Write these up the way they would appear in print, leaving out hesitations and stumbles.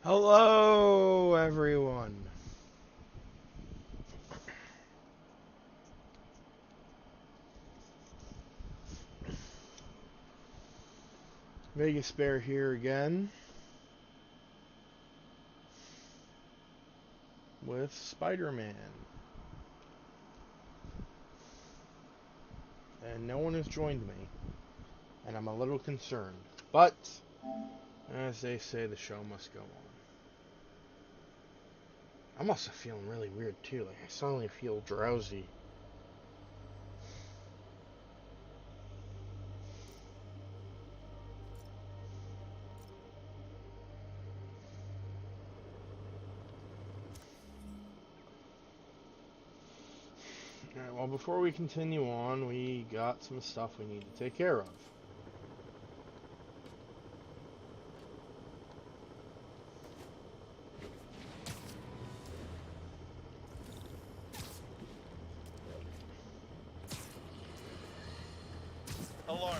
Hello, everyone. Vegas Bear here again with Spider-Man. And no one has joined me, and I'm a little concerned. But, as they say, the show must go on. I'm also feeling really weird, too. Like, I suddenly feel drowsy. Alright, well, before we continue on, we got some stuff we need to take care of. Alarm.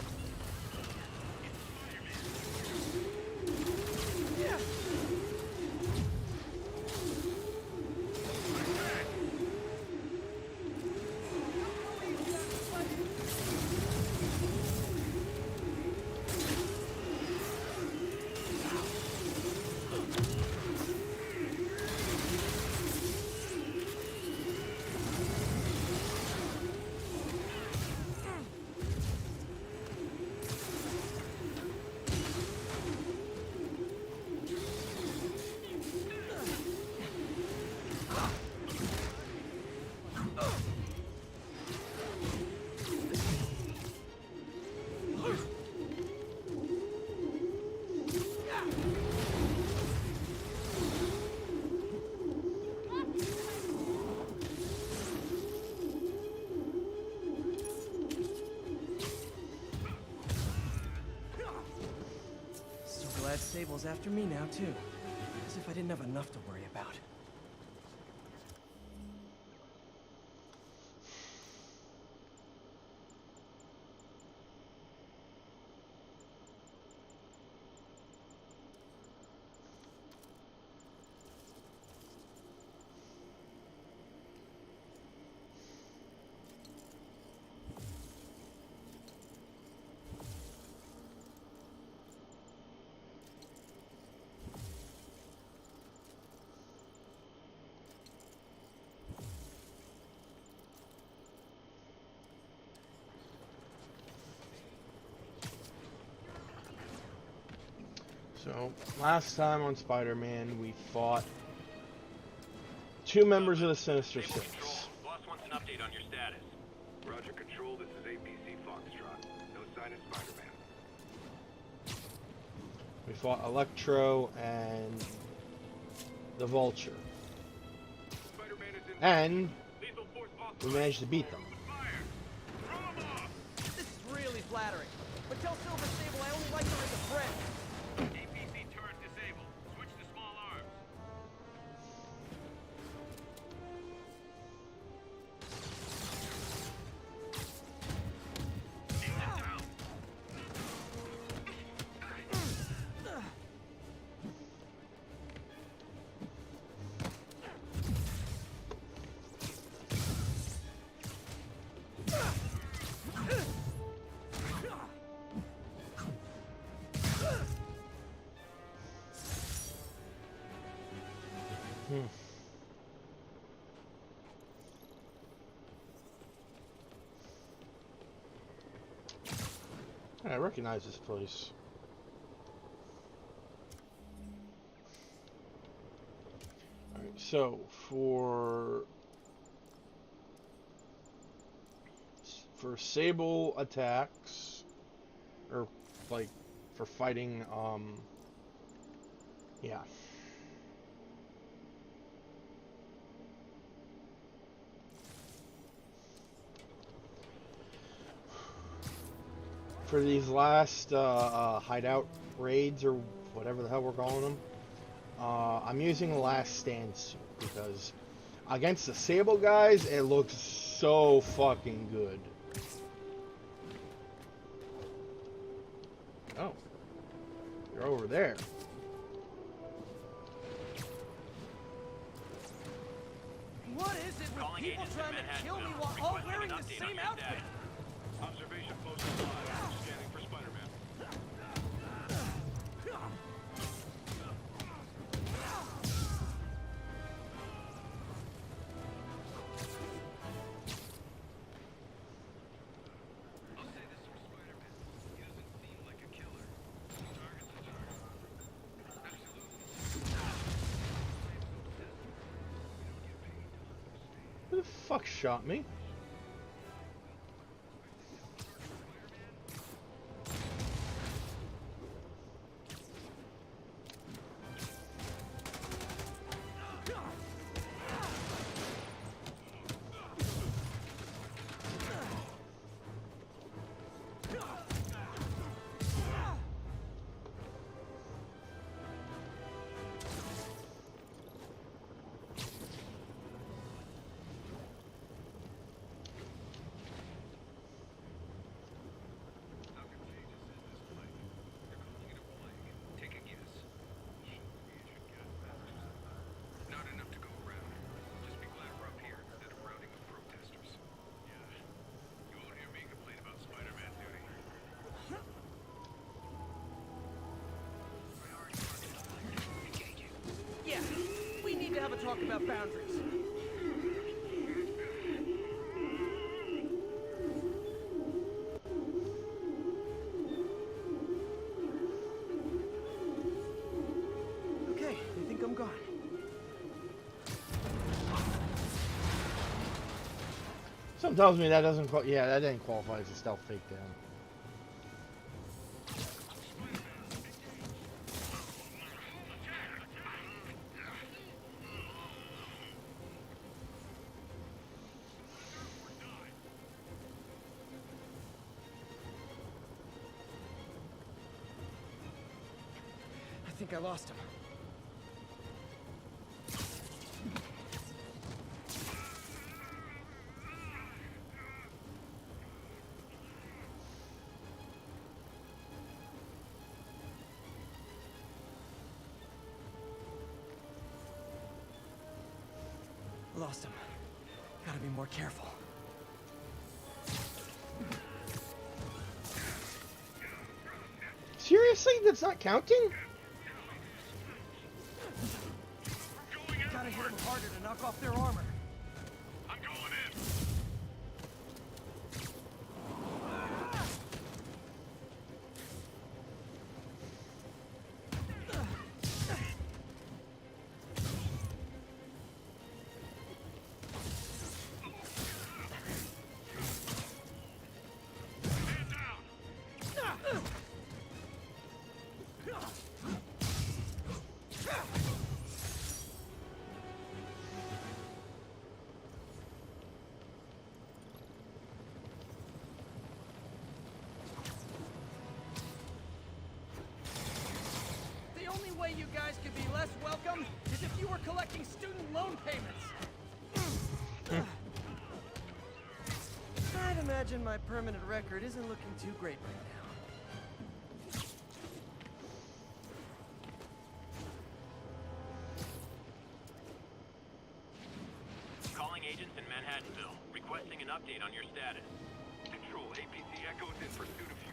Glad Sable's after me now, too. As if I didn't have enough to worry about. So, last time on Spider-Man, we fought two members of the Sinister Control. Six. Boss wants an update on your status. Roger, Control. This is APC Foxtrot. No sign of Spider-Man. We fought Electro and the Vulture. Spider-Man is in. And Lethal force we managed to beat them. This is really flattering. But tell Silver Sable I only like her as a friend. APC turret disabled. Switch to small arms. I recognize this place. Alright, so for Sable attacks, or like for fighting, yeah. For these last hideout raids, or whatever the hell we're calling them, I'm using the Last Stand suit because against the Sable guys, it looks so fucking good. Oh, you're over there. What is it with Calling people agents in trying to kill me while all Requesting wearing an the update same on your outfit? status. Observation post is live. Scanning for Spider-Man. I'll say this for Spider-Man. He doesn't seem like a killer. Target's a target. Absolutely. Who the fuck shot me? How contagious is this plague? You're calling it a plague. Take a guess. Radiation gas masks. Not enough to go around. Just be glad we're up here instead of rounding up protesters. Yeah. You won't hear me complain about Spider-Man duty. Yeah, we need to have a talk about boundaries. Okay, I think I'm gone. Something tells me that doesn't. Yeah, that didn't qualify as a stealth takedown. I think I lost him. Lost him. Gotta be more careful. Seriously, that's not counting? Gotta hit them harder to knock off their armor. I'm going in. Man down. The only way you guys could be less welcome is if you were collecting student loan payments. I'd imagine my permanent record isn't looking too great right now. Calling agents in Manhattanville. Requesting an update on your status. Control, APC Echoes in pursuit of fugitives.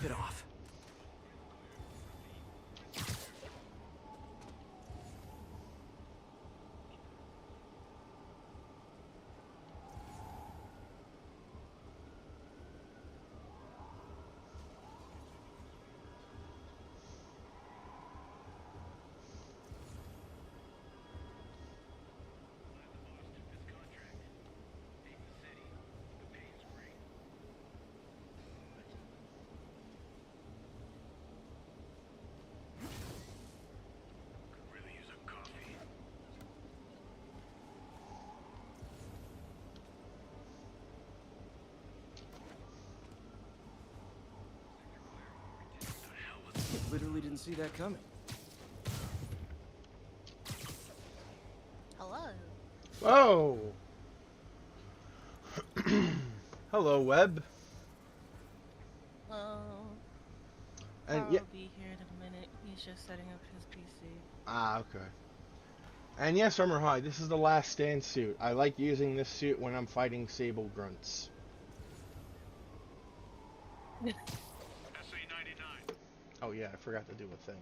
it off. Really use a coffee. Literally didn't see that coming. Hello. Whoa! Hello, Webb. Oh. And Carl yeah, will be here in a minute. He's just setting up his PC. okay. And yes, Armor High, this is the last stand suit. I like using this suit when I'm fighting Sable Grunts. SA-99. Oh yeah, I forgot to do a thing.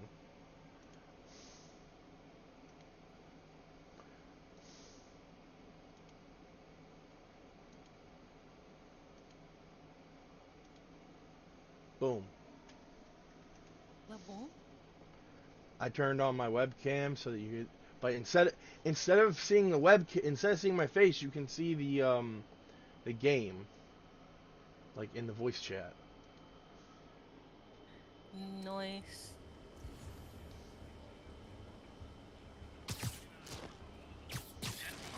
Boom. Level. I turned on my webcam so that you could, but instead of seeing the instead of seeing my face, you can see the game, like in the voice chat. Noise.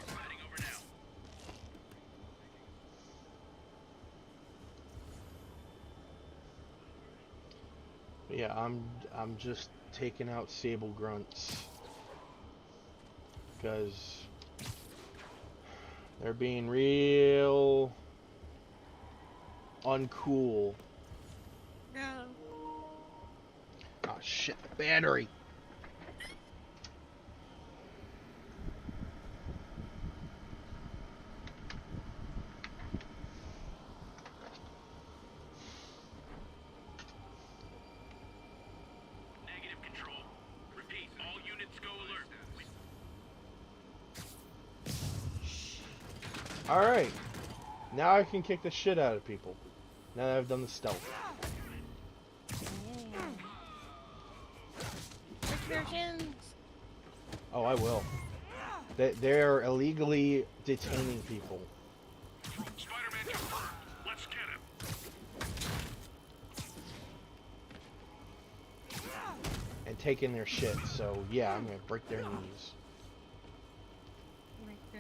Heading over now. But yeah, I'm just taking out Sable Grunts because they're being real uncool. No. Oh shit, the battery. Negative control. Repeat, all units go alert. Alright. Now I can kick the shit out of people. Now that I've done the stealth. Excursions. Oh, I will. They're illegally detaining people. Spider-Man confirmed. Let's get him. And taking their shit, so yeah, I'm gonna break their knees.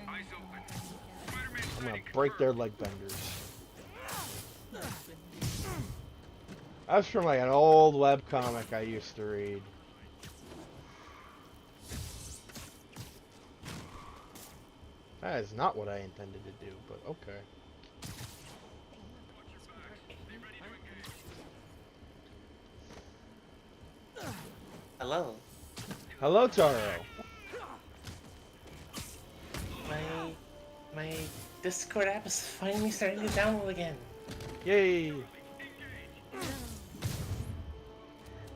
Eyes open. Spider-Man I'm gonna sighting break their confirmed. leg benders. That's from like an old webcomic I used to read. That is not what I intended to do, but okay. Hello. Hello, Taro. My Discord app is finally starting to download again. Yay! Wait,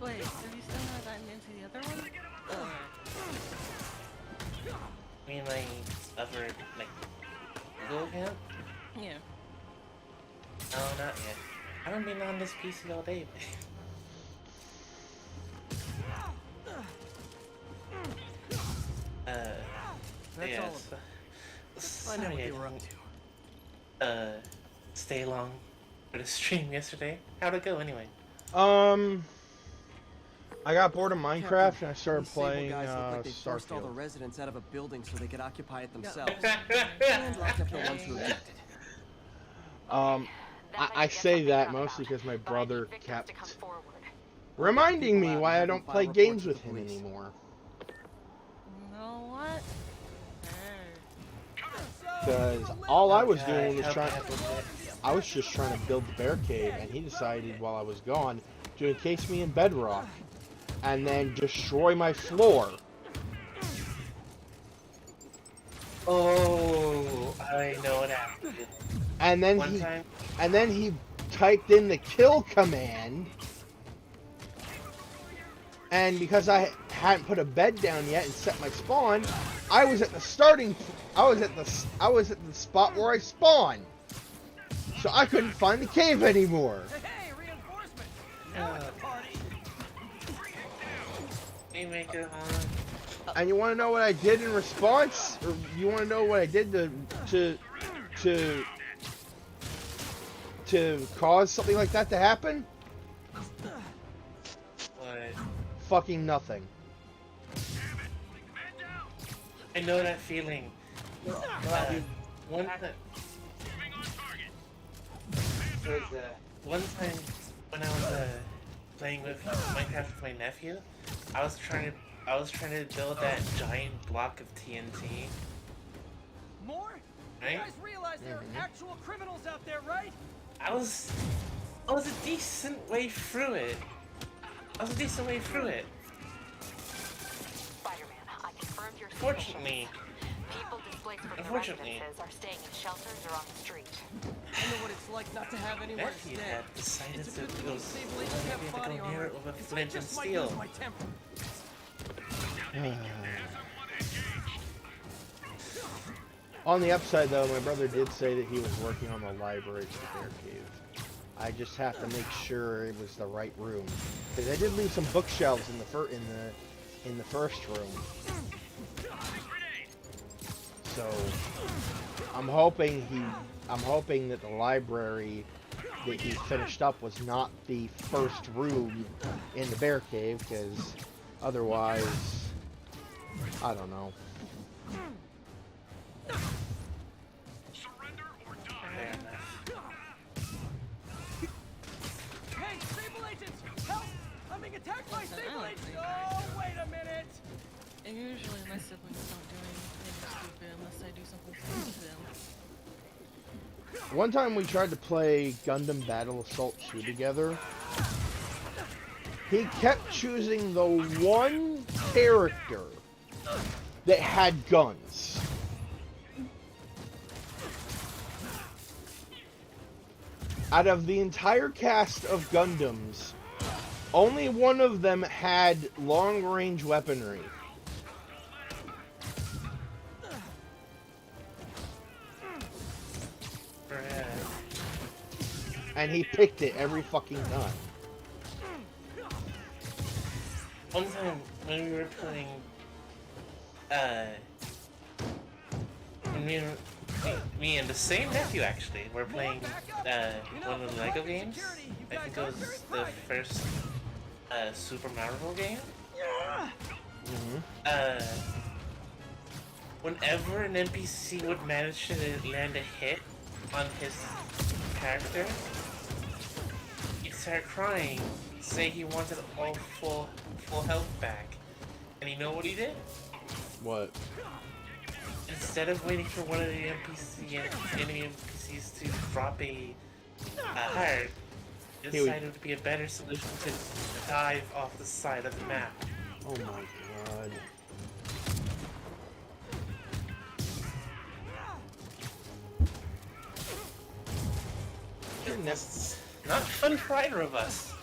have you still not gotten into the other one? I mean, my other Google account? Yeah. No, not yet. I haven't been on this PC all day. That's yes. all of them. Find out what Sorry, they were up I didn't, stay long for the stream yesterday. How'd it go anyway? I got bored of Minecraft Captain, and I started these Sable playing guys look like they forced all the Starfield. residents out of a building so they could occupy it Yeah. themselves. And locked up the ones who objected. I say that mostly because my brother kept reminding me why I don't play games with him anymore. You know what? Because all I was Okay, doing was how trying. bad was it? I was just trying to build the bear cave, and he decided while I was gone to encase me in bedrock, and then destroy my floor. Oh, I know what happened. And then One time, he typed in the kill command, And because I hadn't put a bed down yet and set my spawn, I was at the starting. I was at the spot where I spawned. So I couldn't find the cave anymore. Hey, reinforcements! Now it's a party! You make it on. And you want to know what I did in response, or you want to know what I did to cause something like that to happen? What? Fucking nothing. I know that feeling. One time. One time when I was playing with Minecraft with my nephew, I was trying to build that giant block of TNT. More? Right? You guys realize there are actual criminals out there, right? I was a decent way through it. Spider-Man, I confirmed your Fortunately, people displaced from the unfortunately, residences are staying in shelters or on the street. I know what it's like not to have anywhere to nephew stay. had decided It's a to good go thing Sable Agents have to body go armor, near it with a and so I flint and just might steel. lose my temper. On the upside, though, my brother did say that he was working on the library for the bear cave. I just have to make sure it was the right room, because I did leave some bookshelves in the first room. So I'm hoping that the library that he finished up was not the first room in the bear cave, because otherwise, I don't know. Fair enough. Hey, Sable Agents! Help! I'm being attacked by Sable like Agents! playing Oh, wait a minute! And usually my siblings don't do anything stupid unless I do something stupid to them. One time we tried to play Gundam Battle Assault 2 together. He kept choosing the one character that had guns. Out of the entire cast of Gundams, only one of them had long-range weaponry. And he picked it every fucking time. One time when we were playing, when me and the same nephew actually were playing one of the Lego games. I think it was the first Super Mario game. Whenever an NPC would manage to land a hit on his character, he'd start crying, say he wanted all full health back. And you know what he did? What? Instead of waiting for one of the enemy NPCs to drop a heart, he decided it would be a better solution to dive off the side of the map. Oh my god. It's not fun for either of us.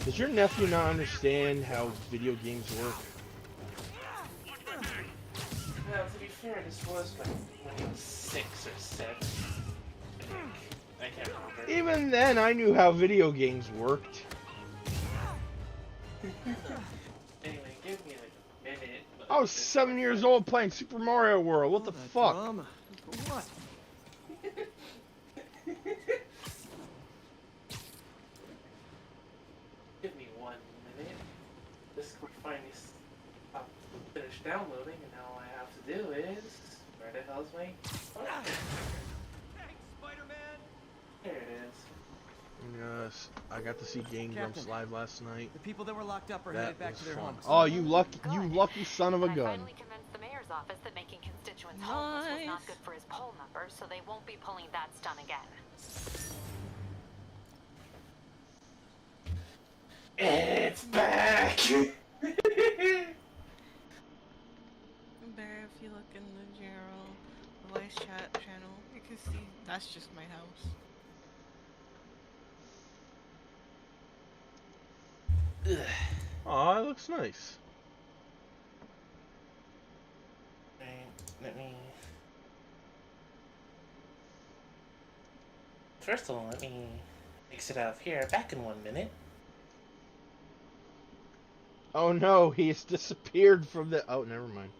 Does your nephew not understand how video games work? Now, to be fair, this was when he was 6 or 7. I can't remember. Even then, I knew how video games worked. Anyway, give me like a minute. I was 7 years old playing Super Mario World. What the That fuck? Drama. For what? Give me 1 minute. This will finally finish downloading, and now all I have to do is... Where the hell's my... Thanks, Spider-Man! There it is. Yes, I got to see Game Grumps Captain. live last night. The people that were locked up are That headed back was to their fun. homes. Oh, you lucky son of a And I gun. finally convinced the mayor's office that making constituents homeless was not Nice. good for his poll numbers, so they won't be pulling that stunt again. It's back! Bear, if you look in the general voice chat channel, you can see that's just my house. Ugh. Oh, it looks nice. Right, let me... First of all, let me exit out of here. Back in 1 minute. Oh no, he's disappeared from the. Oh, never mind.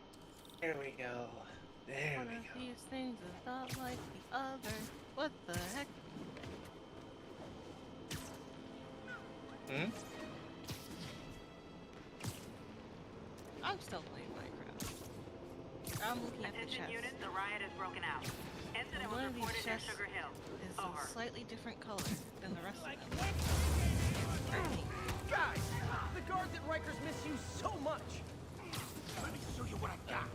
There we go. There One we of go. these things is not like the other. What the heck? Hmm? I'm still playing Minecraft. I'm looking at the Attention chest. unit, the riot has broken out. Incident And was one of these reported near chests Sugar Hill. is Over. a slightly different color than the rest of them. Right. Guys, the guards at Rikers miss you so much. Let me show you what I got.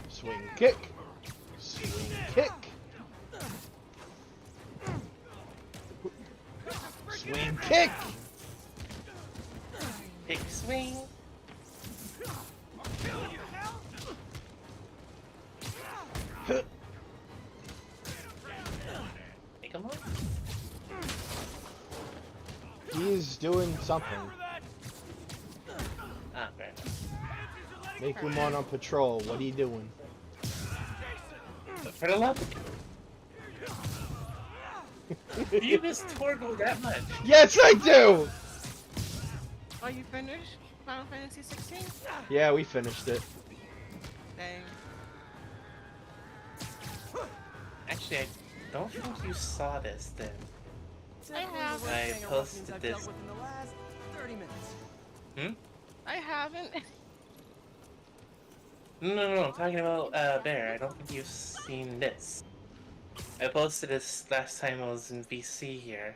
Swing kick. Swing kick. Swing kick. Big swing. Take him off. He's doing something. Ah, fair enough. Make him on patrol. What are you doing? For the love of you miss Torgo that much? Yes, I do. Oh, you finished Final Fantasy 16? Yeah, we finished it. Dang. Actually, I don't think you saw this then. Definitely have. the worst I gang of posted ruffians I've this. dealt with in the last 30 minutes. Hmm? I haven't. No, I'm talking about Bear. I don't think you've seen this. I posted this last time I was in VC here.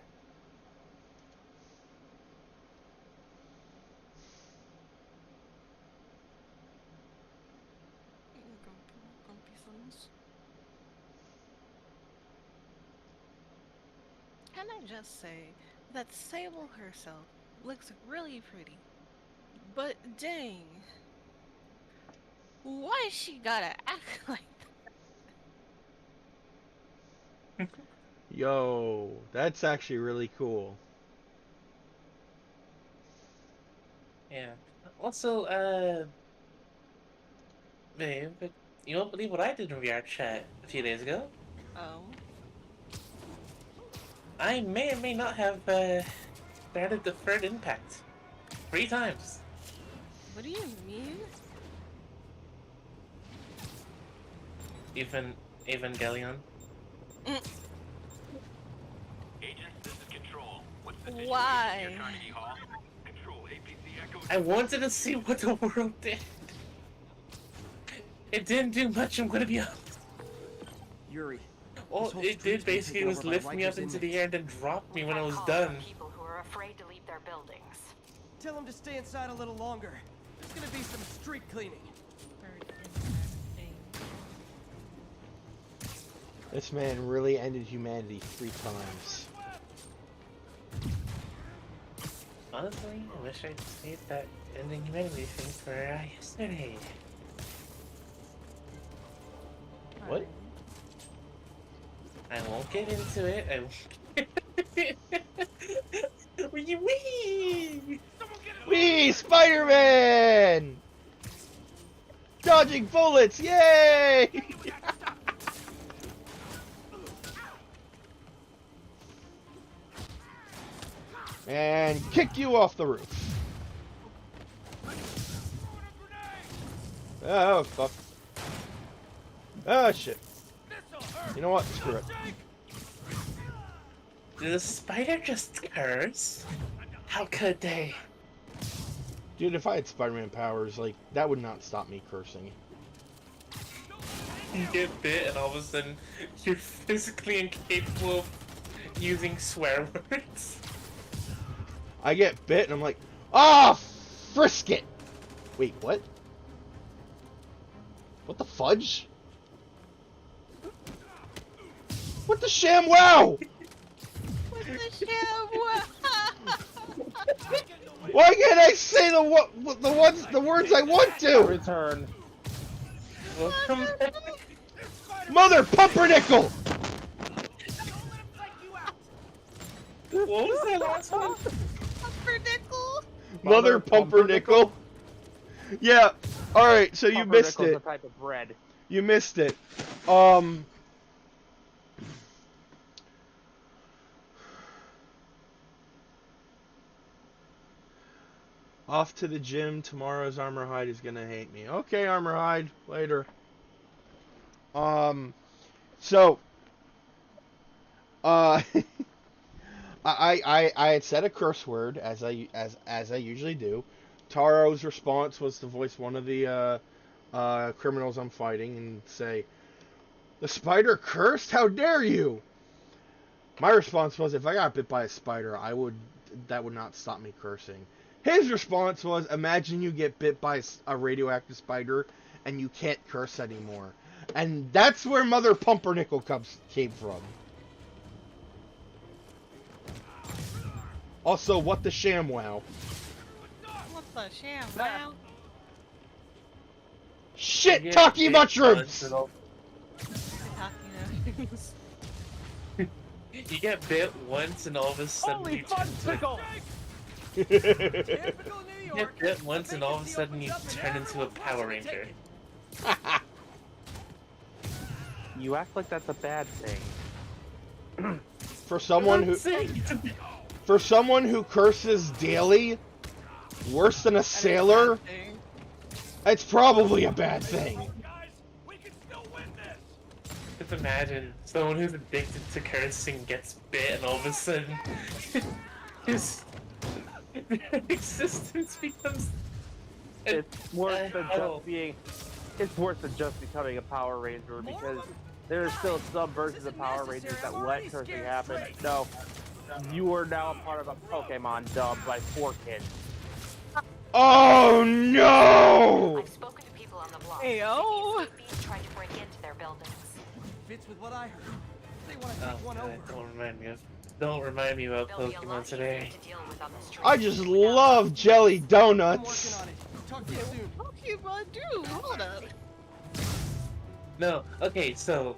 Grumpy sons. Can I just say that Sable herself looks really pretty, but dang, why she gotta act like Yo, that's actually really cool. Yeah. Also, babe, but you won't believe what I did in VR chat a few days ago. oh? I may or may not have started Deferred Impact 3 times. What do you mean? Evangelion. Agents, this is Control. What's the situation Why? near Carnegie Hall? Control, APC Echo. I wanted to see what the world did. It didn't do much, I'm gonna be honest. Yuri. All This whole it street's did been basically taken was over by lift me up Rikers into the inmates. air and then drop me when I was Calls done. from people who are afraid to leave their buildings. Tell them to stay inside a little longer. There's gonna be some street cleaning. Very interesting. This man really ended humanity 3 times. Honestly, I wish I'd saved that ending humanity thing for yesterday. What? I won't get into it. I won't. Wee! Wee! Spider-Man! Dodging bullets! Yay! And kick you off the roof. Oh, fuck. Oh, shit. You know what? Screw it. Did the spider just curse? How could they? Dude, if I had Spider-Man powers, like, that would not stop me cursing. You get bit and all of a sudden you're physically incapable of using swear words. I get bit and I'm like, ah, frisk it! Wait, what? What the fudge? What the sham wow? What the shit? Why can't I say the words I want to? Return. Welcome back. Mother pumpernickel! What was that last one? Pumpernickel? Mother pumpernickel. Yeah. All right. So you missed Pumpernickel's it. a type of bread. You missed it. Off to the gym. Tomorrow's Armor Hide is gonna hate me. Okay, Armor Hide. Later. So, I had said a curse word as I usually do. Taro's response was to voice one of the criminals I'm fighting and say, "The spider cursed? How dare you!" My response was, if I got bit by a spider, that would not stop me cursing. His response was, imagine you get bit by a radioactive spider and you can't curse anymore. And that's where Mother Pumpernickel came from. Also, what the ShamWow? What the sham? Wow. Shit, You get Taki bit mushrooms! once and all- You get bit once and all of a sudden you turn into Typical New you York. get bit once and all of a sudden you turn into a Power Ranger. You act like that's a bad thing. For someone who curses daily, worse than a sailor, it's probably a bad thing. Just imagine someone who's addicted to cursing gets bit and all of a sudden his their existence becomes It's worse than hell. just being. It's worse than just becoming a Power Ranger because there are still some versions of Power Rangers that let cursing happen. No, you are now a part of a Pokemon dubbed by 4 kids. Oh no! I've spoken to people on the block. Ayo. Bees tried to break into their buildings. Fits with what I heard. They want to Oh, take one God, over. don't remind me about There'll be a Pokemon lot today. easier to deal with on the street. I just love jelly I'm donuts. working on it. Talk to you soon. Pokemon do. Hold up. No, okay, so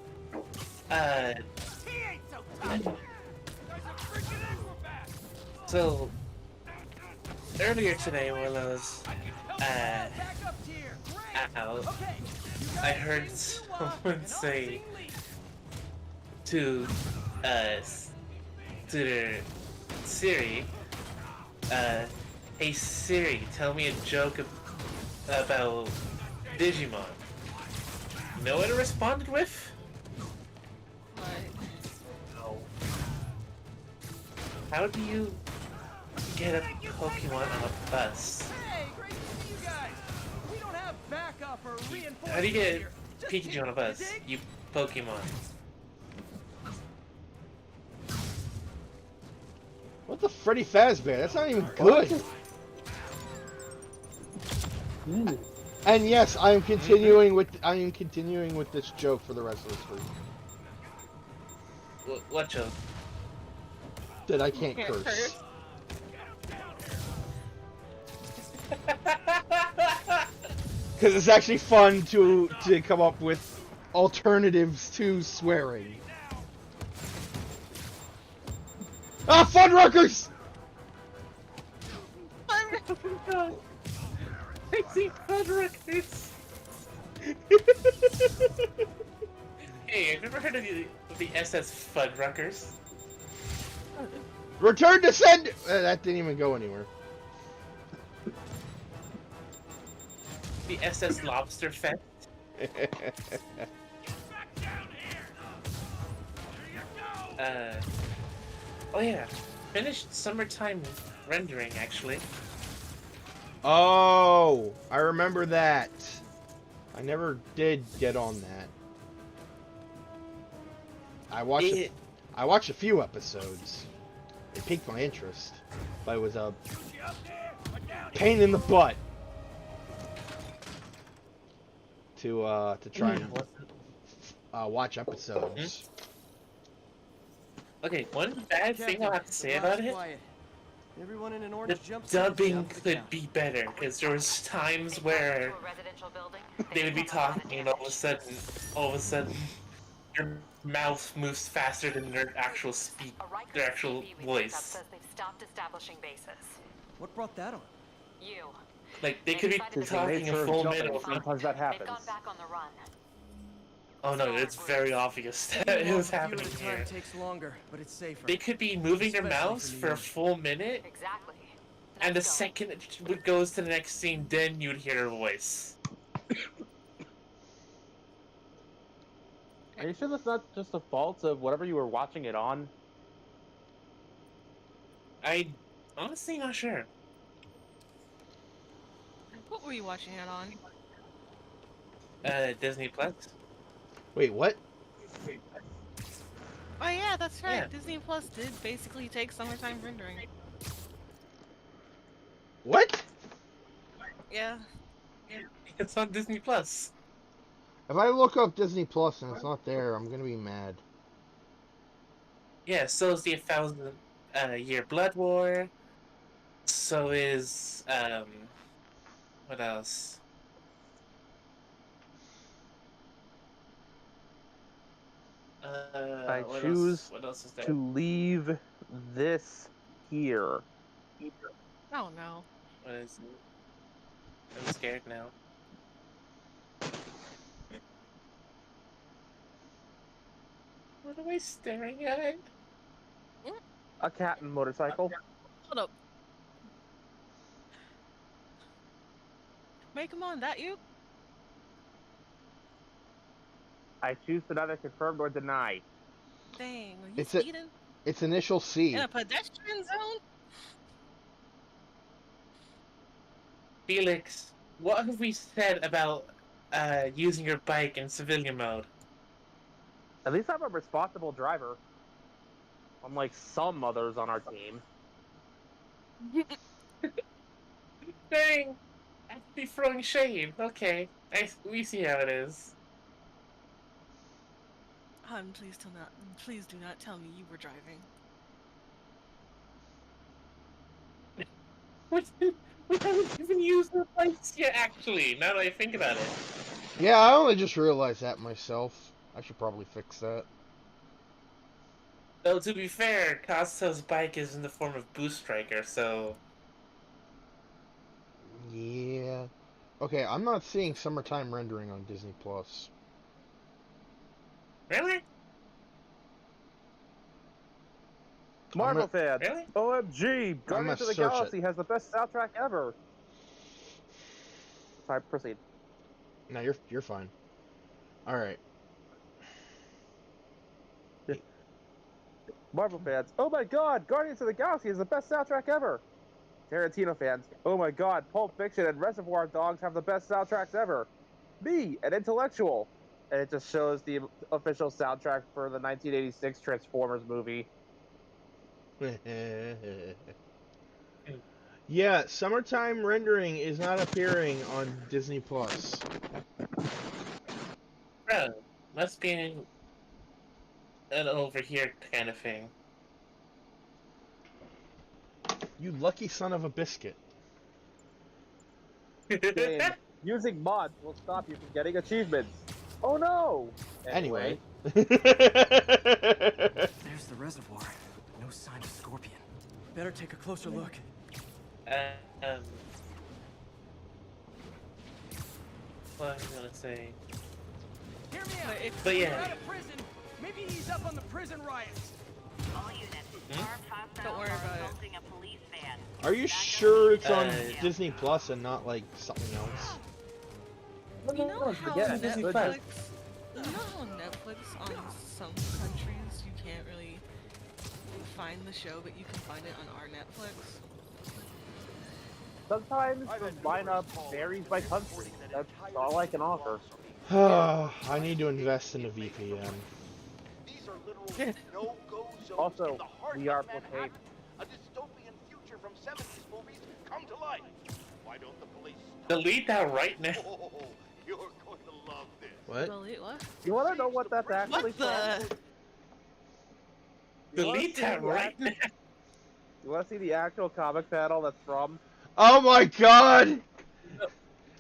so earlier today when I was out, I heard someone say to their Siri, hey Siri, tell me a joke about Digimon. You know what it responded with? What? No. How do you get a Pokemon on a bus? Hey, great to see you guys. We don't have backup or reinforcements. How do you get here. Just Pikachu kidding. on a bus? You dig? You Pokemon. What the Freddy Fazbear? That's not even good. And yes, I am continuing with this joke for the rest of this week. What joke? That I can't Can't curse. curse. Because it's actually fun to come up with alternatives to swearing. Ah, Fuddruckers! I see Fuddruckers! Hey, I've never heard of the SS Fuddruckers. Return to send. That didn't even go anywhere. The SS Lobster Fest. Oh yeah, finished summertime rendering actually. Oh, I remember that. I never did get on that. I watched a few episodes. It piqued my interest, but it was a pain in the butt to try and watch episodes. Okay, one bad thing I'll have to say about it. Everyone in an The orange jumpsuit dubbing out for the could count. be better because there was times where To a residential building, they would be talking and all of a sudden, your mouth moves faster than their actual speak, A Rikers their actual CCTV we picked up voice. says they've stopped establishing bases. What brought that on? You. Like, they could be Inside of the talking a nature of full jumping. minute. Sometimes that They've happens. gone back on the run. Oh no, it's very obvious that it was Walk a few happening at a time here. takes longer, but it's safer. They could be moving their Especially mouse for New for a York. full minute, Exactly. and the Let's go. second it goes to the next scene, then you'd hear her voice. Are you sure that's not just the fault of whatever you were watching it on? I honestly not sure. What were you watching it on? Disney Plus. Wait, what? Oh yeah, that's right. Yeah. Disney Plus did basically take summertime rendering. What? Yeah. It's on Disney Plus. If I look up Disney Plus and it's not there, I'm gonna be mad. Yeah, so is the 1,000-year Blood War. So is what else? I What choose else? What else is there? to leave this here. Oh no. What is it? I'm scared now. What am I staring at? A cat and motorcycle. Hold up. Make him on that you? I choose to neither confirm nor deny. Dang, are you It's a- speeding? It's initial C. In a pedestrian zone? Felix, what have we said about using your bike in civilian mode? At least I'm a responsible driver. Unlike some others on our team. Dang! I'd be throwing shade. Okay, we see how it is. Please do not tell me you were driving. We haven't even used the bikes yet, actually, now that I think about it. Yeah, I only just realized that myself. I should probably fix that. Though, to be fair, Costa's bike is in the form of Boost Striker, so... Yeah. Okay, I'm not seeing summertime rendering on Disney Plus. Really? Marvel fans, Really? OMG! Guardians of the search it. Galaxy has the best soundtrack ever. Sorry, proceed. No, you're fine. All right. Marvel fans, oh my god, Guardians of the Galaxy is the best soundtrack ever. Tarantino fans, oh my god, Pulp Fiction and Reservoir Dogs have the best soundtracks ever. Me, an intellectual. And it just shows the official soundtrack for the 1986 Transformers movie. Yeah, summertime rendering is not appearing on Disney Plus. Bro, must be an over here kind of thing. You lucky son of a biscuit. Game, using mods will stop you from getting achievements. Oh no! Anyway. There's the reservoir, but no sign of Scorpion. Better take a closer look. What was I gonna say? Hear me out. But yeah. You're out of prison. Maybe he's up on the prison riots. All units. Armed hostiles Don't worry are about it. assaulting a police van. Are you sure it's on Uh, Disney Plus and not like something else? You know how Yeah, Disney Netflix, Plus. you know how Netflix on some countries you can't really find the show, but you can find it on our Netflix? Sometimes the lineup varies by country. That's all I can offer. I need to invest in a VPN. These are literal no-go zones Also, in the heart we are of Manhattan. Manhattan. A dystopian future from 70s movies come to life. Why don't the police stop? Delete that right now. Oh, you're going to love this. What? Delete what? You want to know what that's actually What the? from? You wanna Delete see that the right now. You want to see the actual comic panel that's from? Oh my god!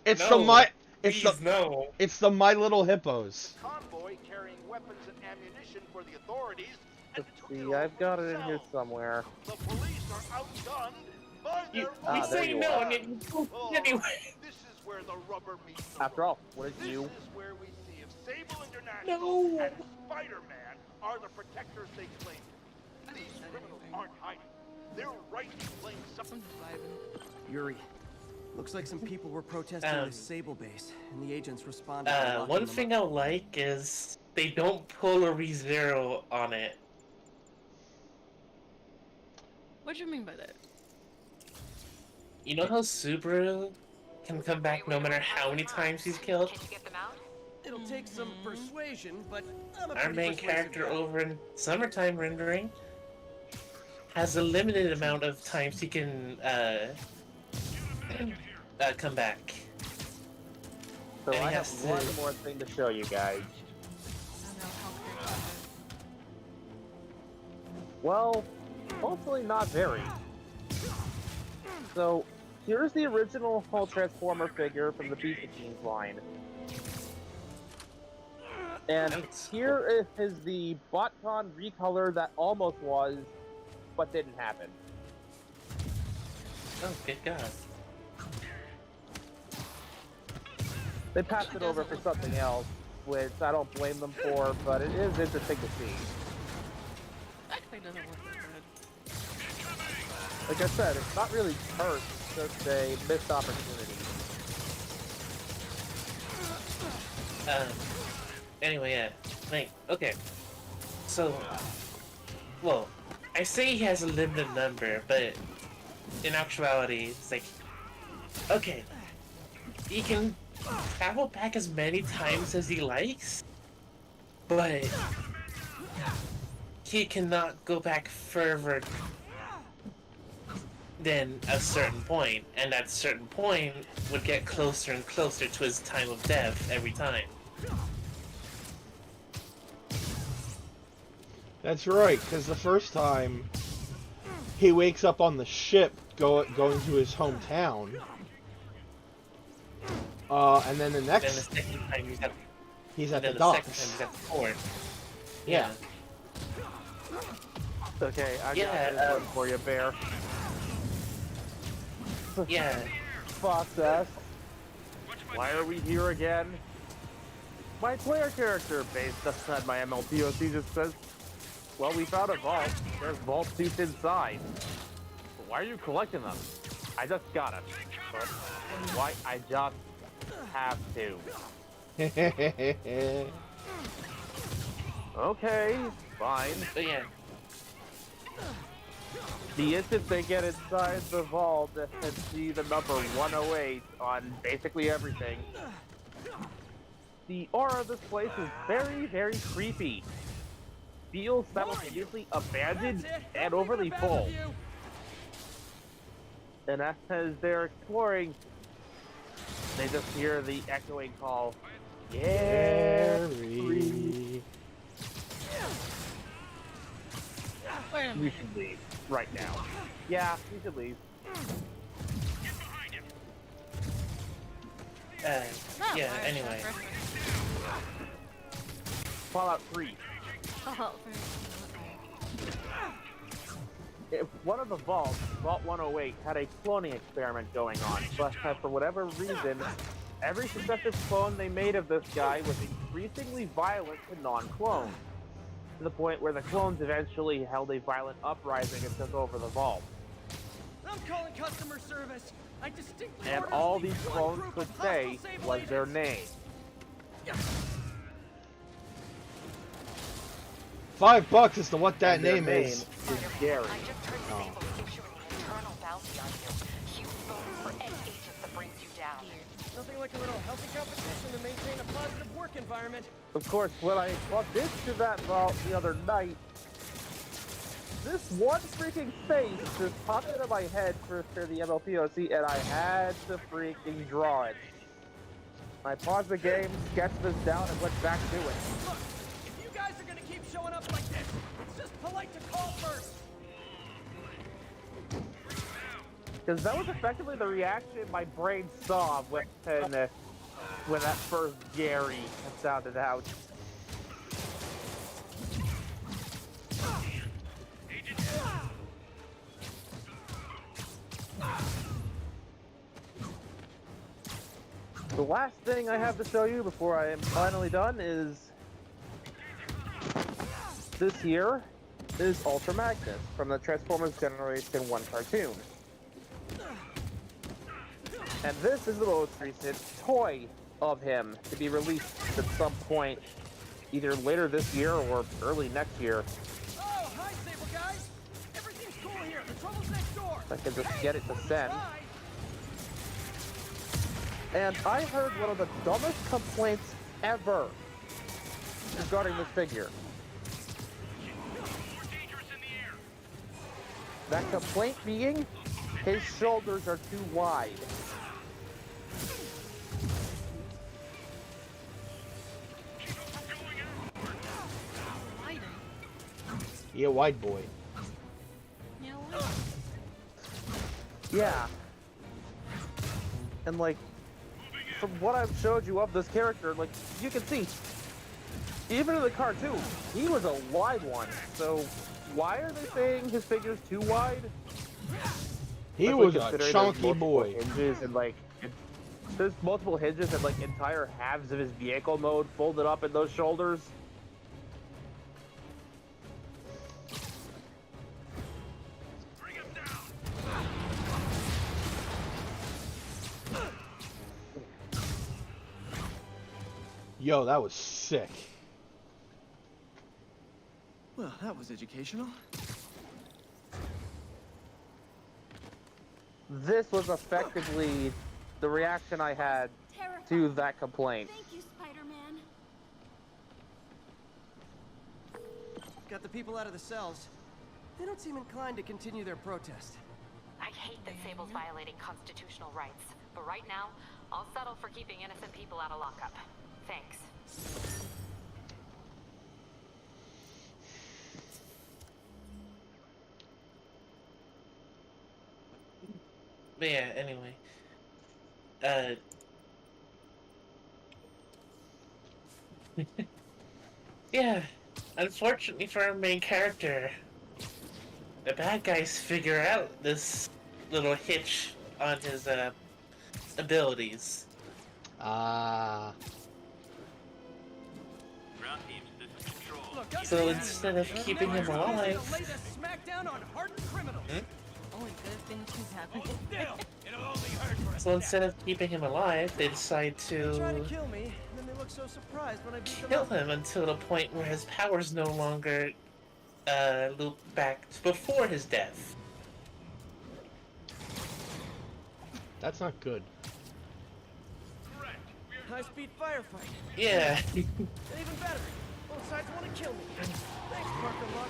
It's No, the my it's Please, the no. it's the My Little Hippos. Convoy carrying weapons and ammunition for the authorities. And Let's took it see, all I've for got it in here themselves. somewhere. The police are outgunned By You, their you there say you no, are. and then you go Oh, anyway. this is where the rubber meets the After road. all, what is This you? is where we see if Sable International No. and Spider-Man are the protectors they claim to be. These said criminals anything. aren't hiding. They're right in plain sight. I'm just vibing. Yuri, looks like some people were protesting the Sable base, and the agents responded by locking One them thing up. I like is they don't pull a ReZero on it. What do you mean by that? You know how Subaru can come back no matter how many times he's killed? Can you get them out? It'll take some persuasion, but I'm a Our pretty main persuasive character guy. over in Summertime Rendering has a limited amount of times he can come back. So And he I have has one to- more thing to show you guys. I don't know how crazy Well, hopefully not very. So, here's the original Hulk Transformer figure from the Beast Machines line. And here is the BotCon recolor that almost was, but didn't happen. Oh, good God. They passed it over for something else, which I don't blame them for, but it is interesting to see. Actually, doesn't look that bad. Like I said, it's not really cursed, it's just a missed opportunity. Anyway, yeah. Like, okay. So, well, I say he has a limited number, but in actuality, it's like, okay, he can travel back as many times as he likes, but he cannot go back further than a certain point, and that certain point would get closer and closer to his time of death every time. That's right, because the first time he wakes up on the ship going to his hometown, and then the Then the next second time he's at the second docks. time he's at the port. Yeah. Okay, I Yeah, got this one for you, Bear. Yeah. Process. Why are we here again? My player character, based outside my MLPOC, just says, well, we found a vault. There's vault suits inside. But why are you collecting them? I just got it. But why? I just have to. Okay, fine. But yeah. The instant they get inside the vault and see the number 108 on basically everything, the aura of this place is very, very creepy. Feels simultaneously abandoned and overly full. And as they're exploring, they just hear the echoing call, Gary. Wait a We minute. should leave right now. Yeah, we should leave. Not Yeah, Bioshock anyway. reference. Fallout 3. Oh, If one of the vaults, Vault 108, had a cloning experiment going on, but for whatever reason, every successive clone they made of this guy was increasingly violent to non-clones, to the point where the clones eventually held a violent uprising and took over the vault. I'm calling customer service. I distinctly And ordered all at least these one clones group could of say hostile Sable was their agents. name. $5 as to what that And their name is. is Gary. I just heard Sable issuing an internal bounty on you. You vote for any agent that brings you down. Nothing like a little healthy competition to maintain a positive work environment. Of course, when I walked into that vault the other night, this one freaking face just popped into my head for the MLPOC, and I had to freaking draw it. I paused the game, sketched this down, and went back to it. Look, if you guys are gonna keep showing up like this, it's just polite to call first. Because that was effectively the reaction my brain saw when that first Gary sounded out. The last thing I have to show you before I am finally done is this here is Ultra Magnus from the Transformers Generation 1 cartoon. And this is the most recent toy of him to be released at some point, either later this year or early next year. Oh, hi, Sable guys! Everything's cool here. The trouble's next door. If I can just get it to send. And I heard one of the dumbest complaints ever regarding this figure. That complaint being, his shoulders are too wide. Yeah, white boy. Yeah, what? Yeah. And like, from what I've showed you of this character, like, you can see, even in the cartoon, he was a wide one. So, why are they saying his figure's too wide? He Especially was a considering chunky there's multiple boy. Hinges and like, there's multiple hinges and like entire halves of his vehicle mode folded up in those shoulders. Yo, that was sick. Well, that was educational. This was effectively the reaction I had to that complaint. Thank you, Spider-Man. Got the people out of the cells. They don't seem inclined to continue their protest. I hate that Sable's violating constitutional rights, but right now, I'll settle for keeping innocent people out of lockup. Thanks. But yeah, anyway. Yeah, unfortunately for our main character, the bad guys figure out this little hitch on his abilities. Ah. Ground teams, this is Control. So instead of keeping him alive, Lay the smackdown on hardened criminals. Only good things keep happening. so instead of keeping him alive, they decide They try to to kill me, and then they look so surprised when I beat them kill up. him until the point where his powers no longer loop back to before his death. That's not good. High-speed firefight. Yeah. And even better, both sides want to kill me. Thanks, Parker Luck.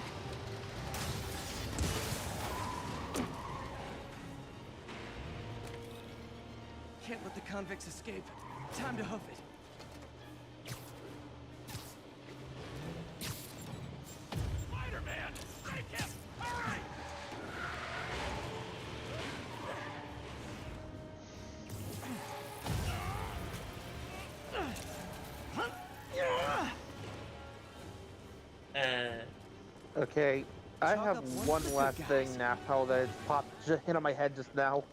Can't let the convicts escape. Time to hoof it. Spider-Man! Take him! Hurry! Okay, I Chalk have up one for the last good thing guys. now that popped into my head just now.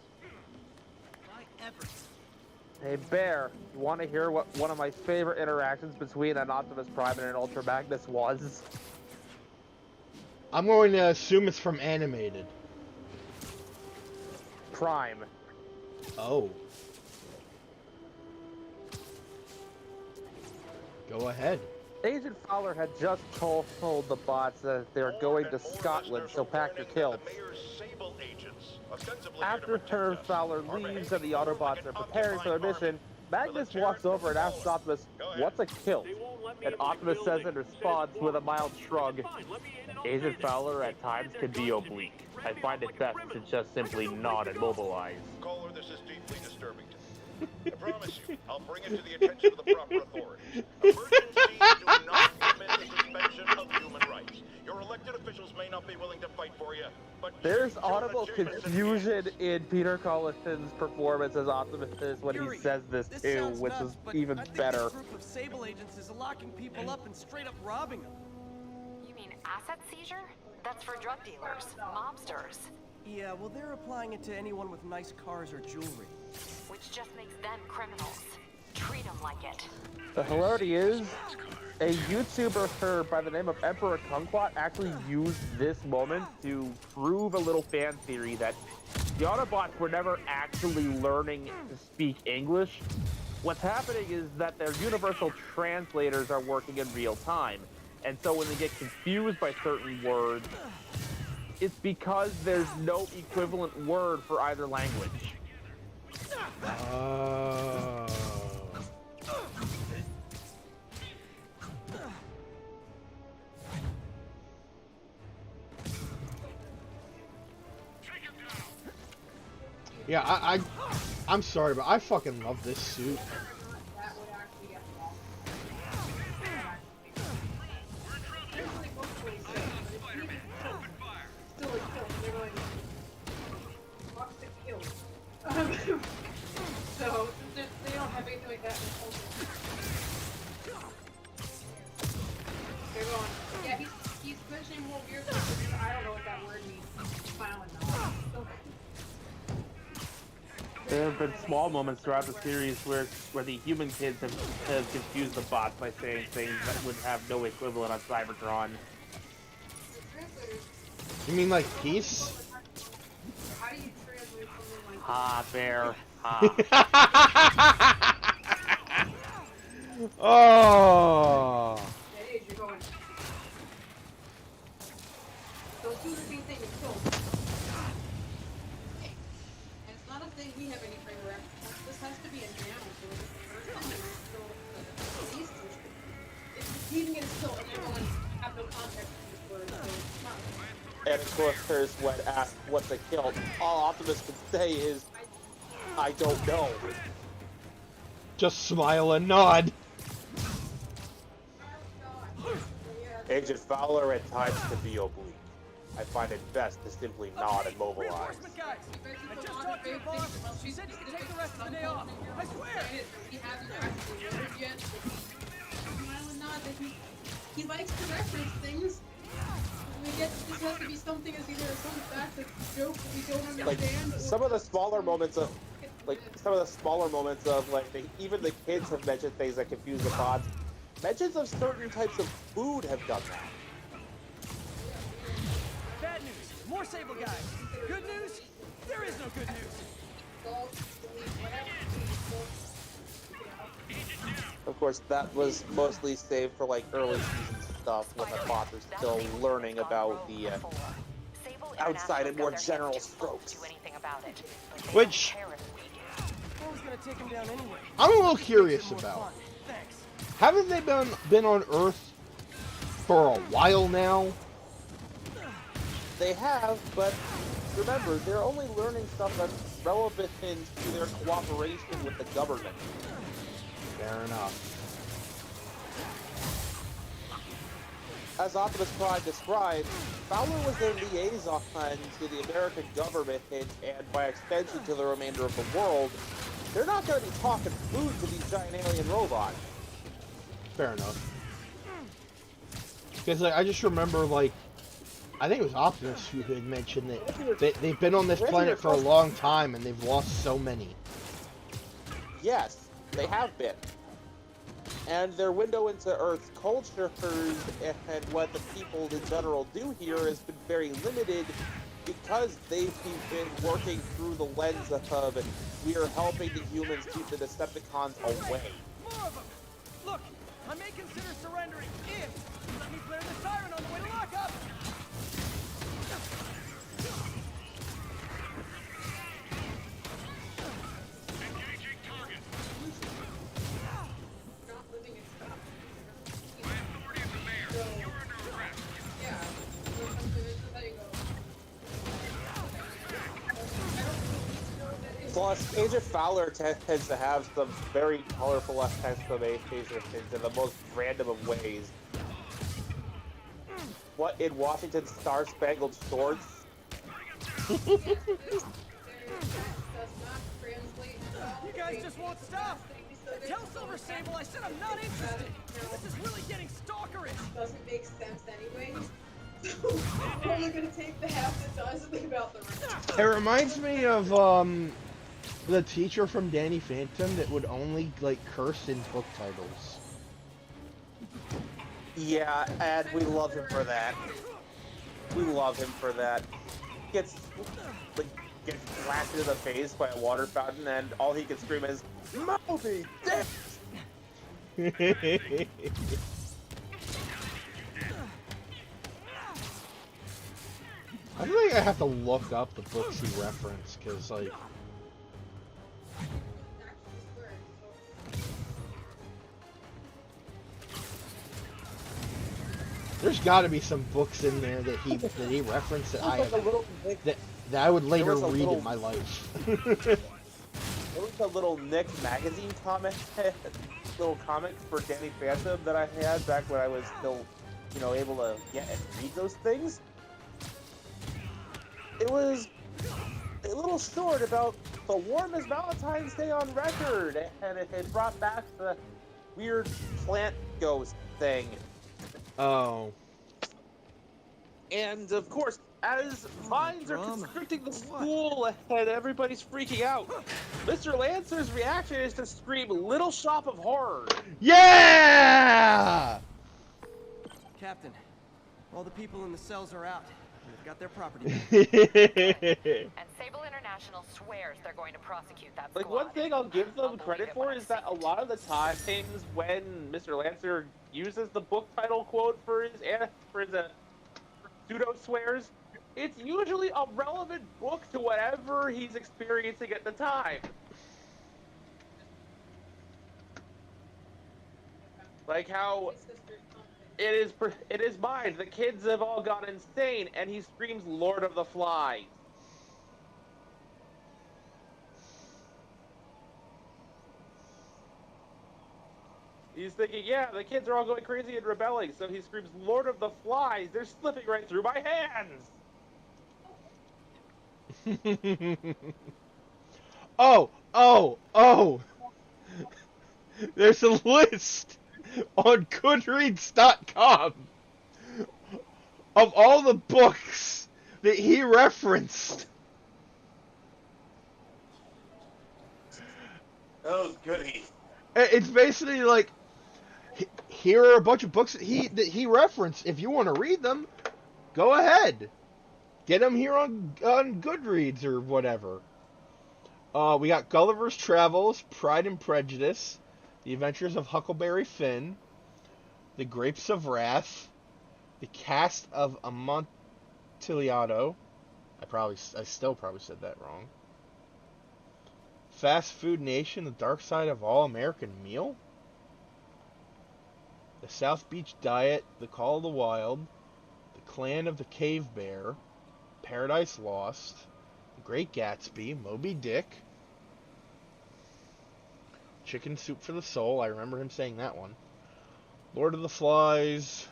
Hey Bear, you want to hear what one of my favorite interactions between an Optimus Prime and an Ultra Magnus was? I'm going to assume it's from animated. Prime. Oh. Go ahead. Agent Fowler had just told the bots that they're going to Scotland, so pack your kills. After Fowler leaves and the Autobots are preparing for their mission, Magnus walks over and asks Optimus, "What's a kill?" And Optimus says in response with a mild shrug, "Agent Fowler at times can be oblique. I find it best to just simply nod and mobilize." Caller, this is deeply disturbing to me. I promise you, I'll bring it to the attention of the proper authorities. Emergencies do not permit the suspension of human rights. Your elected officials may not be willing to fight for you, but There's you, audible Jonah Jameson, confusion in Peter Collison's performance as Optimus when he Yuri, says this this too, sounds which nuts, is but even I think better. This group of Sable agents is locking people up and straight up robbing them. You mean asset seizure? That's for drug dealers, mobsters, Yeah, well, they're applying it to anyone with nice cars or jewelry. which just makes them criminals. Treat them like it. The hilarity is, a YouTuber by the name of Emperor Kumquat actually used this moment to prove a little fan theory that the Autobots were never actually learning to speak English. What's happening is that their universal translators are working in real time. And so when they get confused by certain words, it's because there's no equivalent word for either language. Oh. Yeah, I'm sorry, but I fucking love this suit. So they don't have anything like that in the culture. They're going, yeah, he's mentioning more weird things. I don't know what that word means. Finally, no. There have been small moments throughout the series where the human kids have confused the bots by saying things that would have no equivalent on Cybertron. You mean like peace? How do you translate something like Ha, bear. Ha. Oh. that is, you're going. Those two are the same thing, it's killed. And it's not a thing we have any frame of reference. This has to be a channel, so it's the first thing it's still these two. It's repeating it still, and everyone have no context for this word, so it's not. And of course, when asked what they killed, all Optimus can say is, I don't know. Just smile and nod. Agent Fowler at times can be oblique. I find it best to simply nod and mobilize. Reinforcement guys! I just talked to the boss. She said you can take the rest of the day off. I swear! He hasn't actually learned yet. Smile and nod that he likes to reference things. We get that this has to be something as either some fact, a joke that we don't understand. Like some of the smaller moments of, even the kids have mentioned things that confuse the bots. Mentions of certain types of food have done that. Bad news! More Sable guys! Good news? There is no good news! Of course, that was mostly saved for like early season stuff when the bots are still learning about the outside and more general strokes. Which I was gonna take him down anyway. I'm a little curious about. Thanks. Haven't they been on Earth for a while now? They have, but remember, they're only learning stuff that's relevant to their cooperation with the government. Fair enough. As Optimus Prime described, Fowler was their liaison to the American government and by extension to the remainder of the world. They're not going to be talking food to these giant alien robots. Fair enough. Because I just remember, I think it was Optimus who had mentioned that they've been on this planet for a long time and they've lost so many. Yes, they have been. And their window into Earth's culture and what the people in general do here has been very limited because they've been working through the lens of we are helping the humans keep the Decepticons away. More of them! Look, I may consider surrendering if you let me flare the siren on the way to lockup! Engaging target. Not living in By authority of the mayor, you are under arrest. yeah. When it comes to this, there you go. Plus, Agent Fowler tends to have some very colorful exclamations in the most random of ways. What in Washington's Star-Spangled Swords? Does not translate well. You guys just won't stop! Tell Silver Sable I said I'm not interested! This is really getting stalkerish! Doesn't make sense anyway. So we're only gonna take the half that does and leave out the rest. It reminds me of the teacher from Danny Phantom that would only like curse in book titles. Yeah, and we love him for that. We love him for that. Gets like gets blasted in the face by a water fountain, and all he can scream is "Moby Dick!" I think I have to look up the books he referenced, because, like... There's got to be some books in there that he referenced that I that I would later read in my life. There was a little Nick magazine comic, little comics for Danny Phantom that I had back when I was still, able to get and read those things. It was a little short about the warmest Valentine's Day on record, and it had brought back the weird plant ghost thing. Oh. And of course, as mines are constricting the school and everybody's freaking out, Mr. Lancer's reaction is to scream "Little Shop of Horrors." Yeah! Captain, all the people in the cells are out. They've got their property. And Sable International swears they're going to prosecute that squad. Like, one thing I'll give them credit for is that a lot of the times when Mr. Lancer uses the book title quote for his pseudo swears, it's usually a relevant book to whatever he's experiencing at the time. Like how it is mine. The kids have all gone insane, and he screams "Lord of the Flies." He's thinking, yeah, the kids are all going crazy and rebelling, so he screams "Lord of the Flies." They're slipping right through my hands. Oh! There's a list on Goodreads.com of all the books that he referenced. Oh, goody. It's basically like, here are a bunch of books that he referenced. If you want to read them, go ahead. Get them here on Goodreads or whatever. We got Gulliver's Travels, Pride and Prejudice, The Adventures of Huckleberry Finn, The Grapes of Wrath, The Cast of Amontillado. I still probably said that wrong. Fast Food Nation, The Dark Side of All American Meal, The South Beach Diet, The Call of the Wild, The Clan of the Cave Bear, Paradise Lost, The Great Gatsby, Moby Dick, Chicken Soup for the Soul, I remember him saying that one, Lord of the Flies,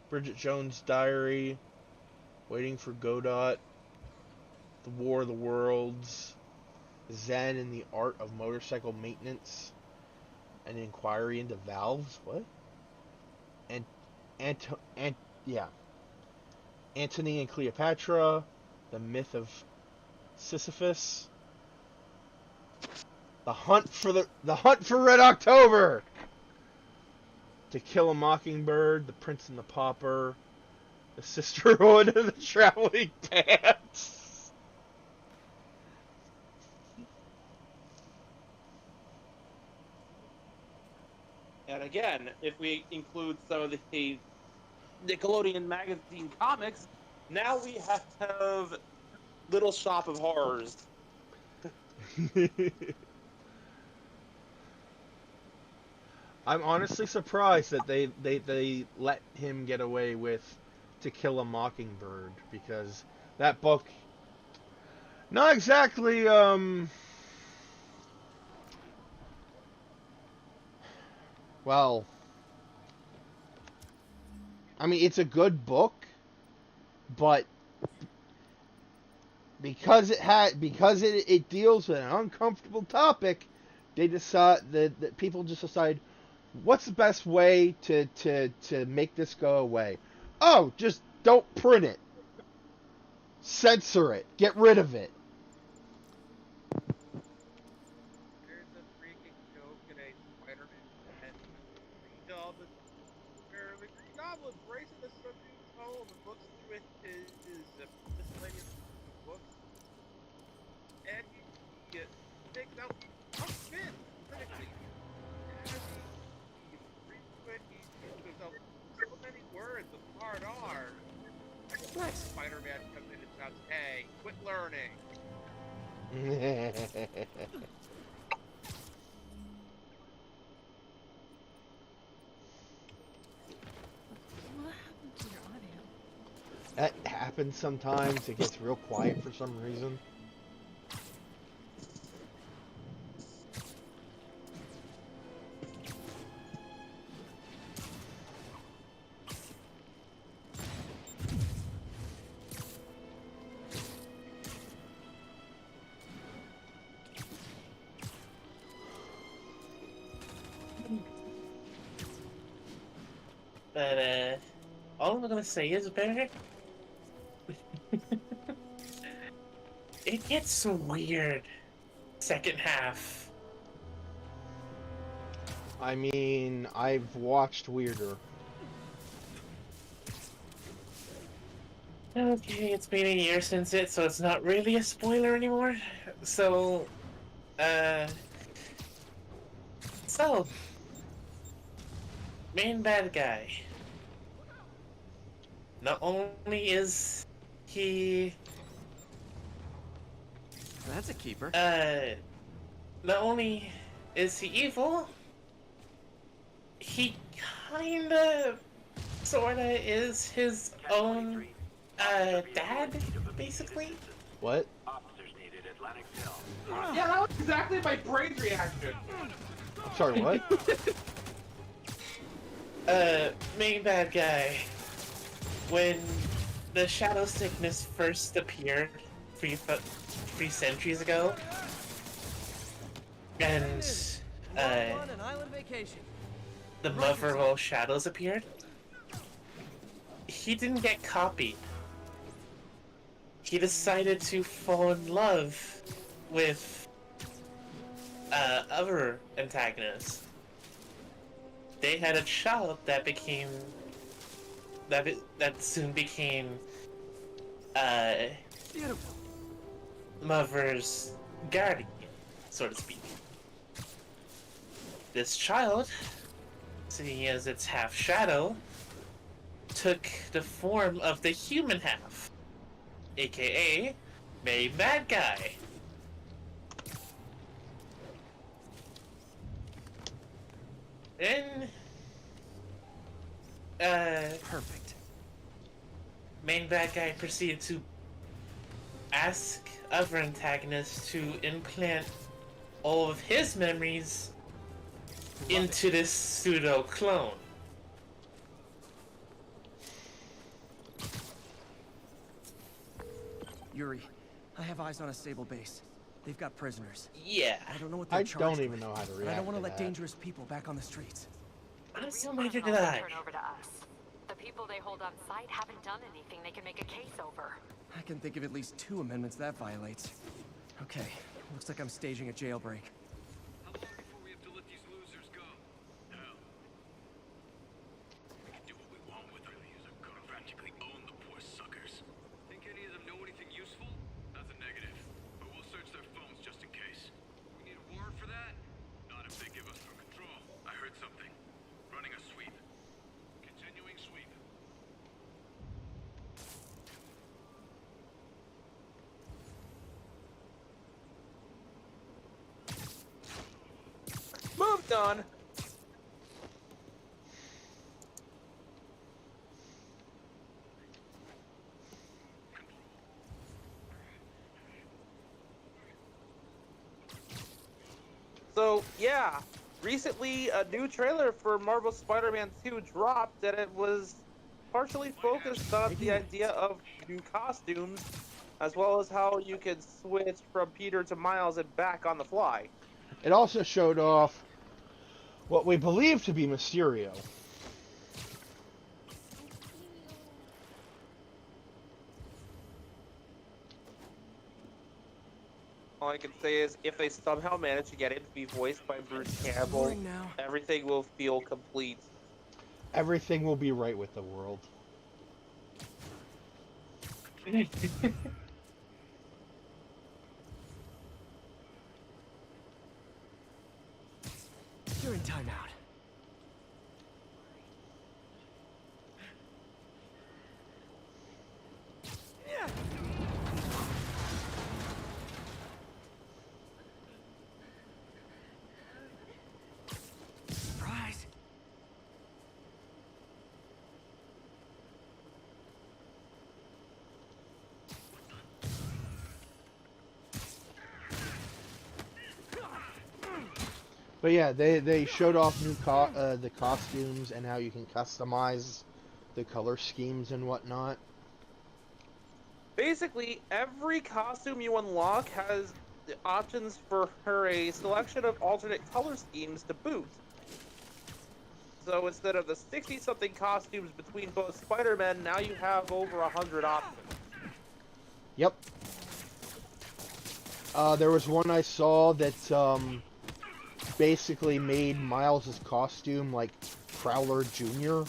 Bridget Jones' Diary, Waiting for Godot, The War of the Worlds, Zen and the Art of Motorcycle Maintenance, An Inquiry into Valves, what? Antony and Cleopatra, The Myth of Sisyphus, The Hunt for Red October, To Kill a Mockingbird, The Prince and the Pauper, The Sisterhood of the Traveling Pants. And again, if we include some of the Nickelodeon magazine comics, now we have Little Shop of Horrors. I'm honestly surprised that they let him get away with To Kill a Mockingbird, because that book, not exactly, well, I mean, it's a good book, but because it deals with an uncomfortable topic, they decide that people just decide, what's the best way to make this go away? Oh, just don't print it. Censor it. Get rid of it. breaks into some dude's home and looks through his miscellaneous books, and he takes out a spin, critically. As he reads through it, he thinks to himself, so many words of hard R. Spider-Man comes in and shouts, "Hey, quit learning!" What happened to your audio? That happens sometimes. It gets real quiet for some reason. But all I'm gonna say is, Barry, it gets weird second half. I mean, I've watched weirder. Okay, it's been a year since it, so it's not really a spoiler anymore. So, so, main bad guy. Not only is he, That's a keeper. not only is he evil, he kinda, sorta is his own, dad, basically. What? Officers needed Atlantic Hill. Yeah, that was exactly my brain's reaction. Sorry, what? Main bad guy. When the Shadow Sickness first appeared 3 centuries ago, and On an island vacation. the Mother of all Shadows appeared, he didn't get copied. He decided to fall in love with other antagonists. They had a child that became that soon became Beautiful. Mother's guardian, so to speak. This child, seeing as it's half shadow, took the form of the human half, aka Main Bad Guy. Then, Perfect. Main Bad Guy proceeded to ask other antagonists to implant all of his memories into this pseudo clone. Yuri, I have eyes on a Sable base. They've got prisoners. Yeah. I don't know what they're I charged don't even with, know how to but react I don't want to to let that. dangerous people back on the streets. I'm so Real mad to criminals die. turn over to us. The people they hold on site haven't done anything they can make a case over. I can think of at least 2 amendments that violates. Okay, looks like I'm staging a jailbreak. How long before we have to let these losers go? Hell. We can do what we want with them. Use our gun, practically own the poor suckers. Think any of them know anything useful? That's a negative. But we'll search their phones just in case. We need a warrant for that? Not if they give us full control. I heard something. Running a sweep. Continuing sweep. Move done. So yeah, recently a new trailer for Marvel Spider-Man 2 dropped, and it was partially focused on the idea of new costumes, as well as how you could switch from Peter to Miles and back on the fly. It also showed off what we believe to be Mysterio. All I can say is, if they somehow manage to get it to be voiced by Bruce Campbell, Boring now. everything will feel complete. Everything will be right with the world. You're in timeout. Surprise. But yeah, they showed off the costumes and how you can customize the color schemes and whatnot. Basically, every costume you unlock has the options for a selection of alternate color schemes to boot. So instead of the 60-something costumes between both Spider-Men, now you have over 100 options. Yep. There was one I saw that basically made Miles' costume like Prowler Jr.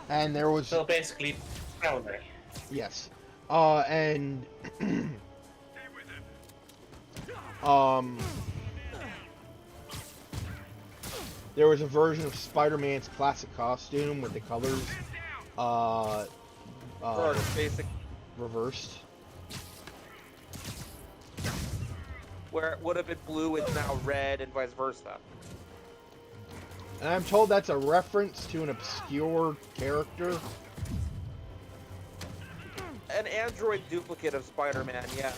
And there was... So basically, Prowler. Yes. And... there was a version of Spider-Man's classic costume with the colors Basic, reversed. where it would have been blue, it's now red, and vice versa. And I'm told that's a reference to an obscure character. An android duplicate of Spider-Man, yes.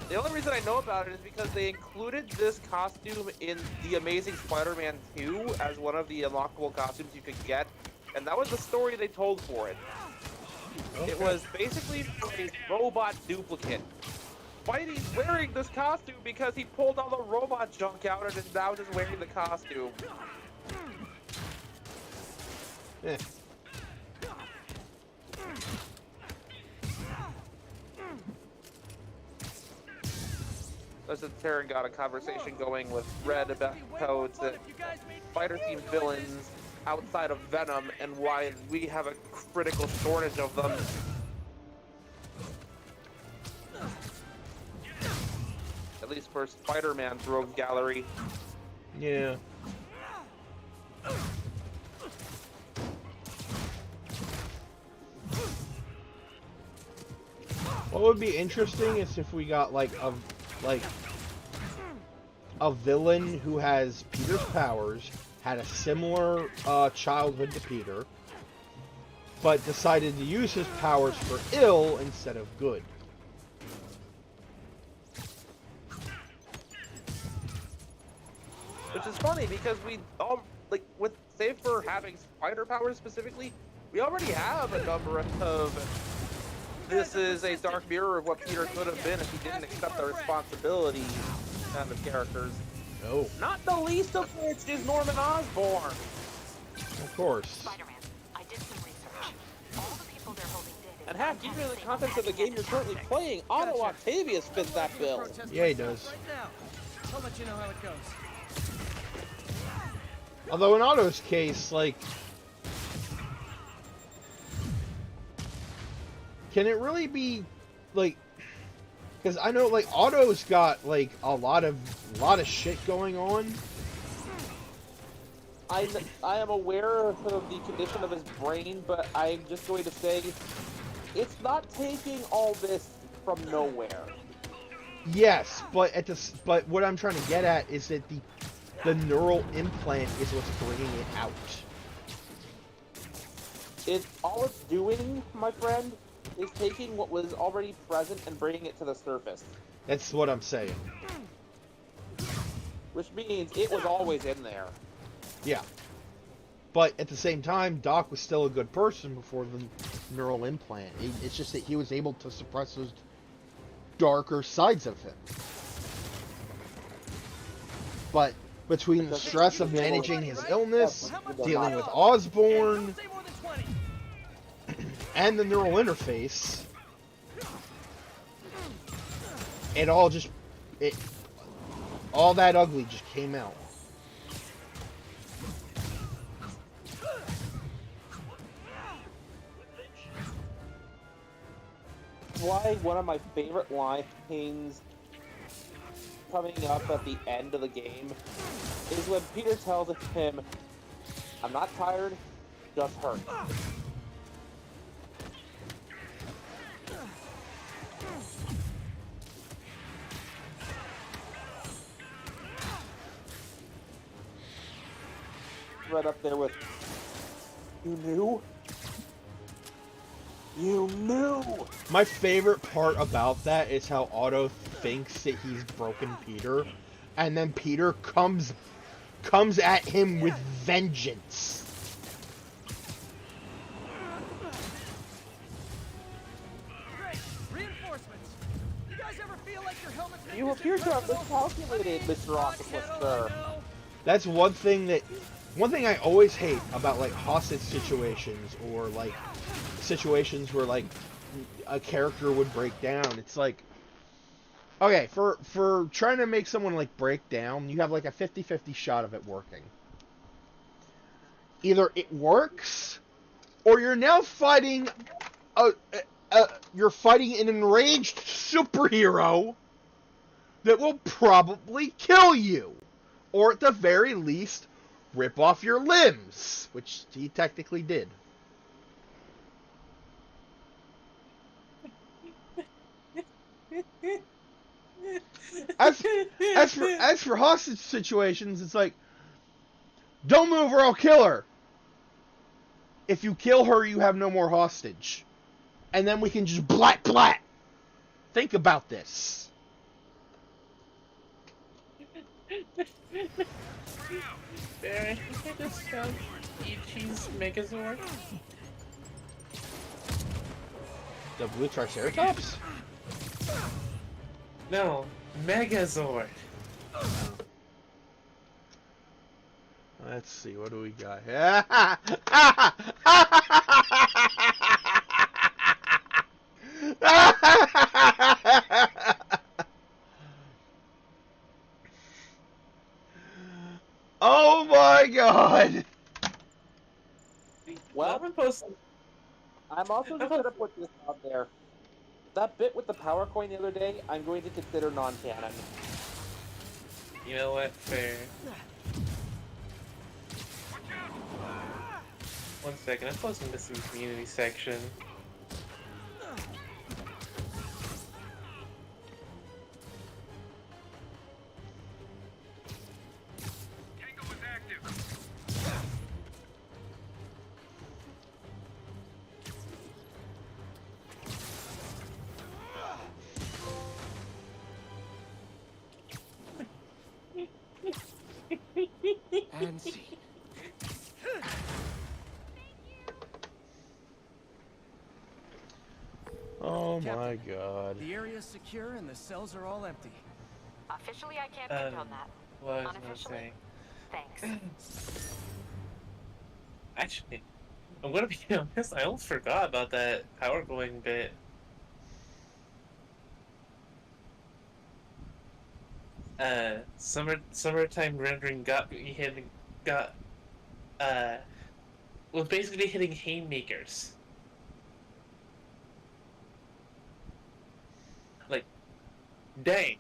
The only reason I know about it is because they included this costume in The Amazing Spider-Man 2 as one of the unlockable costumes you could get, and that was the story they told for it. Okay. It was basically a robot duplicate. Spidey's wearing this costume because he pulled all the robot junk out and is now just wearing the costume. Eh. Listen, Taryn got a conversation going with Red about how it's a Spider-themed villains outside of Venom and why we have a critical shortage of them. At least for Spider-Man's rogue gallery. Yeah. What would be interesting is if we got like a villain who has Peter's powers, had a similar childhood to Peter, but decided to use his powers for ill instead of good. Which is funny because we all, like, with, save for having spider powers specifically, we already have a number of this is a dark mirror of what Peter could have been if he didn't accept the responsibility kind of characters. No. Not the least of which is Norman Osborn. Of course. Spider-Man, I did some research. All the people they're holding dead. And heck, even in the context of the game you're currently playing, Otto Octavius fits that bill. Yeah, he does. Right now. I'll let you know how it goes. Although in Otto's case, like, can it really be, like, because I know, like, Otto's got, like, a lot of shit going on. I am aware of the condition of his brain, but I'm just going to say, it's not taking all this from nowhere. Yes, but but what I'm trying to get at is that the neural implant is what's bringing it out. All it's doing, my friend, is taking what was already present and bringing it to the surface. That's what I'm saying. Which means it was always in there. Yeah. But at the same time, Doc was still a good person before the neural implant. It's just that he was able to suppress those darker sides of him. But between the stress of managing his illness, dealing with Osborn, and the neural interface, it all just it all that ugly just came out. Why one of my favorite lines coming up at the end of the game is when Peter tells him, "I'm not tired, just hurt." Right up there with, "You knew? You knew!" My favorite part about that is how Otto thinks that he's broken Peter, and then Peter comes at him with vengeance. Great. Reinforcements. You guys ever feel like your helmet's You appear to have miscalculated, Mr. Octopus, sir. That's one thing I always hate about like hostage situations, or like situations where like a character would break down. It's like, okay, for trying to make someone like break down, you have like a 50-50 shot of it working. Either it works, or you're now fighting you're fighting an enraged superhero that will probably kill you, or at the very least rip off your limbs, which he technically did. As for hostage situations, it's like, don't move or I'll kill her. If you kill her, you have no more hostage. And then we can just blat blat. Think about this. Barry, I just found E.T.'s Megazord. The blue Triceratops? No, Megazord. Let's see, what do we got? Oh my god! Well, I'm also just gonna put this out there. That bit with the power coin the other day, I'm going to consider non-canon. You know what? Fair. One second, I'm posting this in the community section. Tango is active. And see. Oh my god. The area's secure and the cells are all empty. Officially, I can't condone that. What was I gonna Unofficially, say? thanks. Actually, I'm gonna be honest, I almost forgot about that power going bit. Summertime rendering was basically hitting haymakers. Like, dang.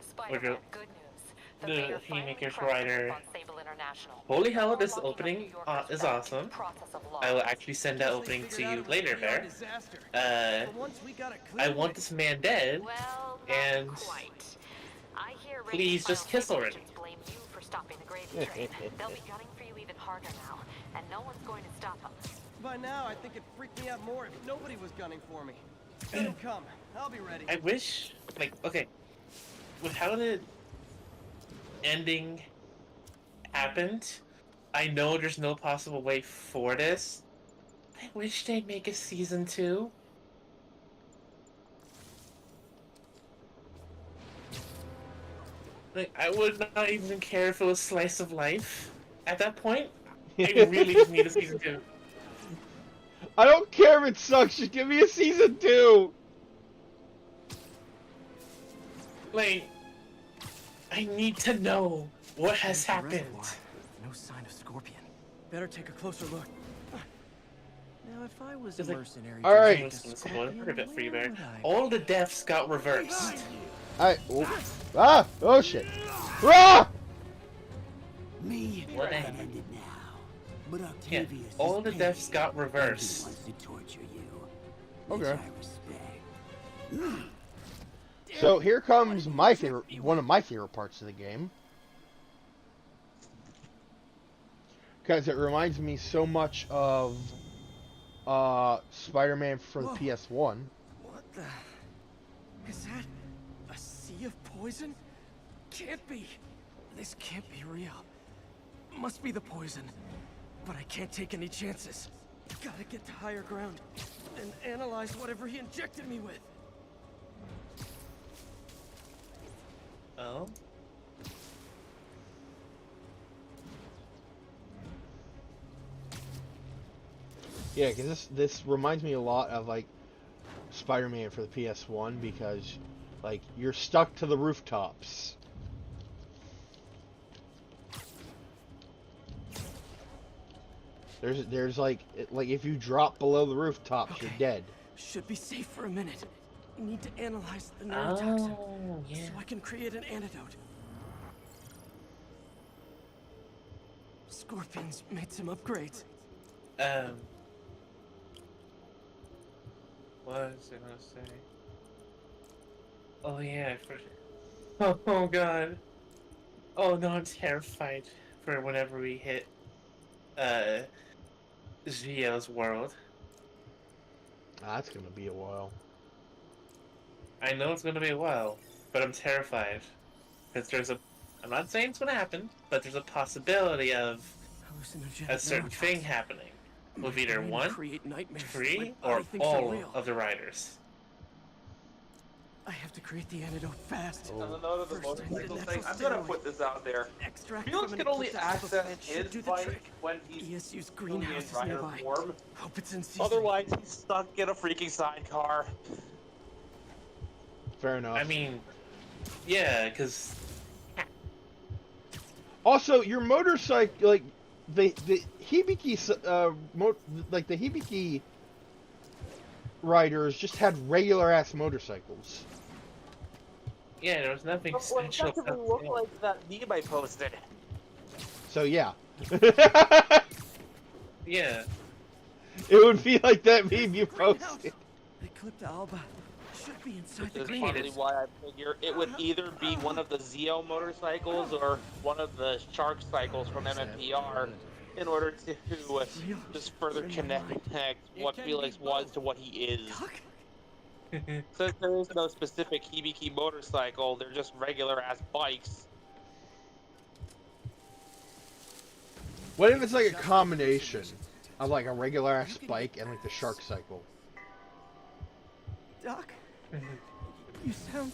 Spider-Man, good news. The mayor Haymaker's finally writer. on Sable International. Holy hell, We're this locking up opening New Yorkers is back awesome. in the process of law. I will actually send that opening to you later, Bear. I want this man dead, Well, and not quite. I hear please just kiss already. blame you for stopping the gravy train. They'll be gunning for you even harder now, and no one's going to stop them. By now, I think it'd freak me out more if nobody was gunning for me. Let 'em come. I'll be ready. I wish, like, okay, with how the ending happened, I know there's no possible way for this. I wish they'd make a season 2. Like, I would not even care if it was slice of life. At that point, I really just need a season 2. I don't care if it sucks. Just give me a season 2. Like, I need to know what has happened. No sign of Scorpion. Better take a closer look. Now, if I was a mercenary, all right. All the deaths got reversed. Alright. Ah! Oh shit. Ah! Me. What End happened? it now. But Yeah, Octavius all is the deaths paid, got and he reversed. wants to torture you. Okay. Which I respect. So here comes my favorite, one of my favorite parts of the game. Because it reminds me so much of Spider-Man for the PS1. What the? Is that a sea of poison? Can't be. This can't be real. Must be the poison. But I can't take any chances. Gotta get to higher ground and analyze whatever he injected me with. Oh? Yeah, because this reminds me a lot of like Spider-Man for the PS1 because like you're stuck to the rooftops. There's like if you drop below the rooftops, you're dead. Should be safe for a minute. Need to analyze the neurotoxin yeah. so I can create an antidote. Scorpion's made some upgrades. What was I gonna say? Oh yeah, oh god. Oh no, I'm terrified for whenever we hit Zio's world. That's gonna be a while. I know it's gonna be a while, but I'm terrified. Because I'm not saying it's gonna happen, but there's a possibility of a certain thing happening. With either 1, 3, or all of the riders. I have to create the antidote fast. On the note of the First, I need a motorcycle natural thing, I'm gonna steroid. put this out there. Extract Felix from can an only eclipse access substance should his do the bike trick. when he's ESU's in greenhouse is rider nearby. form. Hope it's in season. Otherwise, he's stuck in a freaking sidecar. Fair enough. I mean, yeah, because also your motorcycle, like the Hibiki, like the Hibiki riders just had regular ass motorcycles. yeah, there was nothing Well, special. it doesn't look like that meme I posted. So yeah. Yeah. It would be like that meme you posted. Eclipse Alba should be inside the This is greenhouse. partly why I figure it would either be one of the Zio motorcycles or one of the Shark cycles from MMPR in order to just further connect what Felix was to what he is. Since there is no specific Hibiki motorcycle, they're just regular ass bikes. What if it's like a combination of like a regular ass bike and like the shark cycle? Doc, you sound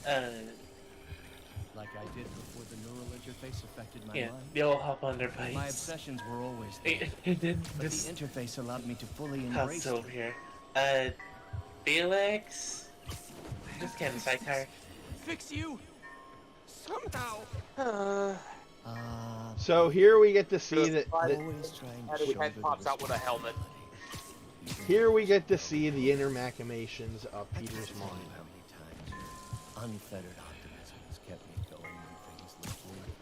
like I did before the neural interface affected my Yeah, mind. they all hop on their bikes. My obsessions were always there, It did but this the interface allowed me to fully house embrace it. over here. Felix? Just kidding, sidecar. fix you somehow. So here we get to see that. Always trying And to his show head the pops out with a helmet. Here we get to see the inner machinations of Peter's mind. How many times unfettered optimism has kept me going when things look bleak.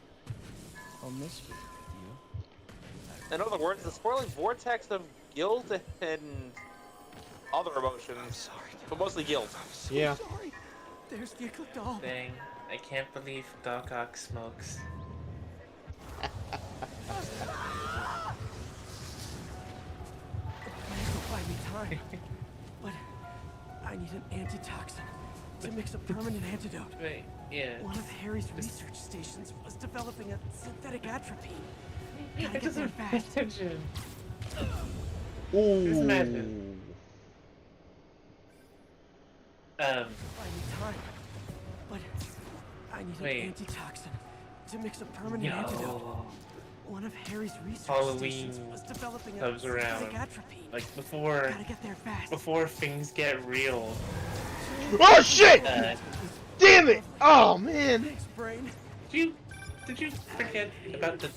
I'll miss being with you. In other words, the swirling vortex of guilt and other emotions, but mostly guilt. Yeah. Sorry. There's the Eclipse Alba. Dang, I can't believe Doc Ock smokes. Buy me time. But I need an antitoxin to mix a permanent antidote. Wait, yeah. One of Harry's research stations was developing a synthetic atropine. Gotta It get there doesn't pay fast. attention. Ooh. Just imagine. Buy me time. But I need Wait. an antitoxin to mix a permanent antidote. One of Harry's research Halloween stations was developing a comes around. synthetic atropine. Like before, Gotta get there fast. before things get real. Oh shit! Damn it! Oh man! Thanks, brain. Did you forget about the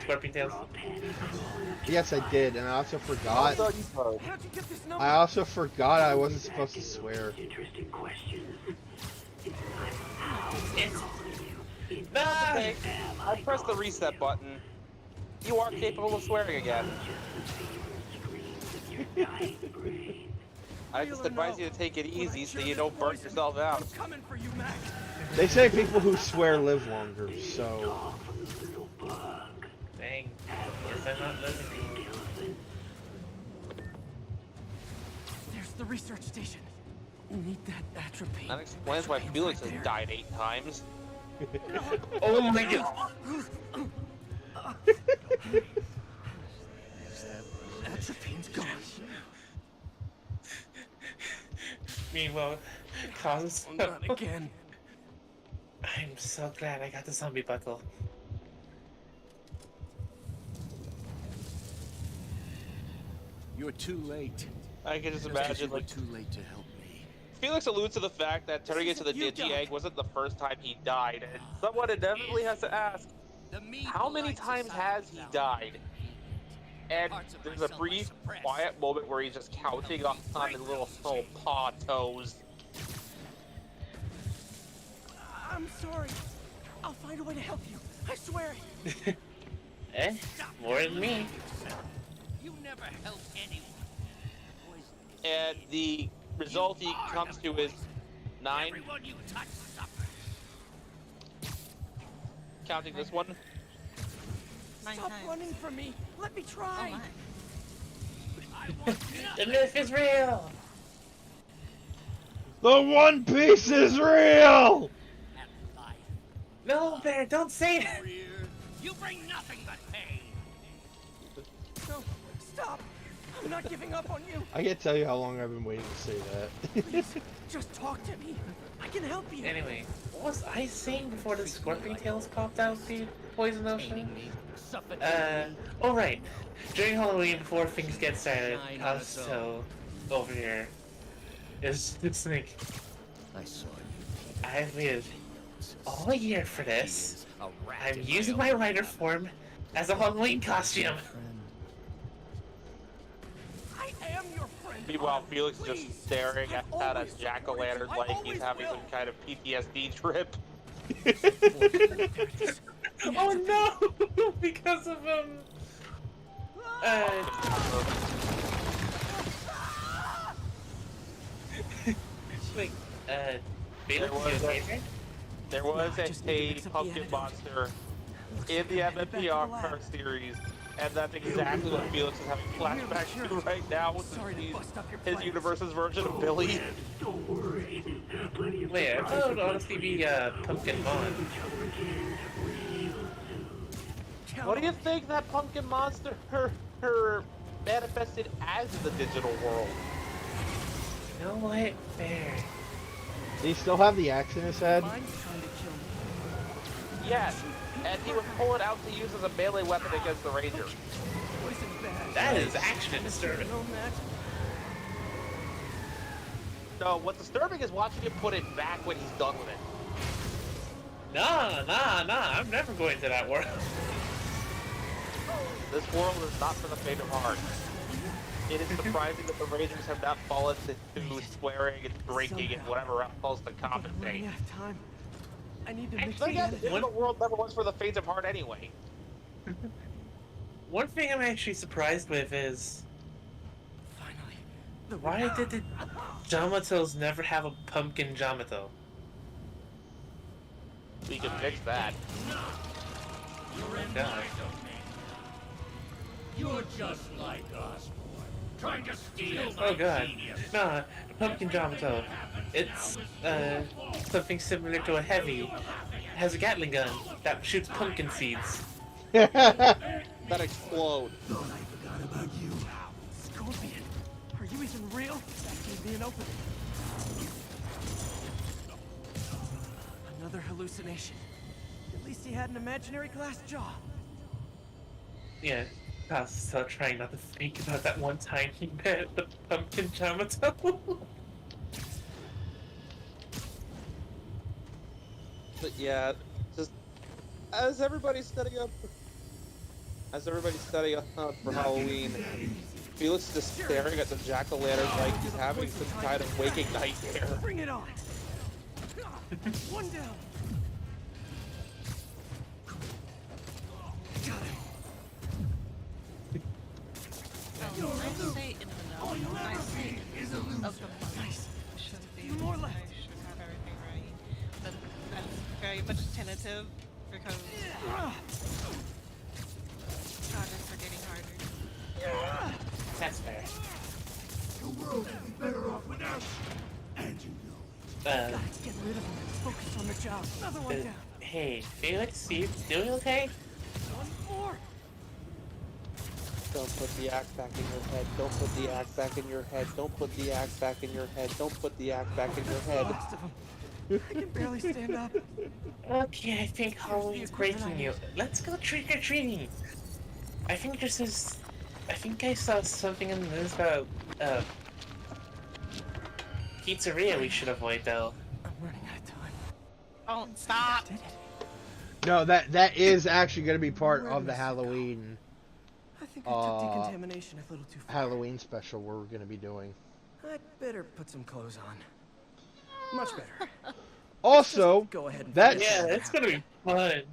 scorpion tails? Yes, I did, and I also forgot. How'd you get this number? I also forgot I wasn't supposed to swear. Okay, I pressed the reset button. You are capable of swearing again. I just advise you to take it easy so you don't burn yourself out. Coming for you, Mac. They say people who swear live longer, so. Dang. Guess I'm not living. There's the research station. Need that atropine. That explains why Felix has died 8 times. Oh my god! Atropine's gone. Meanwhile, causes. Not again. I'm so glad I got the zombie buckle. You're too late. I can just imagine, like, too late to help me. Felix alludes to the fact that turning into the Digi-Egg wasn't the first time he died, and someone inevitably has to ask, how many times has he died? And there's a brief, quiet moment where he's just counting on his little paw toes. I'm sorry. I'll find a way to help you. I swear. Eh? More than me. You never help anyone. And the result he comes to is 9. Everyone you touch suffers. Counting this one. 9 Stop times. running from me. Let me try. The myth is real! The One Piece is real! No, Bear, don't say that! You bring nothing but pain. No, stop. I'm not giving up on you. I can't tell you how long I've been waiting to say that. Please, just talk to me. I can help you. Anyway, what was I saying before the scorpion tails popped out, dude? Poison ocean? Oh right. During Halloween, before things get started, Costo over here is listening. I saw you. I've waited all year for this. I'm using my rider form as a Halloween costume. I am your friend. Meanwhile, Felix is just staring at a jack-o'-lantern like he's having some kind of PTSD trip. Oh no! Because of wait, there was a pumpkin monster in the MMPR series, and that's exactly what Felix is having flashbacks to right now with his universe's version of Billy. Wait, I thought it would honestly be Pumpkin Bond. What do you think that pumpkin monster her manifested as in the digital world? You know what? Fair. Does he still have the axe in his head? Yes, and he would pull it out to use as a melee weapon against the Rangers. That is actually disturbing. No, what's disturbing is watching him put it back when he's done with it. Nah, I'm never going to that world. This world is not for the faint of heart. It is surprising that the Rangers have not fallen into swearing and drinking and whatever else to compensate. I need to Actually, again, the world never was for the faint of heart anyway. One thing I'm actually surprised with is why did the Jamatos never have a pumpkin Jamato? We can fix that. God. You're just like us, trying to steal Oh god. Nah, the pumpkin Jamato. It's something similar to a heavy. It has a Gatling gun that shoots pumpkin seeds. That explode. Scorpion, are you even real? That gave me an opening. Another hallucination. At least he had an imaginary glass jaw. Yeah, I was still trying not to think about that one time he met the pumpkin Jamato. But yeah, just as everybody's setting up for Halloween, Felix is just staring at the jack-o'-lantern like he's having some kind of waking nightmare. Bring it on. One down. Got him. Oh, I say in the know. I say of the month should be. More left. I should have everything right. But that's very much tentative because targets are getting harder. That's fair. The world would be better off without you. And you know it. Gotta get rid of him. Focus on the job. Another one down. Hey, Felix, you doing okay? One more. Don't put the axe back in your head. Don't put the axe back in your head. Don't put the axe back in your head. Don't put the axe back in your head. Last of them. I can barely stand up. Okay, I think Halloween's breaking you. Let's go trick-or-treating. I think this is... I think I saw something in the news about, pizzeria we should avoid, though. I'm running out of time. Oh, stop! Did it? No, that is actually going to be part of the Halloween I think I took decontamination a little too far. Halloween special we're going to be doing. I'd better put some clothes on. Much better. Also, Go ahead and that Yeah, it's gonna be fun.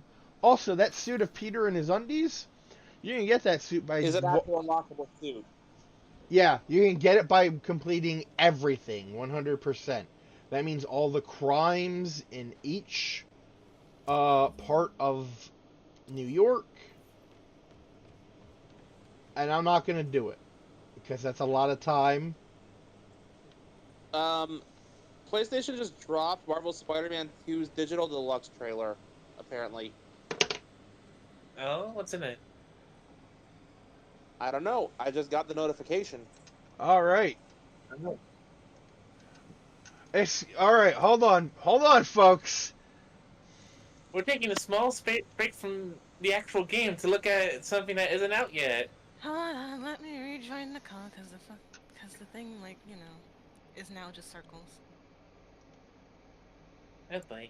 also that suit of Peter and his undies, you can get that suit by Is it actual unlockable suit? yeah, you can get it by completing everything 100%. That means all the crimes in each part of New York. And I'm not going to do it because that's a lot of time. PlayStation just dropped Marvel Spider-Man 2's digital deluxe trailer, apparently. Oh, what's in it? I don't know. I just got the notification. All right. It's all right. Hold on, folks. We're taking a small break from the actual game to look at something that isn't out yet. Hold on, let me rejoin the call because the thing, like, you know, is now just circles. Oh boy.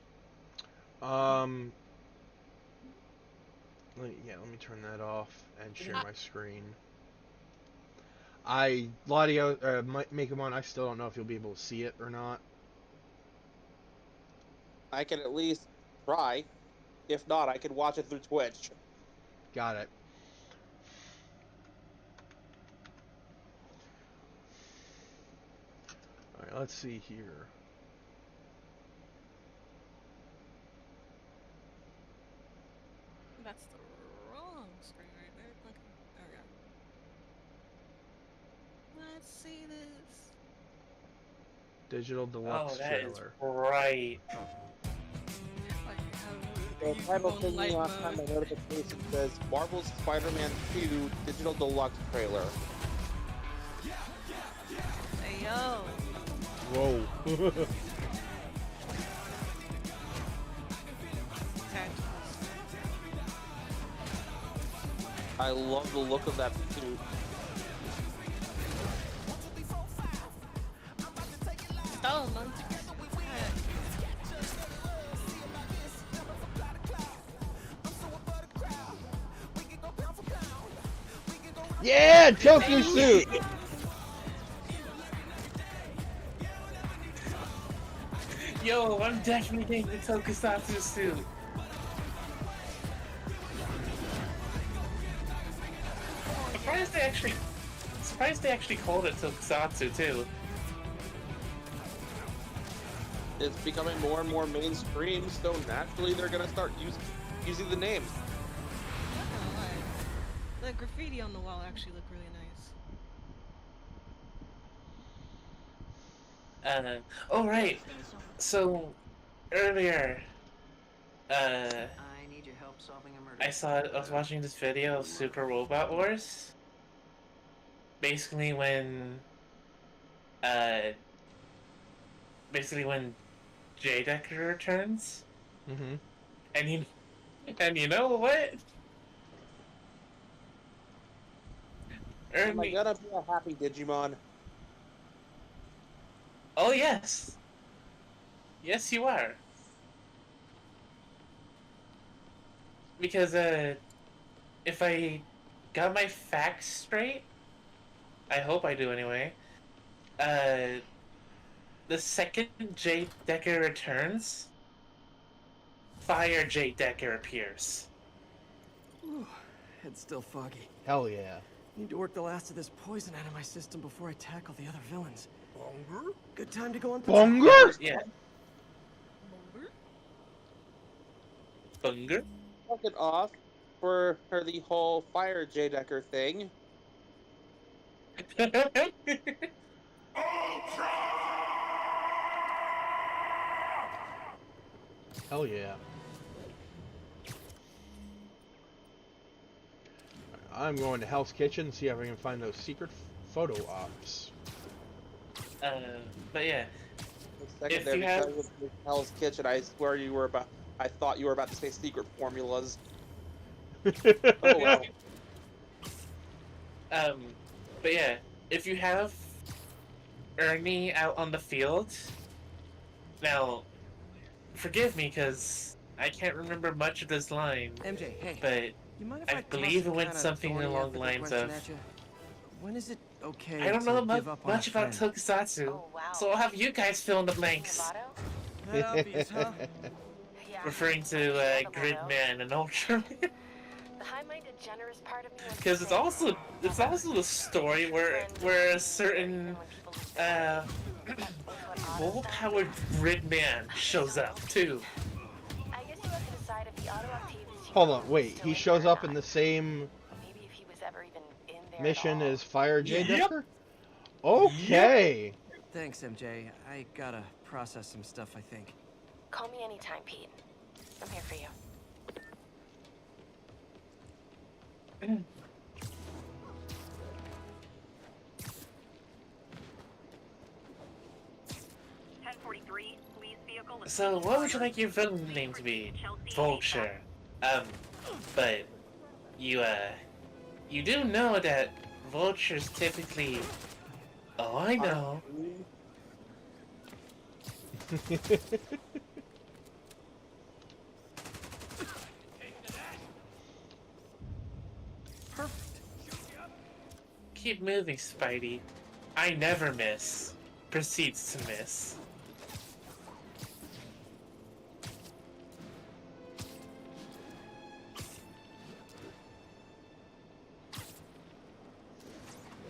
Let me turn that off and share my screen. Laudio, make him on. I still don't know if you'll be able to see it or not. I can at least try. If not, I can watch it through Twitch. Got it. All right, let's see here. That's the wrong screen right there. Okay, there we go. Let's see this. Digital deluxe Oh, that is trailer. right. The title thing last time my notification says Marvel's Spider-Man 2 digital deluxe trailer. Hey yo. Whoa. I love the look of that suit. Oh, man. Yeah, Tofu suit. Yo, I'm definitely getting the Tokusatsu suit. Surprised they actually called it Tokusatsu too. It's becoming more and more mainstream, so naturally they're gonna start using the name. Not gonna lie. The graffiti on the wall actually looked really nice. Oh right. So earlier, I need your help solving a murder. I was watching this video of Super Robot Wars. Basically when J. Decker returns, and And you know what? Am I Ernie. gonna be a happy Digimon? Oh, yes. Yes, you are. Because, if I got my facts straight, I hope I do anyway, the second Jade Decker returns, Fire Jade Decker appears. Whew, head's still foggy. Hell yeah. Need to work the last of this poison out of my system before I tackle the other villains. Bonger? Good time to go on patrol. Bonger? Yeah. Bunger? Fuck it off for the whole Fire J-Decker thing. Hell yeah. I'm going to Hell's Kitchen, see if I can find those secret photo ops. But yeah. The second If there, you have- because of Hell's Kitchen, I swear you were about. I thought you were about to say secret formulas. Oh well. But yeah, if you have Ernie out on the field, now, forgive me because I can't remember much of this line, MJ, hey. but You mind if I I believe toss it a went kinda something thorny along the ethical lines question of, at you? When is it okay I don't know to give up on much a about friend? Tokusatsu, so I'll have you guys fill in the blanks. That obvious, huh? Referring to Gridman and Ultraman. The high-minded, generous part of me. Because it's also the story where a certain full-powered Gridman shows up too. I guess you have to decide if the autoactivities. Hold on, wait, he shows up in the same Maybe if he was ever even in there. mission as Fire J Yep. Decker? Okay. Thanks, MJ. I gotta process some stuff, I think. Call me anytime, Pete. I'm here for you. So, what would you like your villain name to be? Vulture. But you do know that vultures typically. Oh, I know. Perfect. Keep moving, Spidey. I never miss. Proceeds to miss.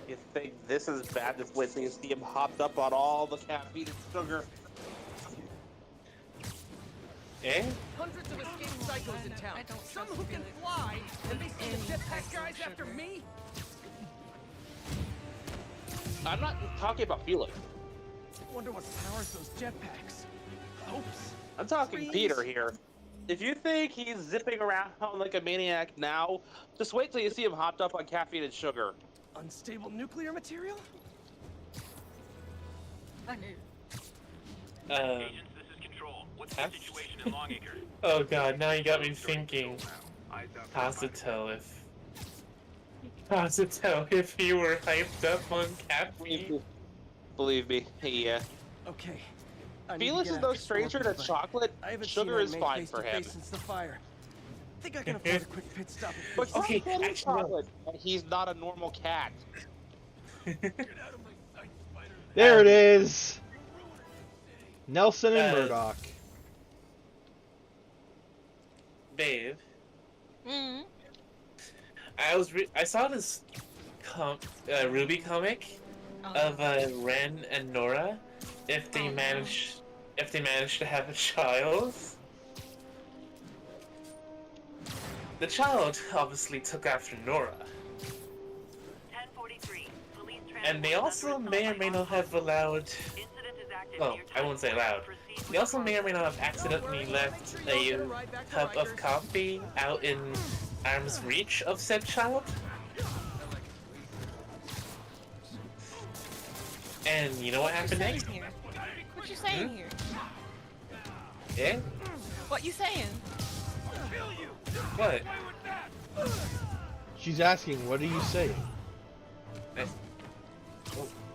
You think this is bad if Whitney and Steve hopped up on all the caffeine and sugar? Eh? Hundreds of escaped psychos in town. I don't Some trust who can Felix fly, and they send the in jetpack guys sugar. after me? I'm not talking about Felix. Wonder what powers those jetpacks. Hopes. I'm talking Dreams. Peter here. If you think he's zipping around like a maniac now, just wait till you see him hopped up on caffeine and sugar. Unstable nuclear material? I knew. Agents, this is Control. What's the situation in Longacre? Oh god, now you got me thinking. Eyes up. How's to tell if he were hyped up on caffeine? Believe me, yeah. Okay. I need to Felix get is no after stranger to Scorpion, but chocolate. I haven't Sugar seen is Aunt May fine face for to him. face since the fire. Think I can afford a quick pit stop. at But Feast. Okay, stop getting actually, no. chocolate. He's not a normal cat. There it is. Nelson and Murdoch. Babe, Mm. I saw this Ruby comic of Ren and Nora if they manage to have a child. The child obviously took after Nora. 1043. Police And they also may or may not have allowed. Well, I won't say allowed. They also may or may not have accidentally left a cup of coffee out in arm's reach of said child. And you know what happened next? Here? What you saying here? Yeah? What you saying? What? She's asking, what are you saying?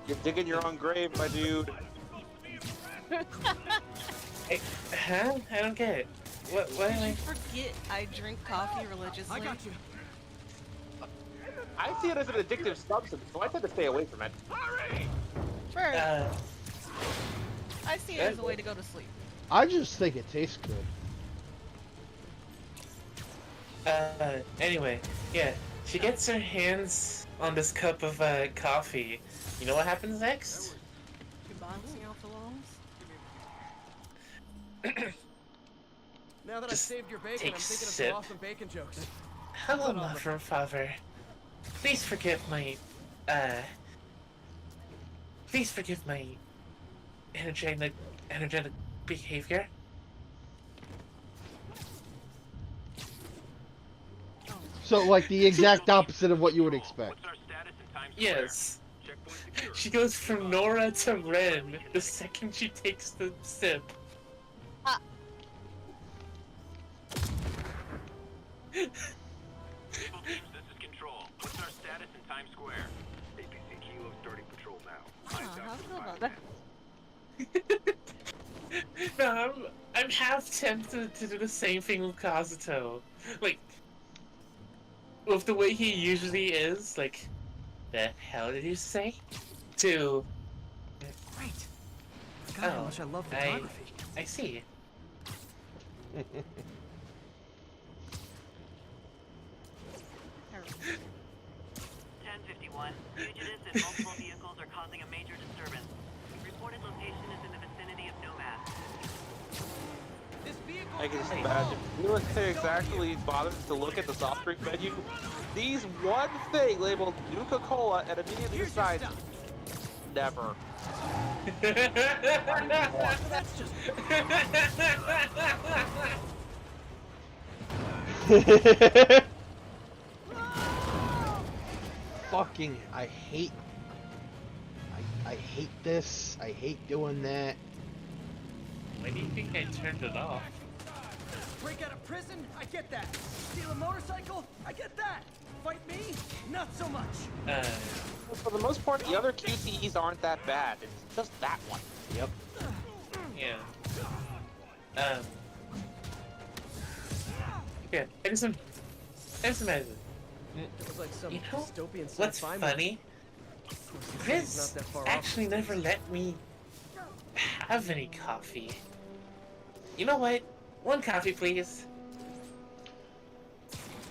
You're digging your own grave, my dude. Huh? I don't get it. What Did am you forget I drink coffee religiously? I got you. I see it as an addictive substance, so I tend to stay away from it. Sure. I see it as a way to go to sleep. I just think it tastes good. Anyway, yeah. She gets her hands on this cup of, coffee. You know what happens next? You're bouncing off the walls? Now that I've Just saved your bacon, take I'm thinking of sip. some awesome bacon jokes. Hello, Mother and Father. Please forgive my energetic behavior. So, like, the exact opposite of what you would expect. Yes. She goes from Nora to Ren the second she takes the sip. Naval teams, this is Control. What's our status in Times Square? APC Kilo starting patrol now. How do you feel about that? No, I'm half tempted to do the same thing with Kazuto. Like, with the way he usually is, like, the hell did you say? To... Great. I forgot how much I love photography. I see. 1051. Fugitives and multiple vehicles are causing a major disturbance. Reported location is in the vicinity of Nomad. I can just imagine. Military actually bothered to look at the soft drink menu. These one thing labeled Nuka-Cola and immediately decides never. That's just... Fucking, I hate this. I hate doing that. Why do you think I turned it off? Break out of prison? I get that. Steal a motorcycle? I get that. Fight me? Not so much. For the most part, the other QTEs aren't that bad. It's just that one. Yep. Yeah. Yeah, I just imagine. It was like some You know, dystopian what's sci-fi funny? movie. Chris Not that far actually never let me have any coffee. You know what? One coffee, please.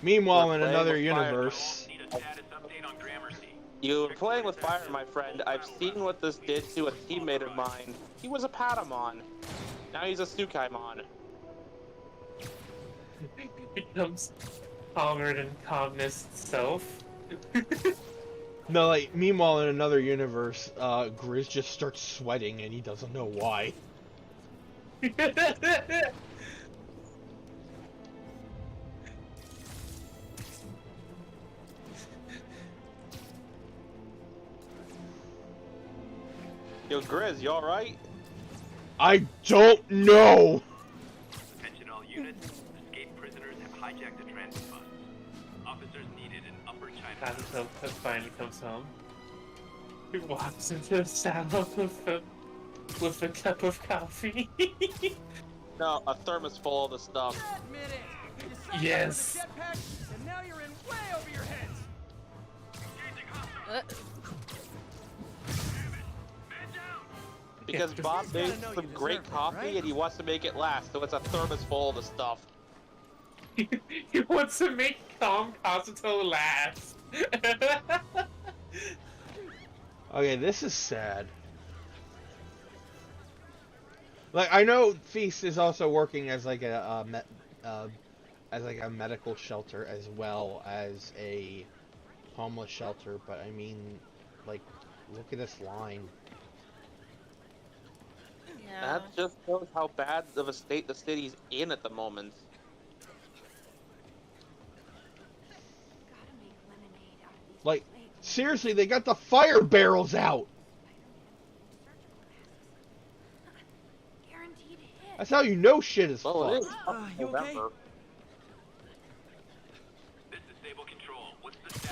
Meanwhile, in We're playing another with fire. universe, Need a status update on Gramercy. You're playing with fire, my friend. I've seen what this did to a teammate of mine. He was a Patamon. Now he's a Tsukaimon. Becomes calmer than calmness itself. no, like, meanwhile, in another universe, Grizz just starts sweating and he doesn't know why. Yo, Grizz, you alright? I don't know! Attention all units. Escaped prisoners have hijacked a transit bus. Officers needed in Upper China. Kazuto finally comes home. He walks into the saddle with a cup of coffee. No, a thermos full of the stuff. Admit it. You decided Yes. to the jetpack, and now you're in way over your heads. Because Yeah, Bob He's made gotta know some you great deserve it, coffee right? and he wants to make it last, so it's a thermos full of the stuff. He wants to make calm Kazuto last. Okay, this is sad. Like, I know Feast is also working as like a medical shelter as well as a homeless shelter, but I mean, like, look at this line. Yeah. That just shows how bad of a state the city's in at the moment. Like, seriously, they got the fire barrels out. Guaranteed hit. That's how you know shit is Well, it fucked. is You okay? November.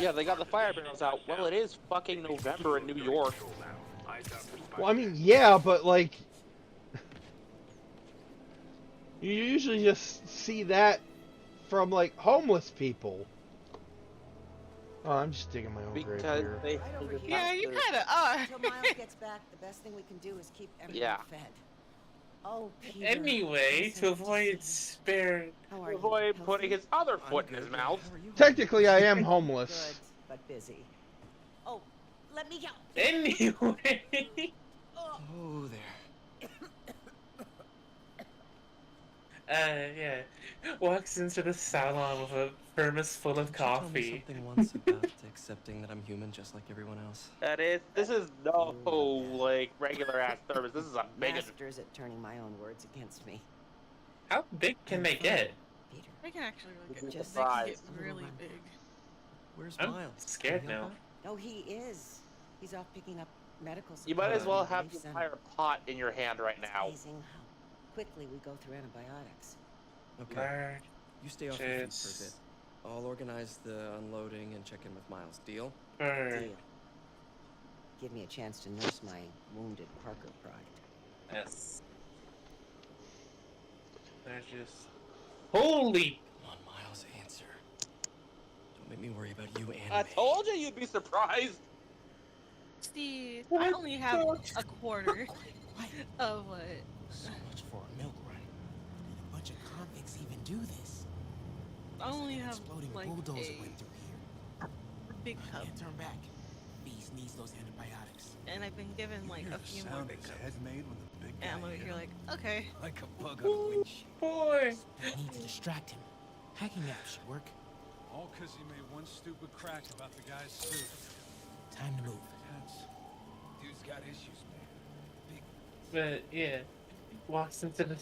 Yeah, they got the fire barrels out. Well, it is fucking November in New York. Well, I mean, yeah, but like, you usually just see that from like homeless people. Oh, I'm just digging my own grave Because here. they Right over here. Yeah, you bastards. kinda are. Until Miles gets back, the best thing we can do is keep everyone Yeah. fed. Oh, Peter. Anyway, to avoid spare. How To are you? avoid Healthy? putting his other foot in his mouth. How are you? Technically, I am Good, homeless. but busy. Oh, let me go. Anyway. Oh, there. Yeah. Walks into the salon with a thermos full of coffee. Something once about accepting that I'm human just like everyone else. This is no, like, regular ass service. This is a big... Masters at turning my own words against me. How big can they get? Peter. They can actually really This get, is they can surprise. get really big. Where's I'm Miles? scared Can you help now. out? Oh, he is. He's off picking up medical supplies. You might as well have at the the entire pot in your hand right It's now. amazing how quickly we go through antibiotics. Okay. Bird. You stay off your feet for a bit. Cheers. I'll organize the unloading and check in with Miles. Deal? Bird. Deal. Give me a chance to nurse my wounded Parker pride. Yes. They're just. Holy! Come on, Miles, answer. Don't make me worry about you and I me. told you you'd be surprised. Steve, I only have a quarter of what. So much for a milk run. Did a bunch of convicts even do this? I only have Exploding like bulldozer a went through here. big cup, Can't turn back. Beast needs those antibiotics. and I've been given like a few more big cups. made when the big And I'm over here like, okay. like a bug on a windshield. Boy! We need to distract him. Hacking app should work. All because he made one stupid crack about the guy's suit. Time to move. Dude's got issues, man. But yeah. Walks into the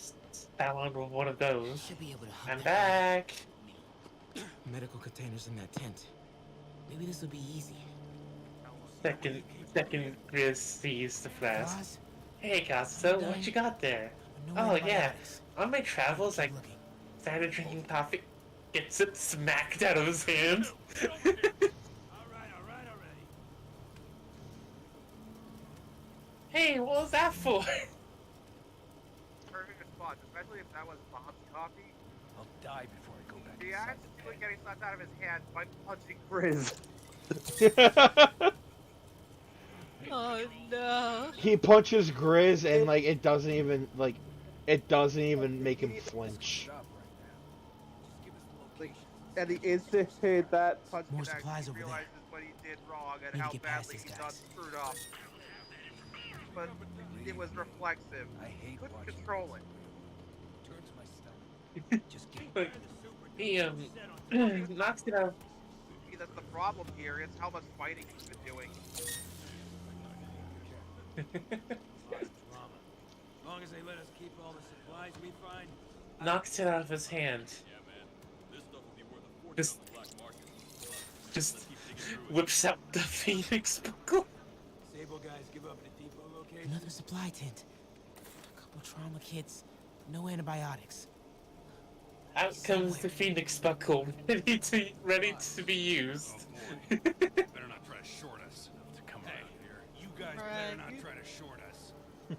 salon with one of those. Should be able to I'm hug back! that. Medical containers in that tent. Maybe this will be easy. Second Grizz sees the flask. Roz, Hey Gasto, what you got there? no Oh yeah, antibiotics. on my travels I Looking. started drinking coffee. Gets it smacked out of his hand. Hey, what was that for? Perfect response, especially if that was Bob's coffee. I'll die before I go back The inside act the of tent. getting slapped out of his hand by punching Oh no. He punches Grizz and like it doesn't even make him flinch. And the instant that punch More connects, supplies he over there. realizes what he did wrong and Need to how get past badly these he got guys. screwed up. But it was reflexive. I hate Couldn't watching control it. turns my stomach. Just get Like, he knocks it out. See, that's the problem here. It's how much fighting he's been doing. As long as they let us keep all the supplies we find. Knocks it out of his hand. Just whips out the Phoenix buckle. Sable guys give up the depot location. Another supply tent. A couple trauma kits. No antibiotics. Out comes the Phoenix buckle, ready to be used. Better not try to short us. To come out here. You guys better not try to short us.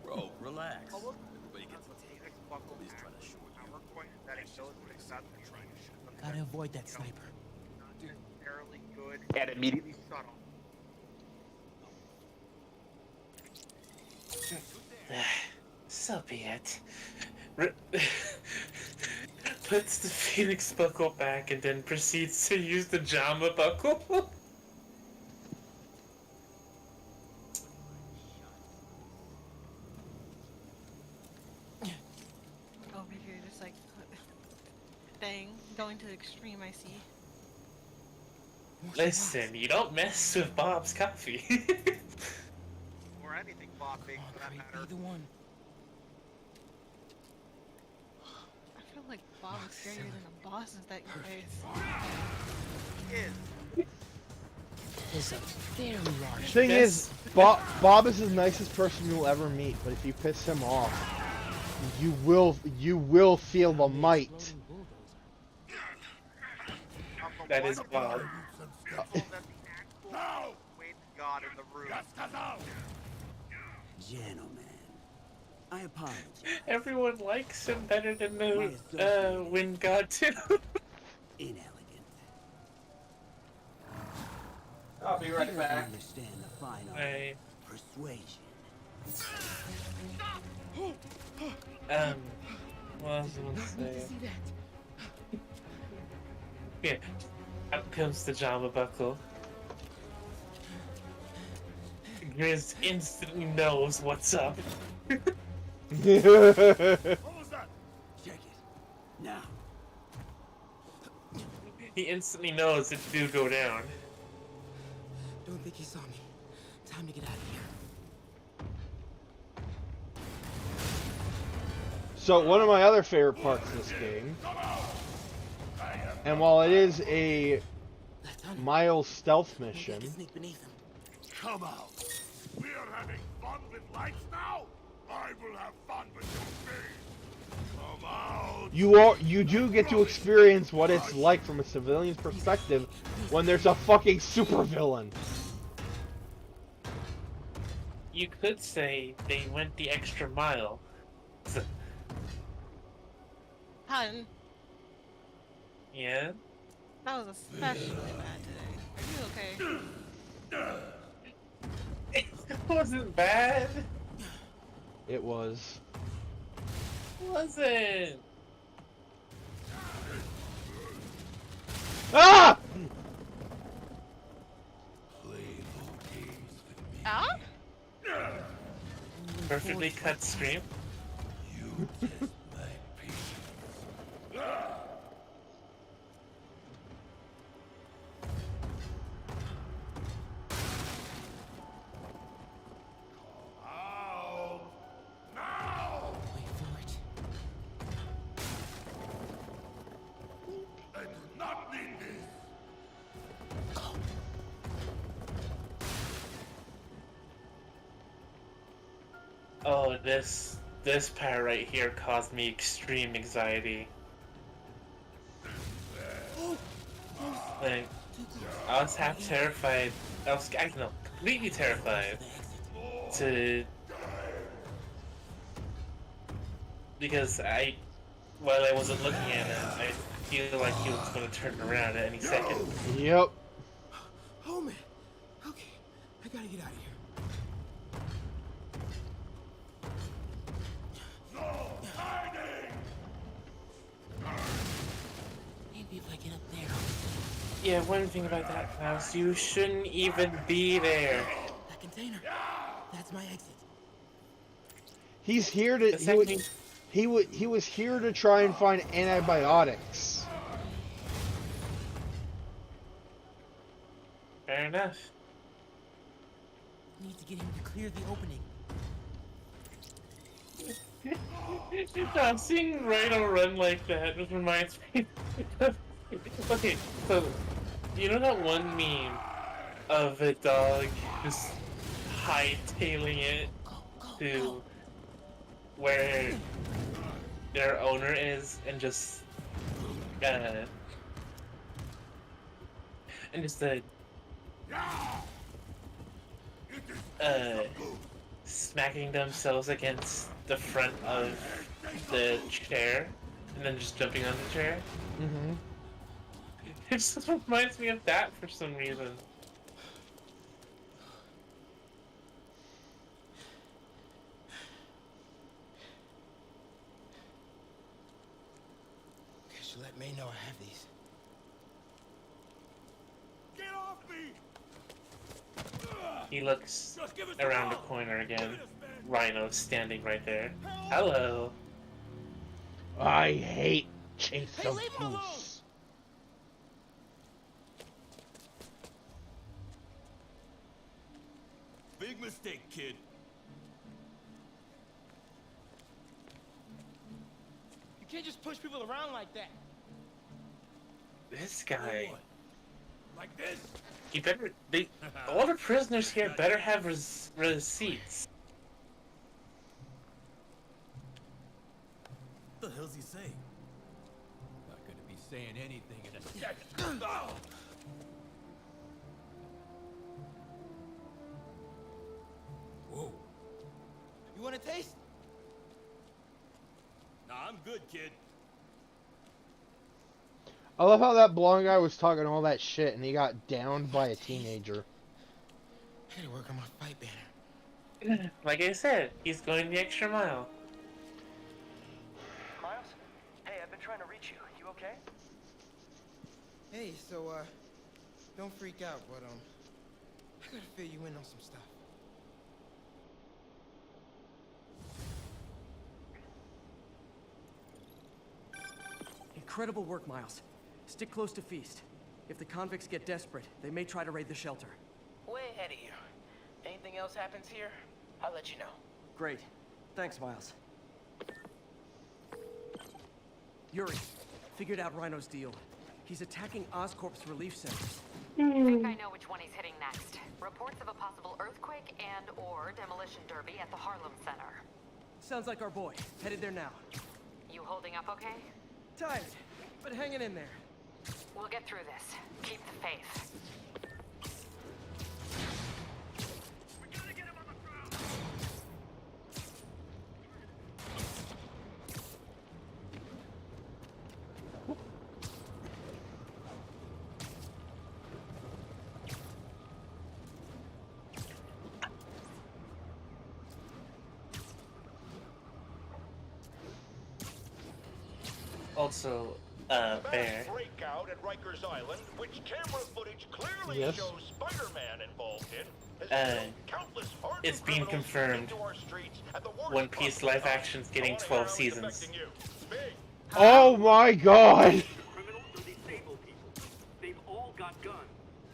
Bro, relax. Almost Everybody gets a Phoenix buckle He's trying to short you. power point that it shows what it's not Gotta avoid that sniper. necessarily good. And immediately Subtle. So be it. Puts the Phoenix buckle back and then proceeds to use the Jama buckle. Over here, just like, dang, going to the extreme, I see. Listen, you don't mess with Bob's coffee. Or anything Bob makes for that matter. Either one. I feel like Bob is scarier than the bosses that you face. Is. There's a very large. Thing is, Bob is the nicest person you'll ever meet, but if you piss him off, you will feel the might. That is Bob. No! Wait, God in the room. Gentlemen, I apologize. Everyone likes him better than My the associate Wind God too. inelegant. I'll be right He doesn't understand the fine art of persuasion. What else was I gonna say? Yeah, out comes the Jama Buckle. Grizz instantly knows what's up. What was that? Check it. Now. He instantly knows it do go down. Don't think he saw me. Time to get out of here. So one of my other favorite parts of this game, and while it is a mild stealth mission, Come out. We are having fun with lights now. I will have fun with your face. Come out. you do get to experience what it's like from a civilian's perspective when there's a fucking supervillain. You could say they went the extra mile. Hun, Yeah? that was especially bad today. Are you okay? It wasn't bad. It was. Wasn't. Ah! Ah? Perfectly cut scream. Oh, this part right here caused me extreme anxiety. Like, I was half terrified. Completely terrified because while I wasn't looking at him, I feel like he was going to turn around at any second. Yep. Oh man. Okay, I gotta get out of here. Maybe if I get up there. Yeah, one thing about that house, you shouldn't even be there. That container. That's my exit. He's here to. He was here to try and find antibiotics. Fair enough. Need to get him to clear the opening. I'm seeing Rhino run like that. It reminds me of... Okay, so you know that one meme of a dog just hightailing it to where their owner is and just smacking themselves against the front of the chair and then just jumping on the chair? Mm-hmm. It just reminds me of that for some reason. Guess you let May know I have these. Get off me! He looks around the corner again. Rhino's standing right there. Hello. I hate chase of goose. Big mistake, kid. You can't just push people around like that. This guy. Like this? He better. All the prisoners here better have receipts. What the hell's he saying? Not gonna be saying anything in a second. Want a taste? Nah, I'm good, kid. I love how that blonde guy was talking all that shit and he got downed by a teenager. I gotta work on my fight banner. Like I said, he's going the extra mile. Miles? Hey, I've been trying to reach you. You okay? Hey, so, don't freak out, but, I gotta fill you in on some stuff. Incredible work, Miles. Stick close to Feast. If the convicts get desperate, they may try to raid the shelter. Way ahead of you. Anything else happens here, I'll let you know. Great. Thanks, Miles. Yuri, figured out Rhino's deal. He's attacking Oscorp's relief centers. I think I know which one he's hitting next. Reports of a possible earthquake and/or demolition derby at the Harlem Center. Sounds like our boy. Headed there now. You holding up okay? Tired, but hanging in there. We'll get through this. Keep the faith. Also, Bear. Mass breakout at Rikers Island, which camera footage clearly shows Spider-Man involved in, has thrown countless hardened It's being criminals confirmed. into our streets at the worst One Piece possible live time. action's getting I wanna 12 hear how it's seasons. affecting you. Speak. Oh my god! Criminals or these stable people? They've all got guns.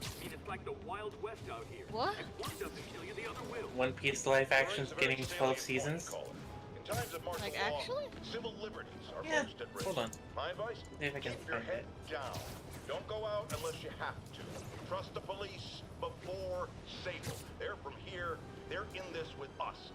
I mean, it's like the Wild West out here. What? If one doesn't kill you, the other will. One Piece live action's getting 12 seasons. In times of martial Like, law, actually? civil liberties are Yeah, most at risk. hold on. My advice? See if I can Keep your find head down. Don't go out unless you have to. Trust the police before Sable. They're from here. They're in this with us.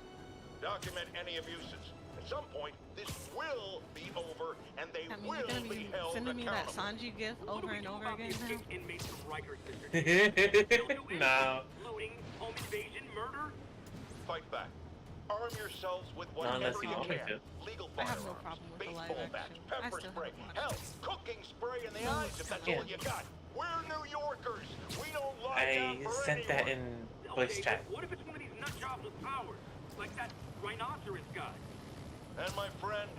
Document any abuses. At some point, this will be over, and they I mean, will you're gonna be be held sending me that accountable. Sanji gif over and over again now? Inmates from Rikers, Mr. No. Looting, home invasion, murder. Fight back. Arm yourselves with Not unless whatever you you want me can. to. Legal I have firearms, no problem with the live baseball bats, action. I pepper still spray, haven't hell, watched cooking spray in the No, eyes if that's yeah. all you got. We're New Yorkers. We don't lie down I for sent that anyone. in voice chat. What if it's one of these nut jobs with powers? Like that rhinoceros guy? And my friend,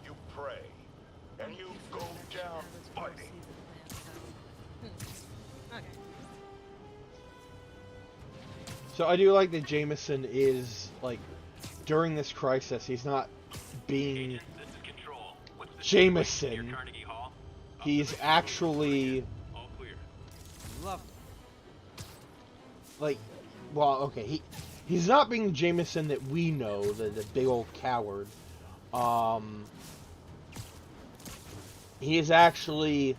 you pray. And you go down fighting. Okay. So I do like that Jameson is, like, during this crisis, he's not being Jameson. He's actually, Love. like, well, okay, he's not being Jameson that we know, the big old coward. He is actually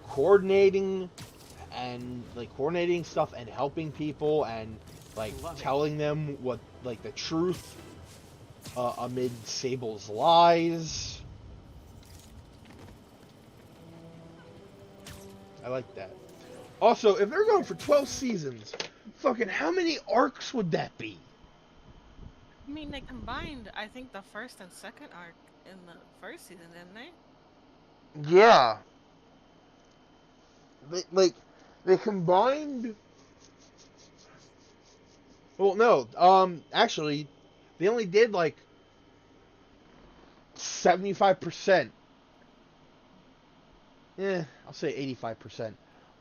coordinating stuff and helping people and like telling them what, like, the truth amid Sable's lies. I like that. Also, if they're going for 12 seasons, fucking how many arcs would that be? I mean, they combined, I think, the first and second arc in the first season, didn't they? Yeah. They combined. Well, no. Actually, they only did like 75%. I'll say 85%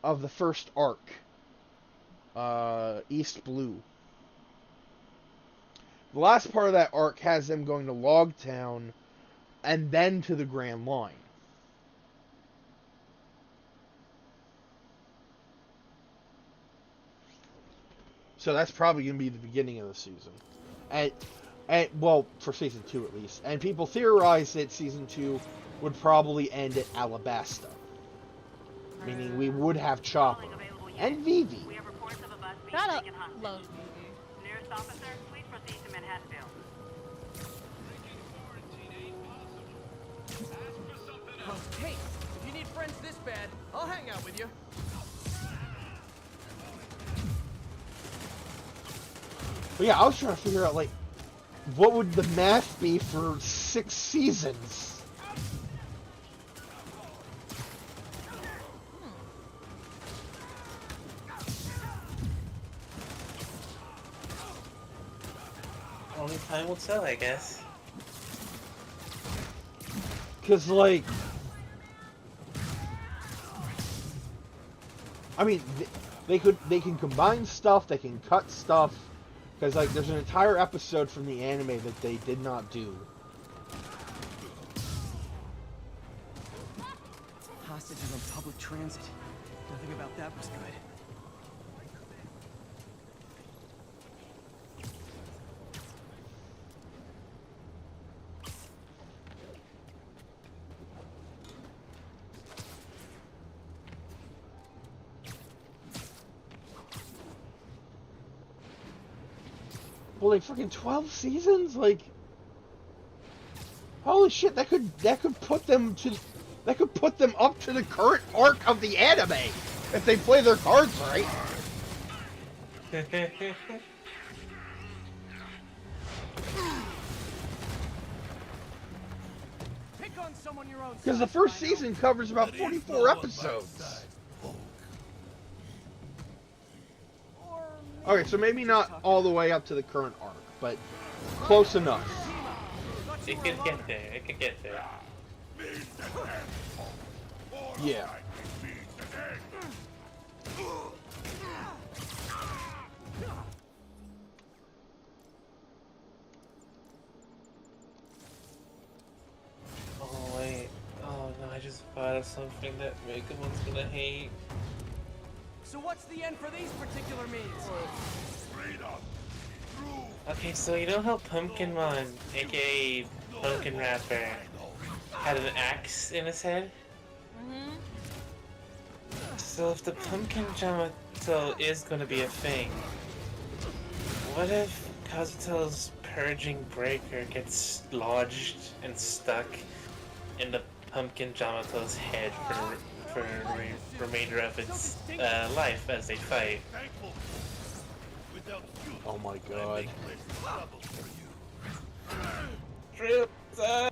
of the first arc. East Blue. The last part of that arc has them going to Logtown and then to the Grand Line. So that's probably going to be the beginning of the season. And well, for season 2 at least. And people theorize that season 2 would probably end at Alabasta. Meaning we would have Chopper and Vivi. Gotta love Vivi. Nearest officer, please proceed to Manhattanville. Hey, if you need friends this bad, I'll hang out with you. But yeah, I was trying to figure out, like, what would the math be for 6 seasons? Only time will tell, I guess. Cause like, I mean, they can combine stuff, they can cut stuff. Cause like, there's an entire episode from the anime that they did not do. Hostages on public transit. Nothing about that was good. Well, like fucking 12 seasons, like, holy shit, that could put them up to the current arc of the anime if they play their cards right. Pick on someone your own. Because the first season covers about 44 episodes. Okay, so maybe not all the way up to the current arc, but close enough. It could get there. It could get there. Yeah. Oh wait. Oh no, I just thought of something that Megamon's gonna hate. So what's the end for these particular means? Okay, so you know how Pumpkinmon, aka Pumpkin Rapper, had an axe in his head? Mm-hmm. So if the Pumpkin Jamato is gonna be a thing, what if Kazuto's purging breaker gets lodged and stuck in the Pumpkin Jamato's head for the remainder of its life as they fight? Oh my god. Trip time!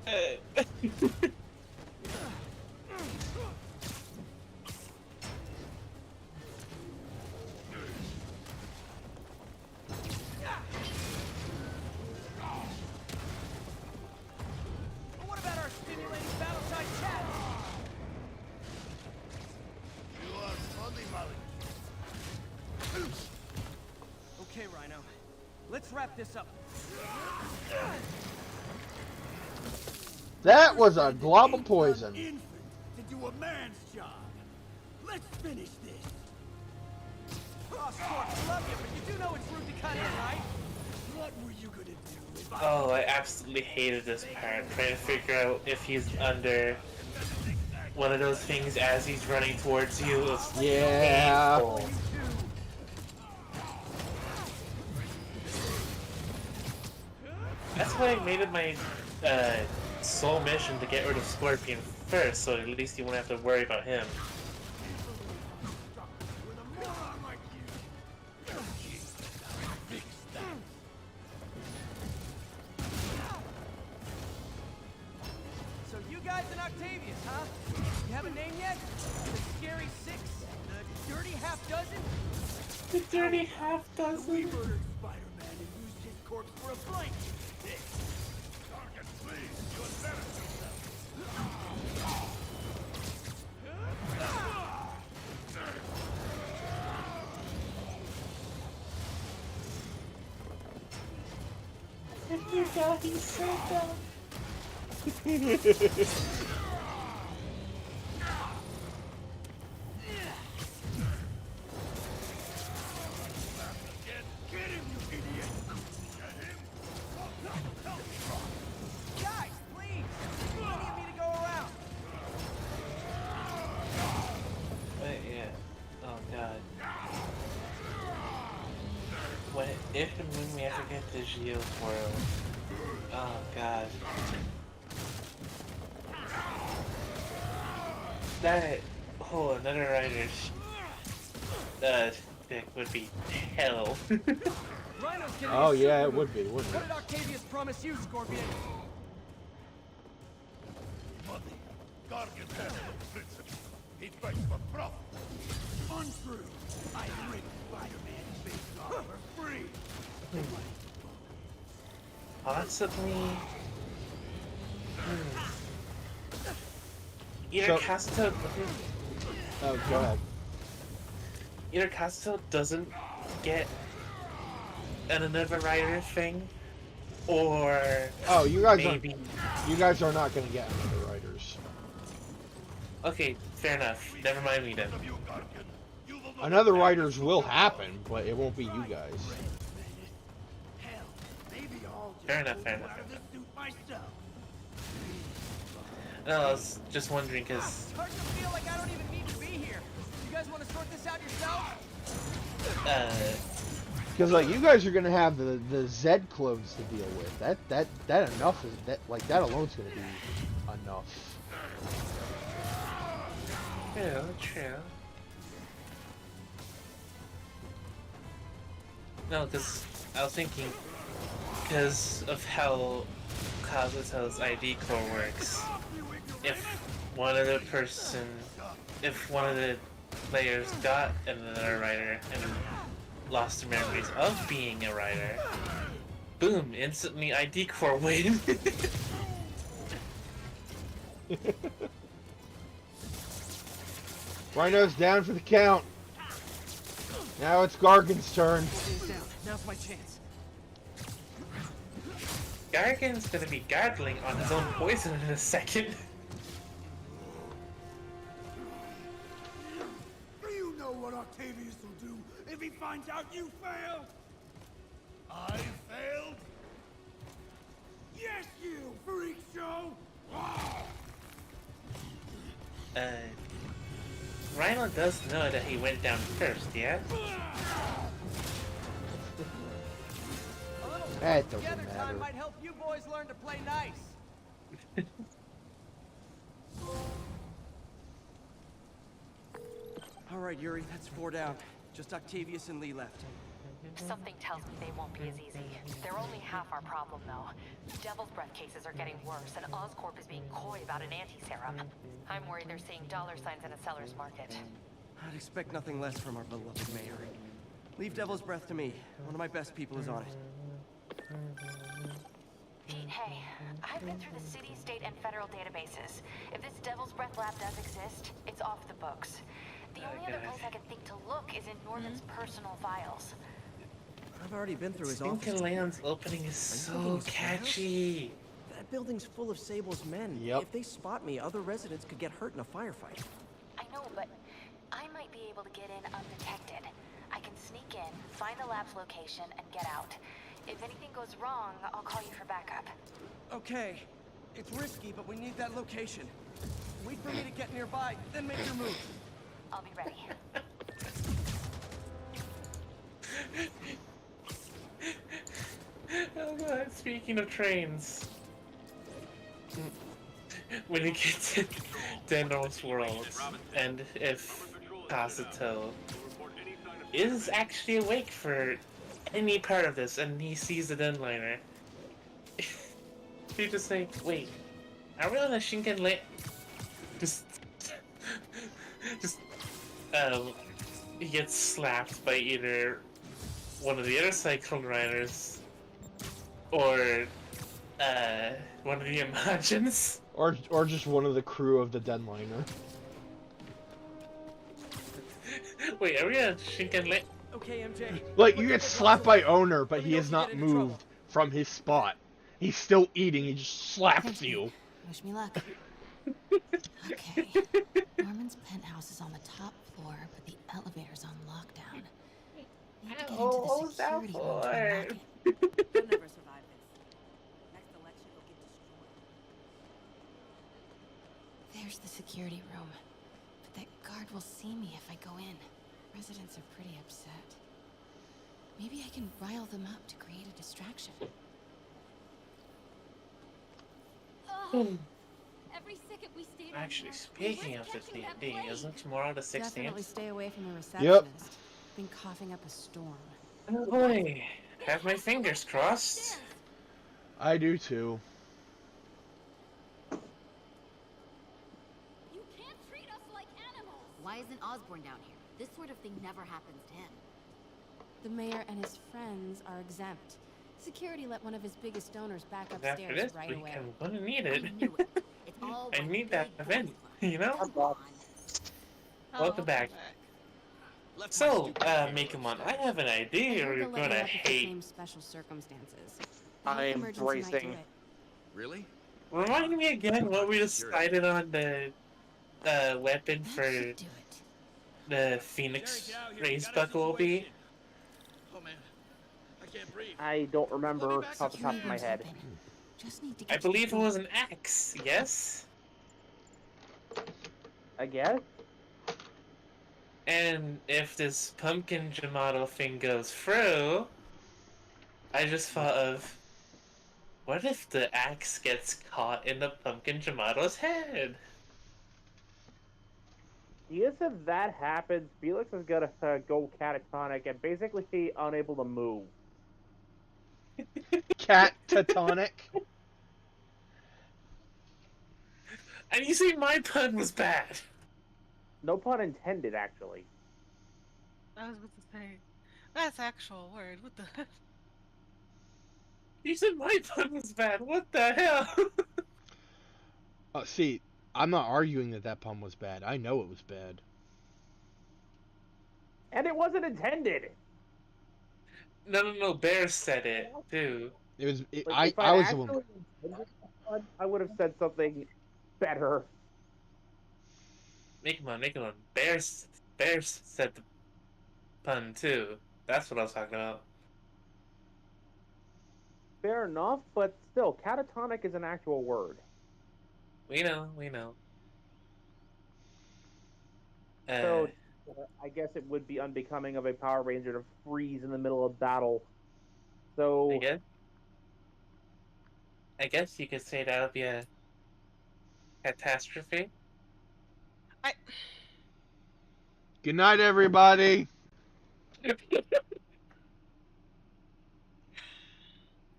What about our stimulating battle-side chat? You are funny, Molly. Okay, Rhino. Let's wrap this up. That was a glob of poison. Infant to do a man's job. Let's finish this. Oh, Scorch, love you, but you do know it's rude to cut in, right? What were you gonna do if I... Oh, I absolutely hated this part, trying to figure out if he's under one of those things as he's running towards you. It was Yeah. painful. That's why I made it my sole mission to get rid of Scorpion first, so at least you won't have to worry about him. So you guys in Octavius, huh? You have a name yet? The Scary Six? The Dirty Half Dozen? The Dirty Half Dozen? We murdered Spider-Man and used his corpse for a blanket. Target, please. You embarrass You got me so dumb. Guys, please! Plenty of me to go around! But yeah. Oh god. When if and when we ever get to Gio's world. Oh god. That another writer's hectic would be hell. Rhino's getting Oh his yeah, suit it would be, removed. wouldn't What it? did Octavius promise you, Scorpion? Money. Gargan has no principle. He fights for profit. Untrue. I rip Spider-Man's face off for free. Possibly. Either So- Casto. Oh, go ahead. Either Casto doesn't get another writer thing, or Oh, you guys maybe. You guys are not going to get another writers. Okay, fair enough. Never mind me then. Another writers will happen, but it won't be you guys. Fair enough. Fair enough. No, I was just wondering because Starting to feel like I don't even need to be here. You guys want to sort this out yourself? Because like you guys are going to have the Z clothes to deal with. That enough is that like that alone's going to be enough. True. No, because I was thinking, because of how Kazuto's ID core works, if one of the players got another writer and lost the memories of being a writer, boom, instantly ID core win. Rhino's down for the count. Now it's Gargan's turn. Down. Now's my chance. Gargan's gonna be gargling on his own poison in a second. Do you know what Octavius will do if he finds out you failed? I failed? Yes, you freak show! Rhino does know that he went down first, yeah? That doesn't Together matter. time might help you boys learn to play nice. All right, Yuri, that's 4 down. Just Octavius and Lee left. Something tells me they won't be as easy. They're only half our problem, though. Devil's Breath cases are getting worse, and Oscorp is being coy about an anti-serum. I'm worried they're seeing dollar signs in a seller's market. I'd expect nothing less from our beloved mayor. Leave Devil's Breath to me. One of my best people is on it. Pete, hey, I've been through the city, state, and federal databases. If this Devil's Breath lab does exist, it's off the books. The only other place I can think to look is in Norman's personal files. I've already been through his office. Land's opening is so catchy. That building's full of Sable's men. Yep. If they spot me, other residents could get hurt in a firefight. I know, but I might be able to get in undetected. I can sneak in, find the lab's location, and get out. If anything goes wrong, I'll call you for backup. Okay. It's risky, but we need that location. Wait for me to get nearby, then make your move. I'll be ready. Oh god, speaking of trains. When you get to Dendel's world, and if Kazuto is actually awake for any part of this, and he sees the Denliner, you just think, wait, are we on a Shinken lane? He gets slapped by either one of the other Cyclone Riders, or one of the Imagines. Or just one of the crew of the Denliner. Wait, are we on Shinken lane? Okay, MJ. Like, you get slapped by Owner, but he has not moved from his spot. He's still eating, he just slaps you. Wish me luck. Okay. Norman's penthouse is on the top floor, but the elevator's on lockdown. Need to get into the security room to unlock it. You'll never survive this. Next election, you'll get destroyed. There's the security room. But that guard will see me if I go in. Residents are pretty upset. Maybe I can rile them up to create a distraction. Every second we stayed Actually, speaking of the D&D, isn't tomorrow the 16th? Definitely stay away from the Yep. receptionist. been coughing up a storm. Oh boy, have my fingers crossed. I do too. You can't treat us like animals! Why isn't Osborne down here? This sort of thing never happens to him. The mayor and his friends are exempt. Security let one of his biggest donors back And after upstairs this right week, away. I'm gonna need it. It's all I one need that big event, boys you know? Come on. Welcome back. So, Mikamon, I have an I idea heard you're they'll let gonna me up if the hate. same special circumstances. I am Emergency might do bracing. it. Really? Remind me again what we decided on the weapon for the Phoenix Race buckle will be. Oh man, I can't breathe. I don't remember off the top of my head. Just need to I get to the believe it point. was an axe, yes? I guess? And if this pumpkin Jamato thing goes through, I just thought of, what if the axe gets caught in the pumpkin Jamato's head? Yes, if that happens, Felix is gonna go catatonic and basically be unable to move. Catatonic. And you see, my pun was bad. No pun intended, actually. I was about to say, that's actual word. What the? You said my pun was bad. What the hell? See, I'm not arguing that that pun was bad. I know it was bad. And it wasn't intended. No. Bear said it too. It was. Like, if I I'd was the one. actually intended that pun, I would have said something better. Make him on. Bear said the pun too. That's what I was talking about. Fair enough, but still, catatonic is an actual word. We know. So, I guess it would be unbecoming of a Power Ranger to freeze in the middle of battle. So, I guess you could say that would be a catastrophe. Good night, everybody.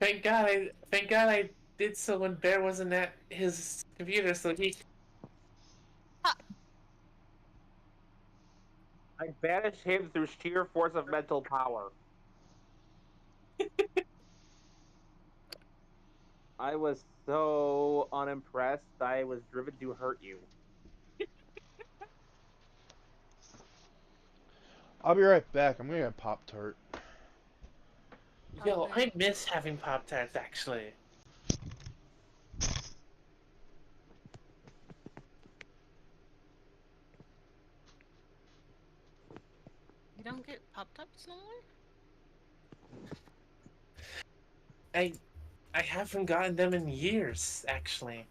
Thank God I did so when Bear wasn't at his computer, so he. I banished him through sheer force of mental power. I was so unimpressed, I was driven to hurt you. I'll be right back. I'm gonna get a Pop-Tart. Yo, I miss having Pop-Tarts, actually. You don't get Pop-Tarts no more? I haven't gotten them in years, actually.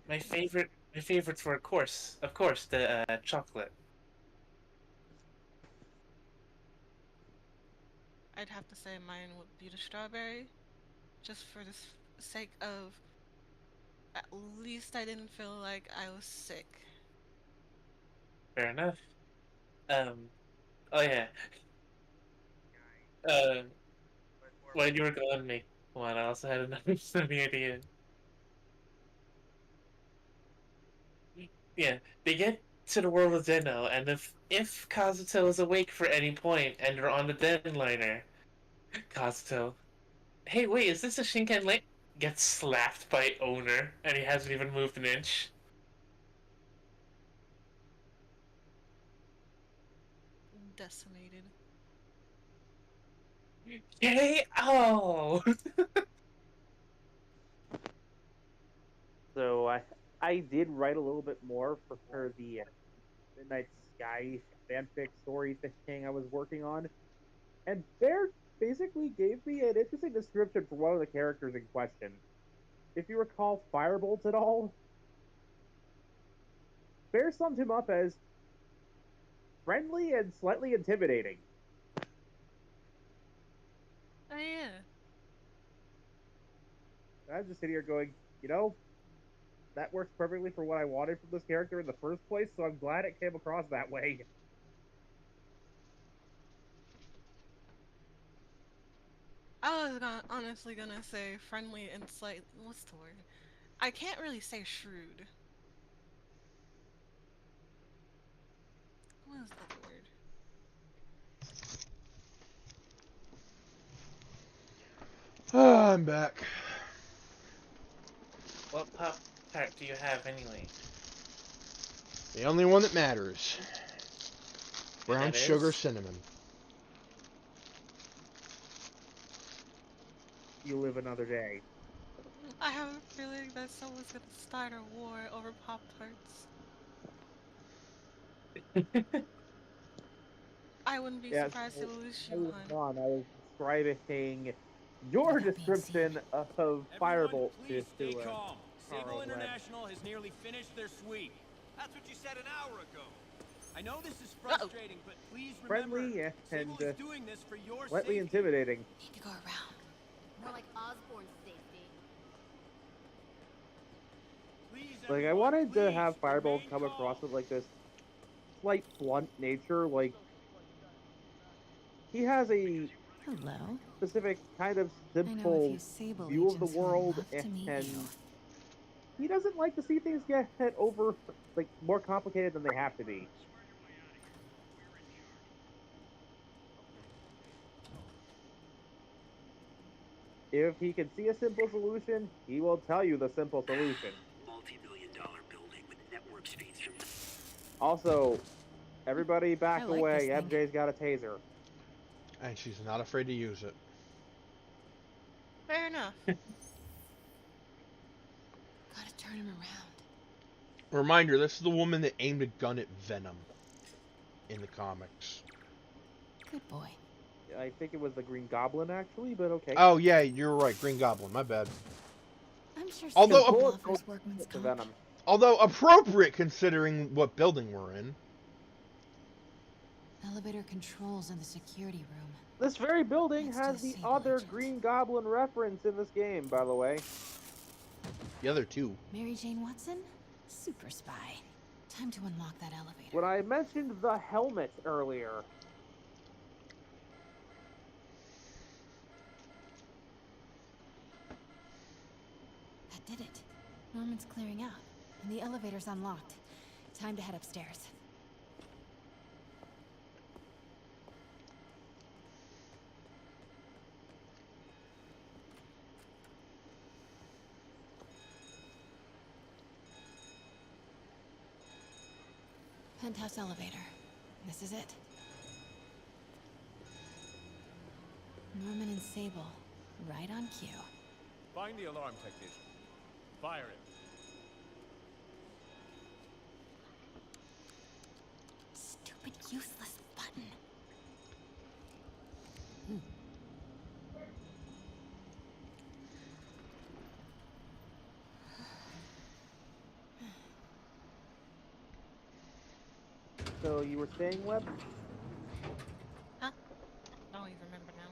My favorites were, of course, the chocolate. I'd have to say mine would be the strawberry, just for the sake of at least I didn't feel like I was sick. Fair enough. Oh yeah. When you were gone, me. Come on, I also had another funny idea. Yeah, they get to the world of Zeno, and if Kazuto is awake for any point and they're on the Den liner, Kazuto, hey, wait, is this a Shinken lane? Gets slapped by owner, and he hasn't even moved an inch. Decimated. Yay! Oh! So I did write a little bit more for the Midnight Sky fanfic story thing I was working on, and Bear basically gave me an interesting description for one of the characters in question. If you recall Firebolt at all, Bear summed him up as friendly and slightly intimidating. Oh yeah. I'm just sitting here going, you know, that works perfectly for what I wanted from this character in the first place, so I'm glad it came across that way. I was honestly gonna say friendly and slight. What's the word? I can't really say shrewd. What is the other word? I'm back. What pop tart do you have anyway? The only one that matters. Brown That sugar is? cinnamon. You live another day. I have a feeling that someone's gonna start a war over Pop Tarts. I wouldn't be Yes, surprised if it was you, I hun. was describing your description of Everyone, Firebolt please stay to calm. Sable Carl Glenn. International has nearly finished their sweep. That's what you said an hour ago. I know this is frustrating, but please remember, Friendly and Sable is doing this for your slightly safety. intimidating. Need to go around. More like Osborne's safety. Please, Like, I everyone, wanted to please have Firebolt remain come calm. across with, like, this slight blunt nature. Like, he has a Hello. specific kind of I know a simple few Sable view of the agents who would world, love to meet and you. he doesn't like to see things get over, like, more complicated than they have to be. If he can see a simple solution, he will tell you the simple solution. Multi-million-dollar building with network speeds from... Also, everybody back I like away. this thing. MJ's got a taser. And she's not afraid to use it. Fair enough. Gotta turn him around. Reminder, this is the woman that aimed a gun at Venom in the comics. Good boy. I think it was the Green Goblin, actually, but okay. Oh, yeah, you're right. Green Goblin. My bad. I'm sure Although, Sable offers workman's comp. Venom. Although appropriate considering what building we're in. Elevator controls in the security room. This very building Next has to the Sable other agent. Green Goblin reference in this game, by the way. The other two. Mary Jane Watson? Super spy. Time to unlock that elevator. When I mentioned the helmet earlier, That did it. Norman's clearing out, and the elevator's unlocked. Time to head upstairs. Penthouse elevator. This is it. Norman and Sable, right on cue. Find the alarm technician. Fire it. Stupid, useless button. so you were saying, Web? Huh? I don't even remember now.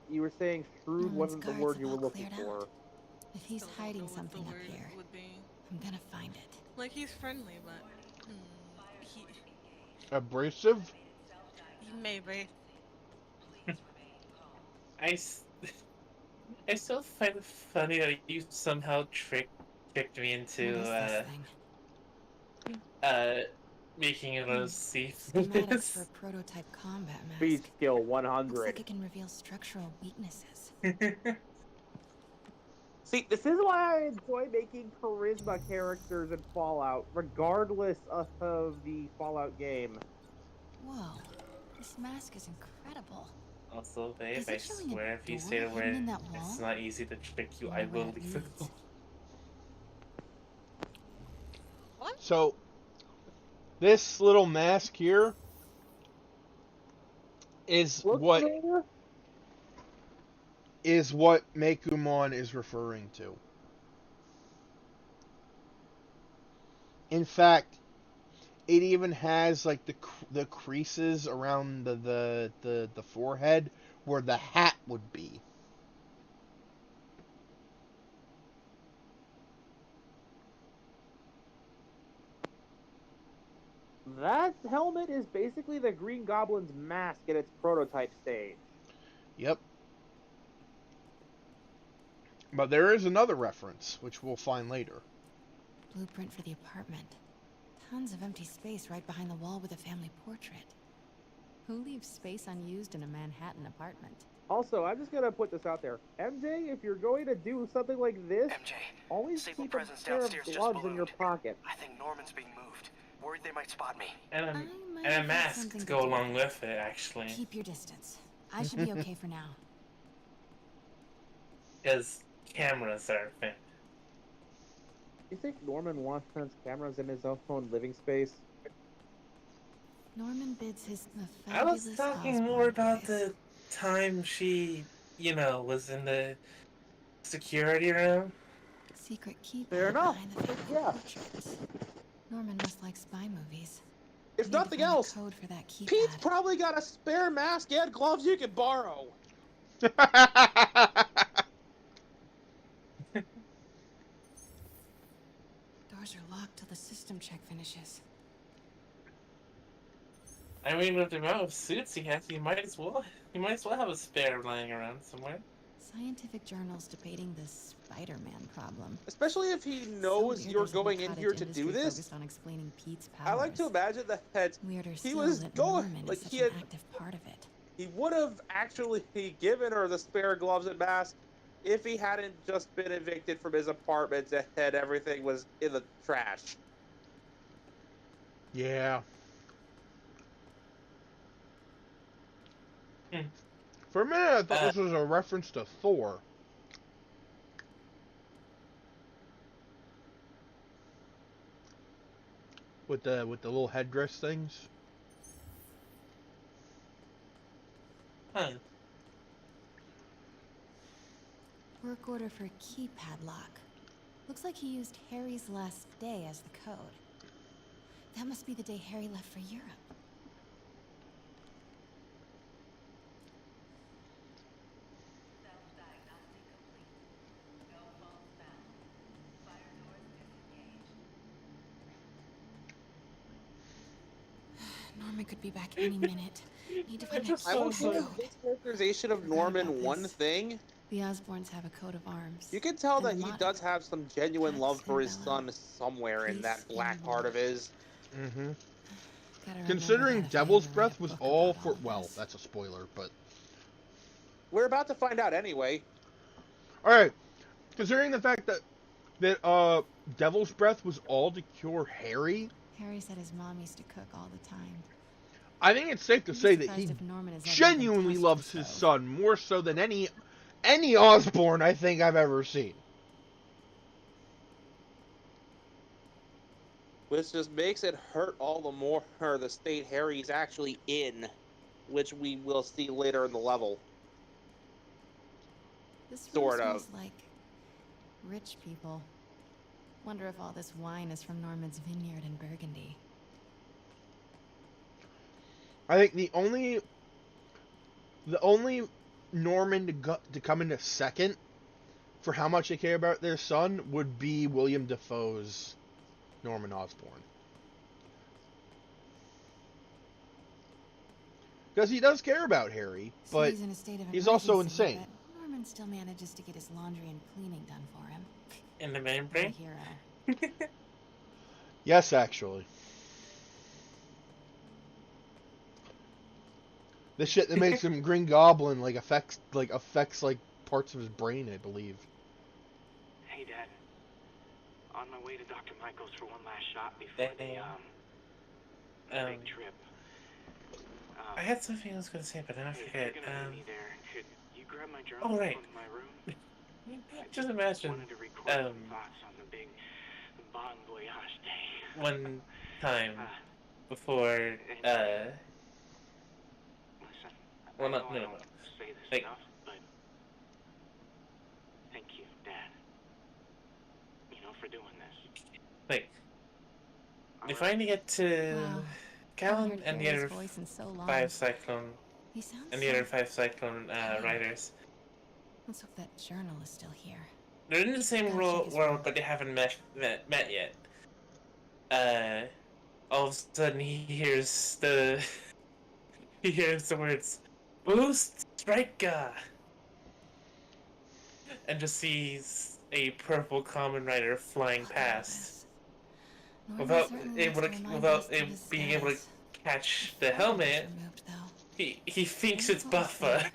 You were saying shrewd Norman's wasn't the guards word have you were all looking cleared for. out. If he's Still don't hiding know what something the up word here, would be. I'm gonna find it. Like, he's friendly, but he Abrasive? maybe. I still find it funny that you somehow tricked me What into is this thing? making those see Schematics for a prototype combat mask. Speed skill Looks 100. like it can reveal structural weaknesses. See, this is why I enjoy making charisma characters in Fallout, regardless of the Fallout game. Whoa, this mask is incredible. Also, babe, Is I it showing a swear if you door say the hidden in word, that it's wall? not easy to trick you, I Wonder where will it leave the leads. So, this little mask here is what Mekumon is referring to. In fact, it even has like the creases around the forehead where the hat would be. that helmet is basically the Green Goblin's mask in its prototype stage. Yep. But there is another reference, which we'll find later. Blueprint for the apartment. Tons of empty space right behind the wall with a family portrait. Who leaves space unused in a Manhattan apartment? Also, I'm just gonna put this out there. MJ, if you're going to do something like this, MJ, always Sable keep a presence pair of downstairs just gloves in your ballooned. pocket. I think Norman's being moved. Worried they might spot me. And might a have mask something to to go do along with with it, actually. Keep your distance. I should be okay for now. Because cameras are a thing. You think Norman wants cameras in his own living space? Norman bids his the I was fabulous talking Osborn more about boys. the time she, was in the security room. Secret keypad Fair enough. behind the family Yeah. portraits. Norman must like spy movies. If We need to nothing find the else, code for that keypad. Pete's probably got a spare mask and gloves you can borrow. Doors are locked till the system check finishes. I mean, with the amount of suits he has, he might as well have a spare lying around somewhere. Scientific journals debating this Spider-Man problem. Especially if he knows weird you're there's a whole going in cottage here to industry do this. focused on explaining Pete's powers. I like to imagine that Weirder he still was that going Norman like is such he an had. active part of it. He would have actually given her the spare gloves and mask if he hadn't just been evicted from his apartment and everything was in the trash. Yeah. For a minute, I thought this was a reference to Thor. With the little headdress things. Huh. Work order for a keypad lock. Looks like he used Harry's last day as the code. That must be the day Harry left for Europe. Norman could be back any minute. Need to find that I will keypad say code. this characterization of Norman one thing. The Osborns have a coat of arms. You can tell And that a he motto. does have some genuine love for his and son somewhere in that black heart of his. Mm-hmm. Gotta remember Considering that if I Devil's ever write Breath a was book all about for, of well, this. that's a spoiler, but... We're about to find out anyway. Alright, considering the fact that Devil's Breath was all to cure Harry, Harry said his mom used to cook all the time. I think it's safe to I'd be say that surprised he if Norman has ever genuinely even loves touched his the stove. son more so than any Osborn I think I've ever seen. Which just makes it hurt all the more the state Harry's actually in, which we will see later in the level. This room Sort of. smells like rich people. Wonder if all this wine is from Norman's vineyard in Burgundy. I think the only Norman to come into second for how much they care about their son would be William Dafoe's Norman Osborn. Because he does care about Harry, but City's in a state of he's also emergency, insane. but Norman still manages to get his laundry and cleaning done for him. In the main What a brain? hero. Yes, actually. The shit that makes him Green Goblin affects parts of his brain, I believe. Hey, Dad. On my way to Dr. Michael's for one last shot before the big trip. I had something I was going to say, but then I Hey, forget. if you're gonna meet me there, could you grab my journal Oh, right. from my room? Just imagine, Wanted to record some thoughts on the big Bon Voyage day. one time before, Listen, well, I not, know no, I no, don't say this like, enough, but thank you, Dad. For doing this. like, we finally get to Wow. Callan Haven't heard and the Harry's other voice in so long. five Cyclone, He sounds and the so other five Cyclone writers. Let's hope that journal is still here. They're in the same Gotta check world, his but they haven't met yet. all of a sudden he hears the words, "Boost Striker," and just sees a purple Kamen Rider flying past. Without being able to catch the helmet, he thinks it's Buffer.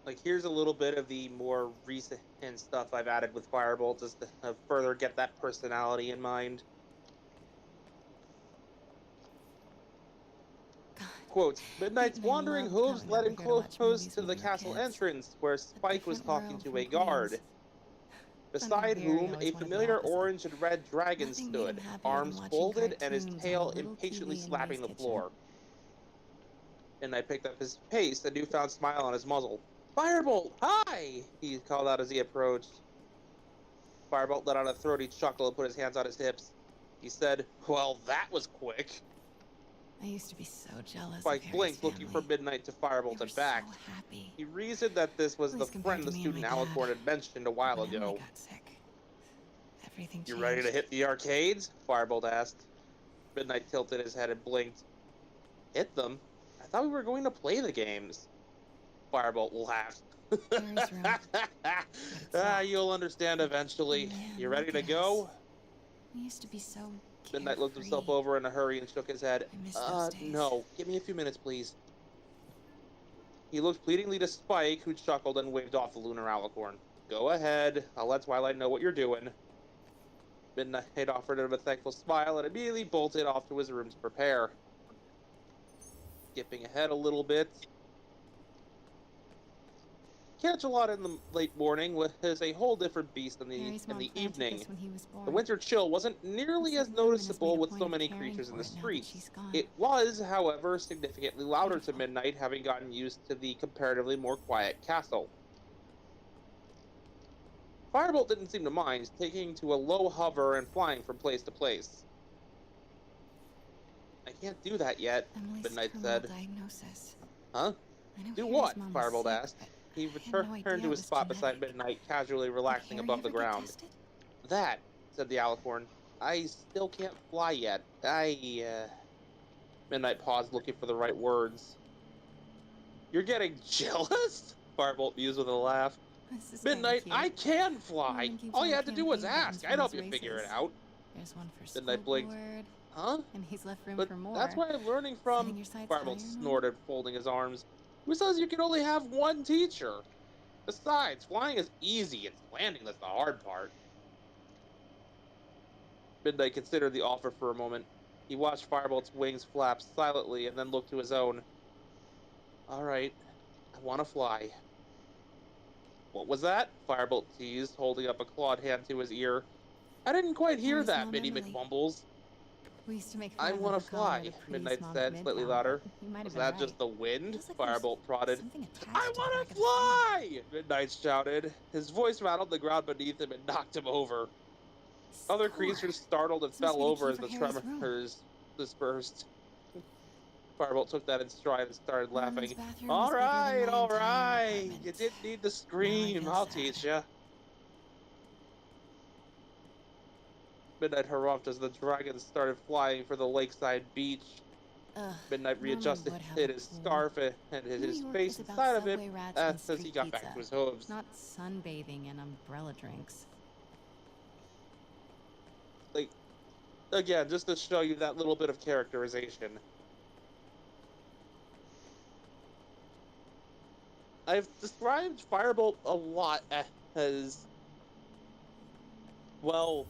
Like, here's a little bit of the more recent stuff I've added with Firebolt just to further get that personality in mind. Quote, Midnight's wandering hooves led him close to the castle entrance, where Spike was talking to a guard, beside whom a familiar orange and red dragon stood, arms folded and his tail impatiently slapping the floor. Midnight picked up his pace, a newfound smile on his muzzle. Firebolt, hi! He called out as he approached. Firebolt let out a throaty chuckle and put his hands on his hips. He said, well, that was quick. I used to be so jealous. Spike blinked, looking from Midnight to Firebolt and back. So happy. He reasoned that this was the friend the student Alicorn had mentioned a while ago. Got sick. Everything You changed. ready to hit the arcades? Firebolt asked. Midnight tilted his head and blinked. Hit them? I thought we were going to play the games. Firebolt laughed. You'll understand eventually. You ready to go? We used to be so Midnight looked himself over in a hurry and shook his head. No. Give me a few minutes, please. He looked pleadingly to Spike, who chuckled and waved off the lunar alicorn. Go ahead. I'll let Twilight know what you're doing. Midnight offered him a thankful smile and immediately bolted off to his room to prepare. Skipping ahead a little bit. Catch a lot in the late morning was a whole different beast in the evening. The winter chill wasn't nearly as noticeable with so many creatures in the streets. It was, however, significantly louder to Midnight, having gotten used to the comparatively more quiet castle. Firebolt didn't seem to mind, taking to a low hover and flying from place to place. I can't do that yet, Midnight said. Diagnosis. Huh? Do what? Firebolt asked. He returned to his spot beside Midnight, casually relaxing above the ground. That, said the Alicorn. I still can't fly yet. Midnight paused, looking for the right words. You're getting jealous? Firebolt mused with a laugh. Midnight, I can fly! All you had to do was ask. I'd help you figure it out. There's one for Midnight blinked. Huh? And he's left room but for more. That's where I'm learning from. Firebolt snorted, folding his arms. Who says you can only have one teacher? Besides, flying is easy. It's landing that's the hard part. Midnight considered the offer for a moment. He watched Firebolt's wings flap silently and then looked to his own. All right, I want to fly. What was that? Firebolt teased, holding up a clawed hand to his ear. I didn't quite hear that, Minnie McMumbles. We used to make I want to fly, Midnight said, slightly louder. Was that just the wind? Firebolt prodded. I want to fly! Midnight shouted. His voice rattled the ground beneath him and knocked him over. Other creatures startled and fell over as the tremors dispersed. Firebolt took that in stride and started laughing. All right. You didn't need to scream. I'll teach you. Midnight harumphed as the dragon started flying for the lakeside beach. Midnight readjusted his scarf and hid his face inside of it as he got back to his hooves. Not sunbathing and umbrella drinks. Like, again, just to show you that little bit of characterization. I've described Firebolt a lot as, well,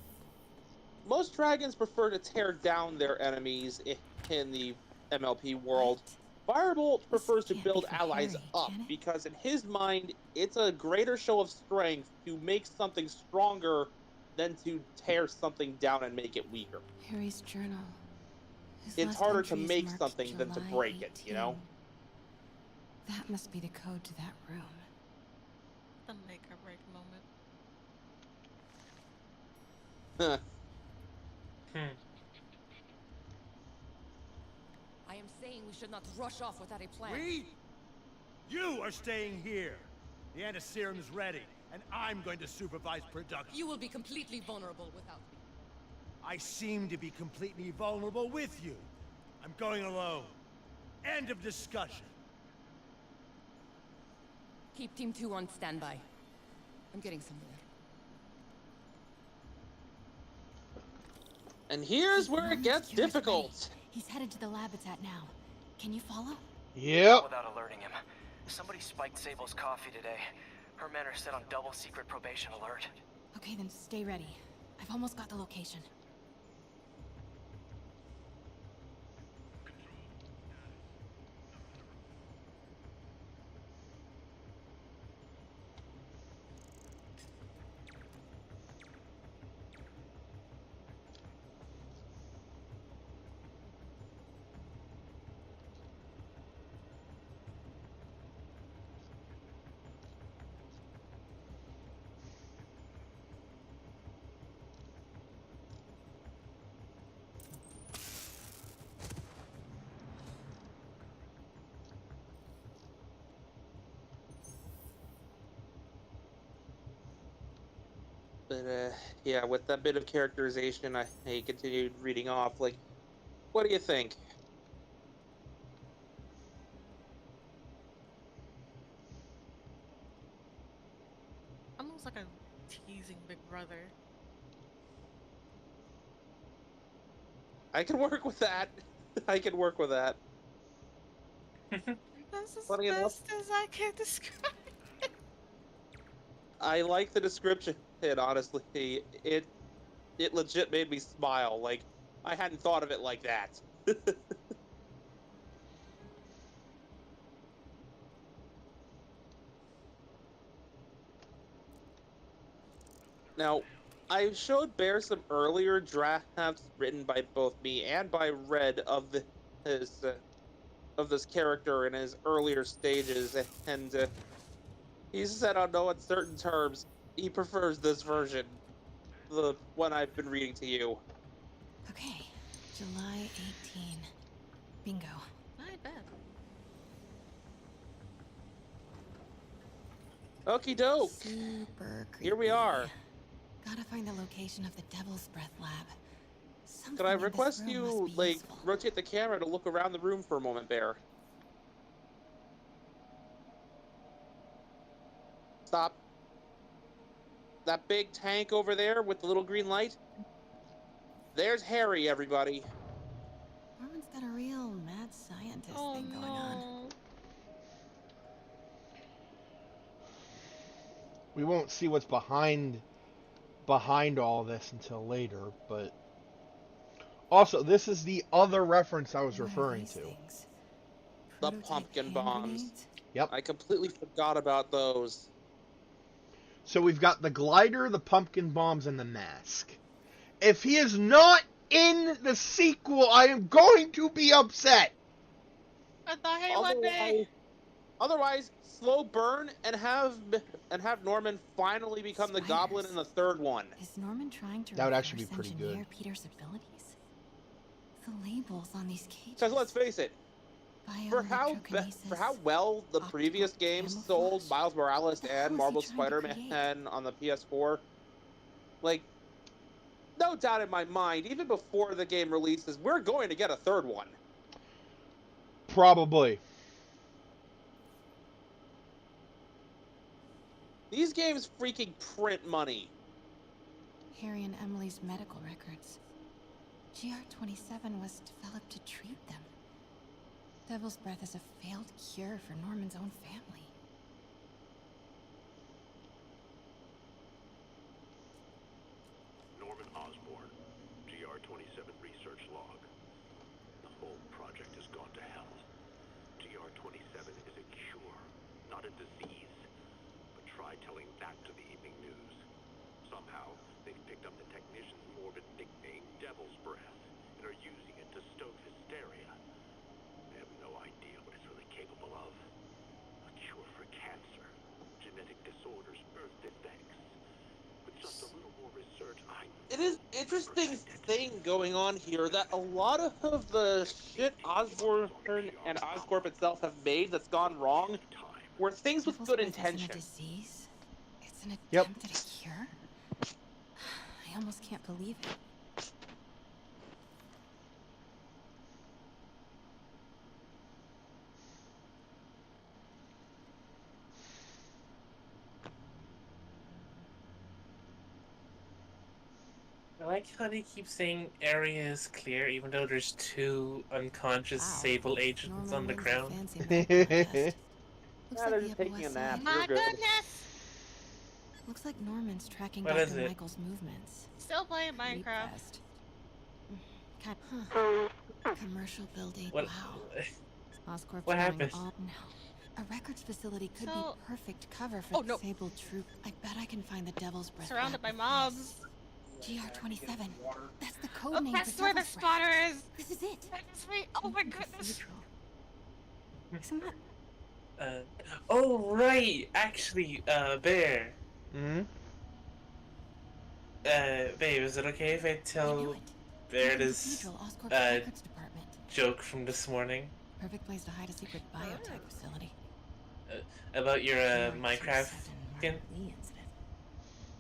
most dragons prefer to tear down their enemies in the MLP world. Firebolt prefers to build allies up because in his mind, it's a greater show of strength to make something stronger than to tear something down and make it weaker. Harry's journal. It's harder to make something than to break it, you know? That must be the code to that room. The make or break moment. Huh. I am saying we should not rush off without a plan. We? You are staying here. The antiserum's ready. and I'm going to supervise production. You will be completely vulnerable without me. I seem to be completely vulnerable with you. I'm going alone. End of discussion. Keep Team 2 on standby. I'm getting somewhere. And here's Hey, where it Norman's gets cure is ready. difficult. He's headed to the lab it's at now. Can you follow? Yep. Without alerting him. Somebody spiked Sable's coffee today. Her men are set on double secret probation alert. Okay, then stay ready. I've almost got the location. But yeah, with that bit of characterization, I continued reading off. Like, what do you think? Almost like a teasing big brother. I can work with that. I can work with that. That's as Funny enough, best as I can describe. I like the description. And honestly, it legit made me smile. Like, I hadn't thought of it like that. Now, I showed Bear some earlier drafts written by both me and by Red of his of this character in his earlier stages, and he said on no uncertain terms he prefers this version, the one I've been reading to you. Okay, July 18. Bingo. I bet. Okie doke. Super creepy. Here we are. Gotta find the location of the Devil's Breath lab. Something Could I in this request room you, must be like, useful. rotate the camera to look around the room for a moment, Bear? Stop. That big tank over there with the little green light? There's Harry, everybody. Norman's got a real mad scientist thing going on. We won't see what's behind all this until later, but also this is the other reference I was referring to. The pumpkin bombs. Yep. I completely forgot about those. So we've got the glider, the pumpkin bombs, and the mask. If he is not in the sequel, I am going to be upset. I thought he would be. Otherwise, slow burn and have Norman finally become the Goblin in the third one. Is Norman trying to That would actually be reverse pretty engineer good. Peter's abilities? The labels on these cages. Because let's face it, for how well the previous games sold Miles Morales and Marvel Spider-Man on the PS4, like, no doubt in my mind, even before the game releases, we're going to get a third one. Probably. These games freaking print money. Harry and Emily's medical records. GR27 was developed to treat them. Devil's Breath is a failed cure for Norman's own family. Norman Osborn, GR27 research log. The whole project has gone to hell. GR27 is a cure, not a disease. But try telling that to the evening news. Somehow, they've picked up the technician's morbid nickname, Devil's Breath, and are using it to stoke hysteria. They have no idea what it's really capable of. A cure for cancer, genetic disorders, birth defects. With just a little more research, It is an interesting thing going on here that a lot of the shit Osborn and Oscorp itself have made that's gone wrong were things with good intention. Disease. It's It's an Yep. attempt at a cure? I almost can't believe it. I like how they keep saying area is clear, even though there's 2 unconscious Sable agents Norman on the wins a ground. fancy medical test. Looks Nah, like they're the just Upper taking a West nap. Side. My You're good. goodness! Looks like Norman's tracking What Dr. is it? Michael's movements. Still playing Creep Minecraft. fest. Commercial building. What? Wow. Oscorp What throwing happened? all no. A records facility could be So- perfect cover for Oh, the no. Sable troop. I bet I can find the Devil's Breath. Surrounded lab by with mobs. this. GR-27. That's the code Oh, name that's for where the Devil's Breath. spotter is! This is it. That's me! Oh my goodness! Isn't that Oh, right! Actually, Bear. Mm-hmm. Babe, is it okay if I tell Bear Lincoln this, Cathedral, Oscorp's records department. joke from this morning? Perfect place to hide a secret biotech facility. About your, Minecraft skin?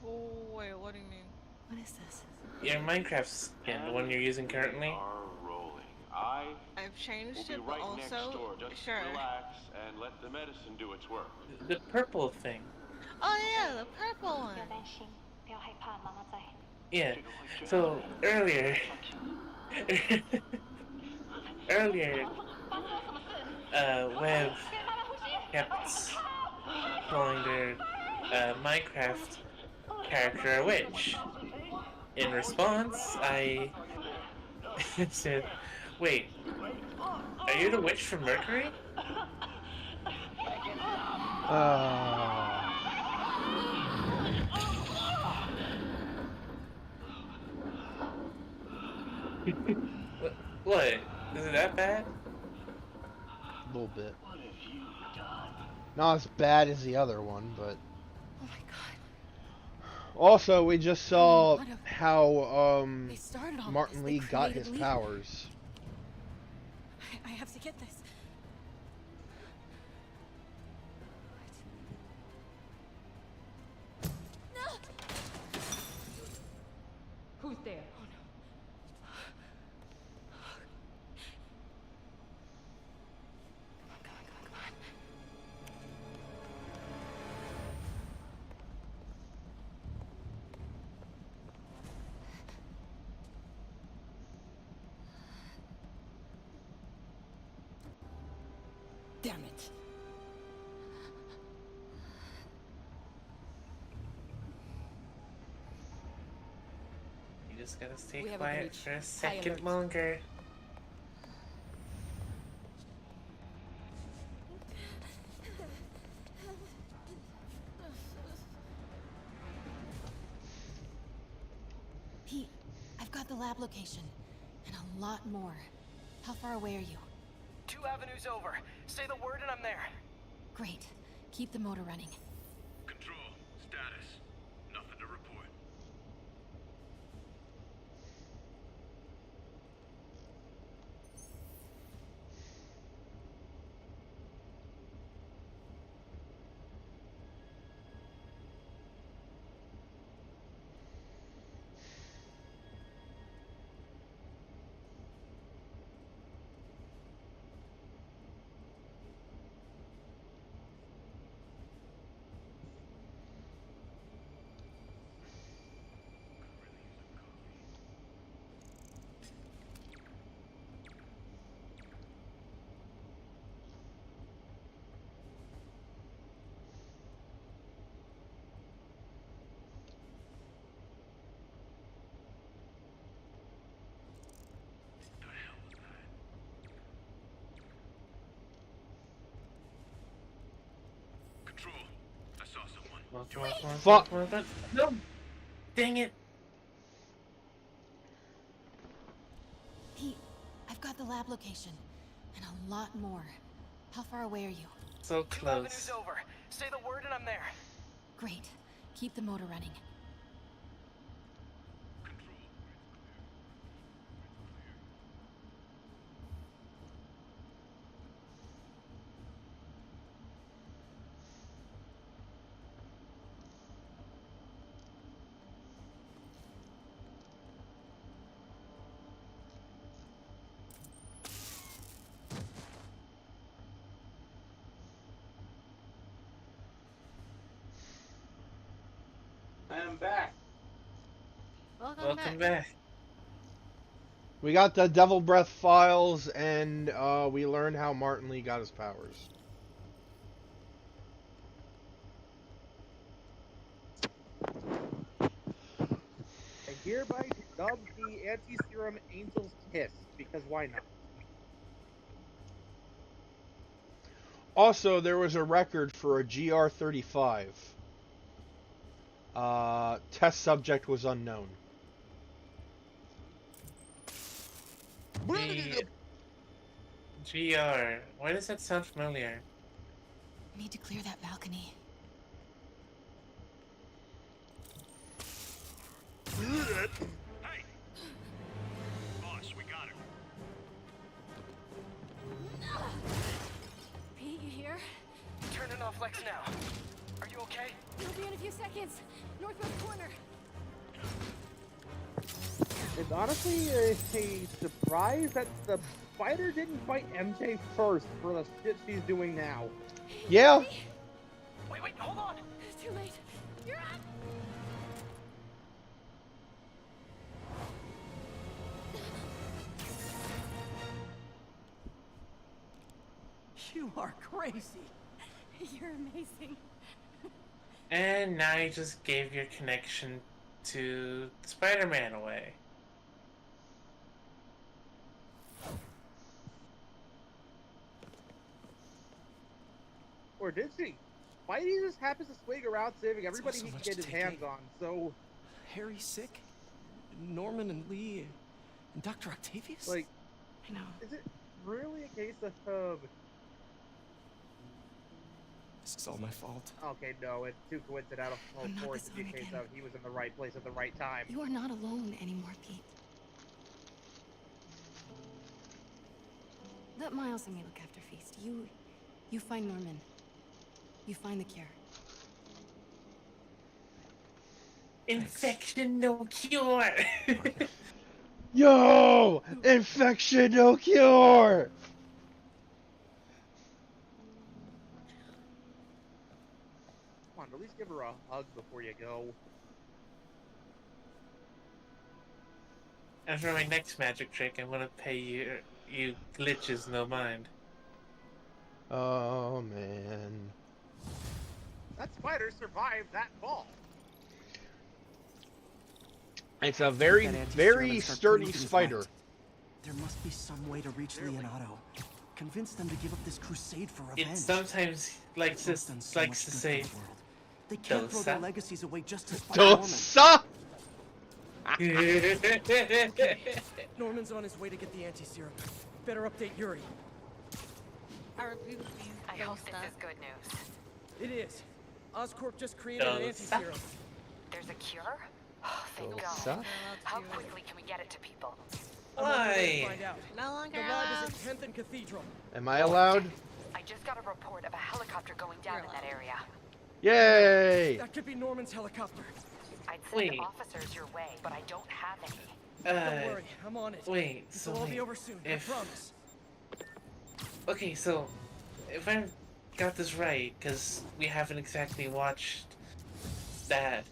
Oh, wait, what do you mean? What is this? Your Minecraft skin, the one you're using currently? Are rolling. I've changed will it, be but right next also, door. Just sure. relax and let the medicine do its work. The purple thing. Oh yeah, the purple one. Yeah. So, earlier... Web kept calling their, Minecraft character a witch. In response, I said, wait, are you the witch from Mercury? What? Is it that bad? A little bit. Not as bad as the other one, but... Oh my god. Also, we just saw how, They started all Martin this. They Lee got created his Lee. powers. I have to get this. Who's there? Oh no. Come on. Damn it. You just gotta stay We have a quiet breach. for a High second alert. longer. Pete, I've got the lab location. And a lot more. How far away are you? 2 avenues over. Say the word and I'm there. Great. Keep the motor running. Control. Status. Nothing to report. Control. I saw someone. Fuck! No! Dang it! Pete, I've got the lab location. And a lot more. How far away are you? So 2 close. avenues over. Say the word and I'm there. Great. Keep the motor running. I'm back. Welcome back. We got the Devil Breath files, and we learned how Martin Lee got his powers. I hereby dub the anti-serum Angel's Kiss, because why not? Also, there was a record for a GR35. Test subject was unknown. GR. Why does that sound familiar? Need to clear that balcony. Hey! Boss, we got him. Pete, you here? Turning off Lex now. Are you okay? He'll be in a few seconds. Northwest corner. It's honestly a surprise that the Spider didn't fight MJ first for the shit she's doing now. Yeah. Wait, hold on. It's too late. You're up. You are crazy. You're amazing. And now you just gave your connection to Spider-Man away. Or did she? Spidey just happens to swing around saving everybody so he can much get to his take hands in. on, so... Harry's sick? Norman and Lee and Dr. Octavius? Like, I know. is it really a case of... This is all my fault. Okay, no, it's too coincidental. I'm Of not course, the it's a zone case again. of he was in the right place at the right time. You are not alone anymore, Pete. Let Miles and me look after Feast. You find Norman. You find the cure. Infection, no cure. Yo! Infection, no cure! Come on, at least give her a hug before you go. And for my next magic trick, I'm gonna pay you glitches no mind. Oh, man. That spider survived that fall. It's a very, That anti-serum very and start sturdy putting things spider. right. There must be some way to reach Leonardo. Convince them to give up this crusade for revenge. It sometimes likes to say, They can't throw their Dosa. legacies away just to spite Norman. Dosa! Norman's on his way to get the anti-serum. Better update Yuri. I hope this is good news. It is. Oscorp just created an Dosa. anti-serum. There's a cure? Oh, thank Dosa? God. How quickly can we get it to people? I'm on my way Why? to find out. No longer The lab allowed. is at 10th and Cathedral. Am I allowed? I just got a report of a helicopter going down in that area. Yay! That could be Norman's helicopter. I'd send Wait. officers your way, but I don't have any. Don't worry, I'm on it. Wait, This so will all be wait, over soon, if- I promise. Okay, so if I got this right, because we haven't exactly watched that,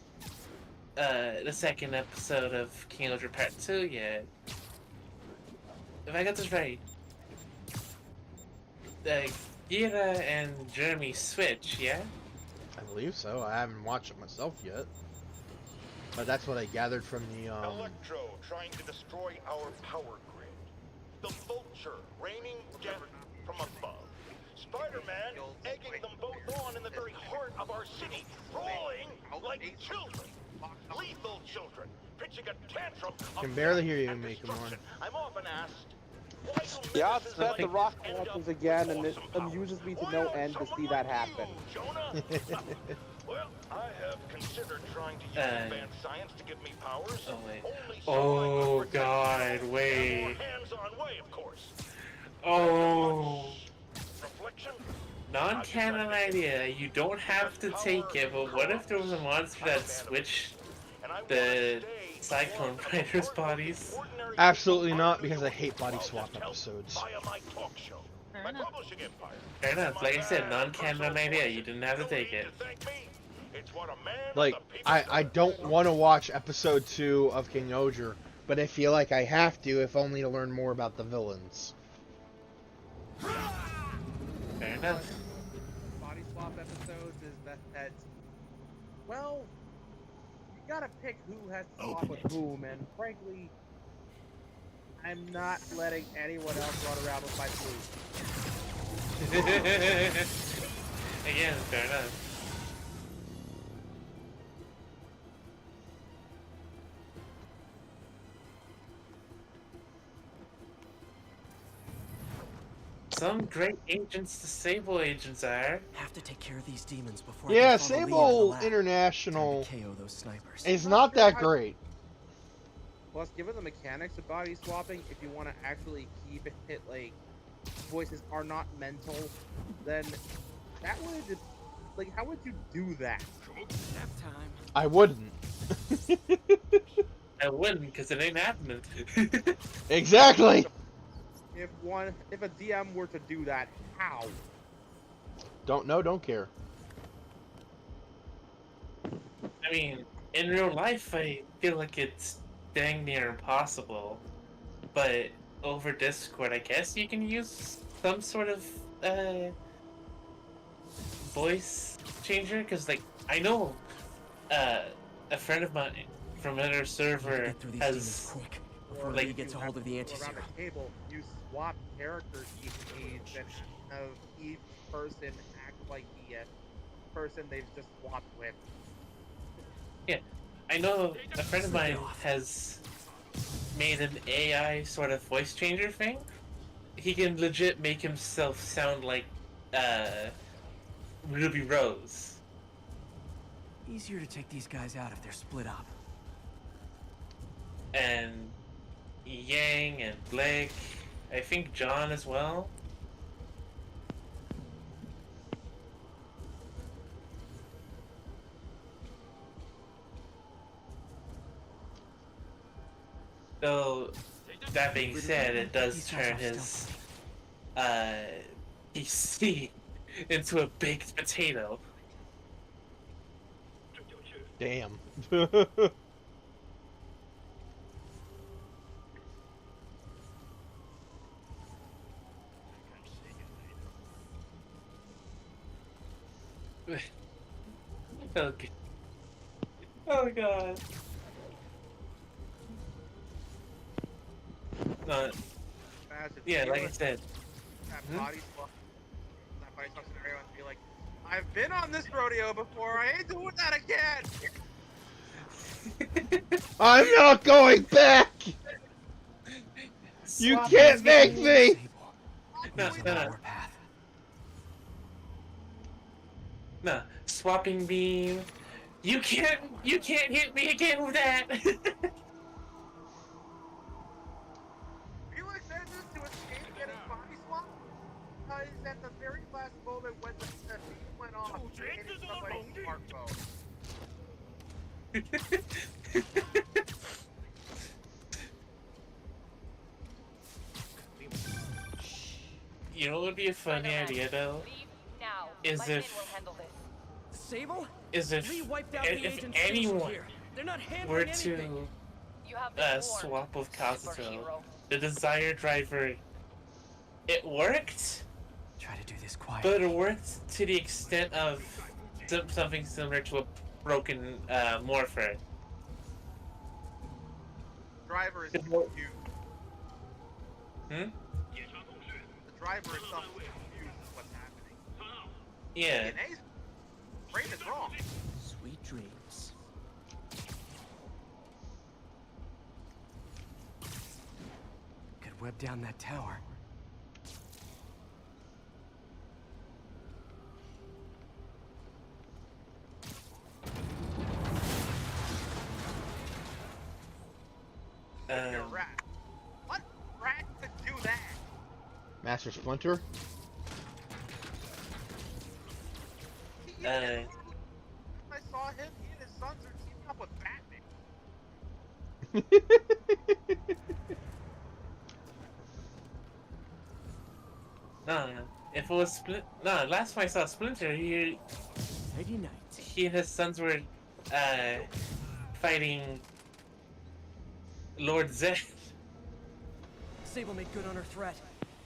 the second episode of King Ultra Part 2 yet. If I got this right, Gira and Jeremy switch, yeah? I believe so. I haven't watched it myself yet. But that's what I gathered from the, Electro trying to destroy our power grid. The Vulture raining death from above. Spider-Man egging them both on in the very heart of our city, brawling like children. Lethal children, pitching a tantrum. I can barely hear you, Makermorn. I'm often asked, why do Yeah, I've ministers set like the rock end up launches again, and it awesome powers? amuses me to Why no don't end to someone see like that you, happen. Jonah? Well, I have considered trying to use advanced science to give me powers. Oh, wait. Only so I Oh, could protect God, myself in a wait. more hands-on way, of course. Oh. Reflection? Non-canon idea. You don't have to take it, but what if there was a monster that switched the Cyclone Fighter's bodies? Absolutely not, because I hate body swap episodes. Via my talk show. My publishing empire. Fair enough. Like I said, non-canon idea. You didn't have to take it. Thank me. It's what a man Like, of the people I does. don't want to watch episode 2 of King Oger, but I feel like I have to, if only to learn more about the villains. Fair enough. Body swap episodes is that well, you gotta pick who has to swap with whom, and frankly, I'm not letting anyone else run around with my flute. Again, fair enough. Some great agents the Sable agents are. Have to take care of these demons before Yeah, I can follow Lee into the Sable lab. International Time to KO those snipers. is not that great. Plus, given the mechanics of body swapping, if you want to actually keep it like voices are not mental, then that would, like, how would you do that? Nap time. I wouldn't. I wouldn't, because it ain't happening. Exactly. If a DM were to do that, how? Don't know, don't care. I mean, in real life, I feel like it's dang near impossible. But over Discord, I guess you can use some sort of voice changer. Because, like, I know a friend of mine from another server Get through these has demons quick before like Lee gets a hold of the Around anti-serum. the table, you swap characters each age and have each person act like the person they've just swapped with. Yeah, I know a friend of mine has made an AI sort of voice changer thing. He can legit make himself sound like Ruby Rose. Easier to take these guys out if they're split up. And Yang and Blake, I think John as well. Though, that being said, it does turn his PC into a baked potato. Damn. Okay. Oh god. Yeah, like I said. That body swap scenario and be like, I've been on this rodeo before, I ain't doing that again! I'm not going back! You can't make me! No, swapping beam. You can't hit me again with that. Felix manages to escape getting body swap because at the very last moment when the beam went off, he hit somebody's smartphone. You know what would be a funny idea though? Is if Sable? if wiped out the agents anyone here. They're not were handling to swap with Kazuto, the Desire Driver, it worked. Try to do this quietly. But it worked to the extent of something similar to a broken Morpher. Driver is Hmm? confused. The driver itself is confused with what's happening. Yeah. DNA's brain is wrong. Sweet dreams. Could web down that tower. You're a rat. What rat could do that? Master Splinter? I saw him, he and his sons are teaming up with Batman. If it was last time I saw Splinter, he Nighty night. he and his sons were fighting Lord Zed. Sable made good on her threat,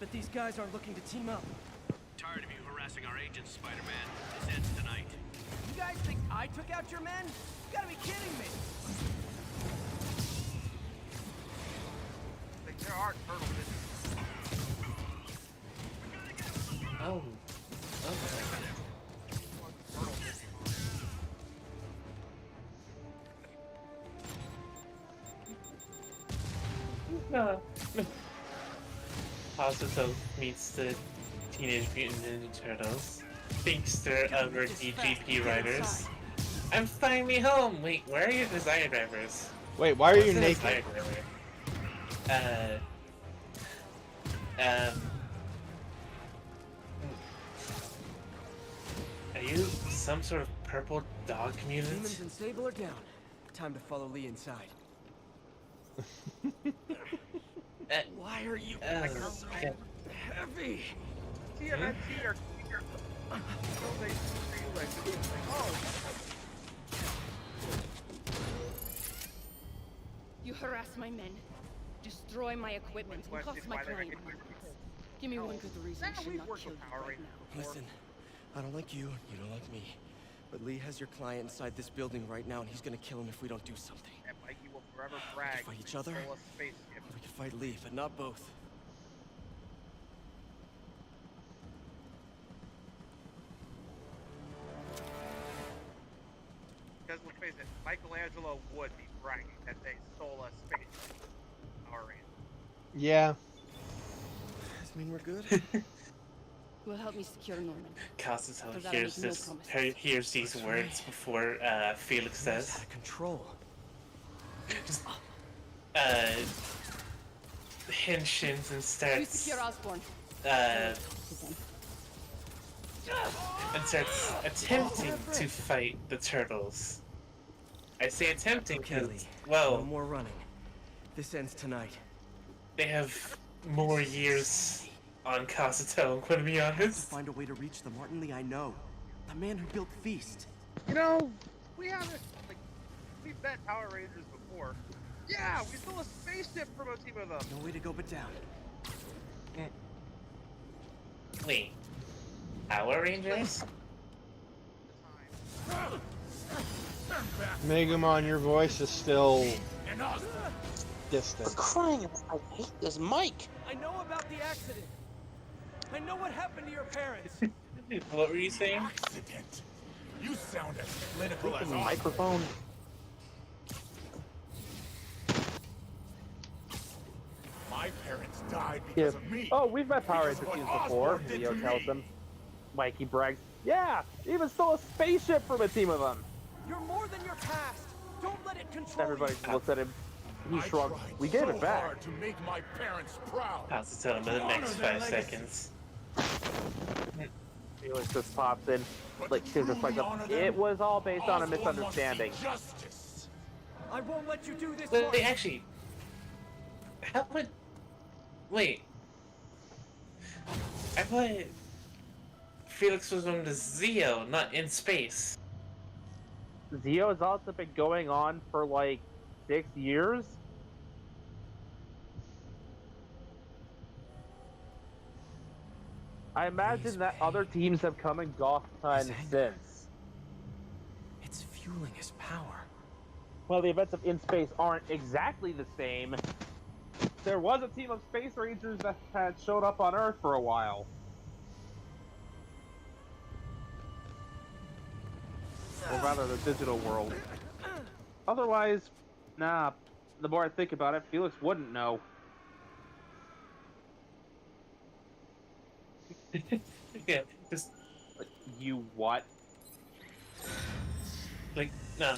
but these guys aren't looking to team up. Tired of you harassing our agents, Spider-Man. This ends tonight. You guys think I took out your men? You gotta be kidding me! Like, there are turtles in Oh. Okay. Hospital meets the Teenage Mutant Ninja Turtles. Thanks to other DGP writers. I'm finally home! Wait, where are your design drivers? Wait, why are you What's a naked? design driver? Are you some sort of purple dog mutant? Demons and Sable are down. Time to follow Lee inside. Why are you so heavy? TMNT are You harass my men, destroy my equipment, and cost my client money. Give me one good reason I should not kill you right now. Listen, I don't like you, you don't like me. But Lee has your client inside this building right now, and he's gonna kill him if we don't do something. And Mikey will forever brag. We can fight each other, Stole a spaceship. we can fight Lee, but not both. Because let's face it, Michelangelo would be bragging that they stole a spaceship. Power Ranger. Yeah. Does this mean we're good? Will help me secure Norman. Castiel Because I hears make no this. promises. Hears these words before Felix says. Out of control. Henshins and You starts. secure Osborn. And starts attempting to fight the turtles. I say attempting because, well, no more running. This ends tonight. they have more years on Castiel, I'm gonna be honest. Find a way to reach the Martin Lee I know. The man who built Feast. You know, we haven't, like, we've met Power Rangers before. Yeah, we stole a spaceship from a team of them. No way to go but down. Wait, Power Rangers? Megamon, your voice is still distant. For crying out, I hate this mic. I know about the accident. I know what happened to your parents. What were you saying? Accident. You sound as clinical as microphone. My parents died because of me. Oh, we've met Power Because Ranger of teams what before. Osborn did Neo to tells me. them. Mikey brags. Yeah, even stole a spaceship from a team of them. You're more than your past. Don't let it control Everybody you. looks at him. He I shrugs. tried We gave so it back. hard to make my parents proud. Castiel in the To honor next their 5 legacy. seconds. Felix just pops in. But Like, to she's just like, truly honor it them, was all based on a Osborn must misunderstanding. seek justice. I won't let you do this. Wait, Martin. actually, how would... Wait. I thought Felix was on the Zeo, not in space. Zeo has also been going on for like 6 years. I imagine that other teams have come and gone since. It's fueling his power. Well, the events of In Space aren't exactly the same. There was a team of Space Rangers that had showed up on Earth for a while. Or rather, the digital world. Otherwise, nah, the more I think about it, Felix wouldn't know. Yeah, just... Like, you what? Like, no.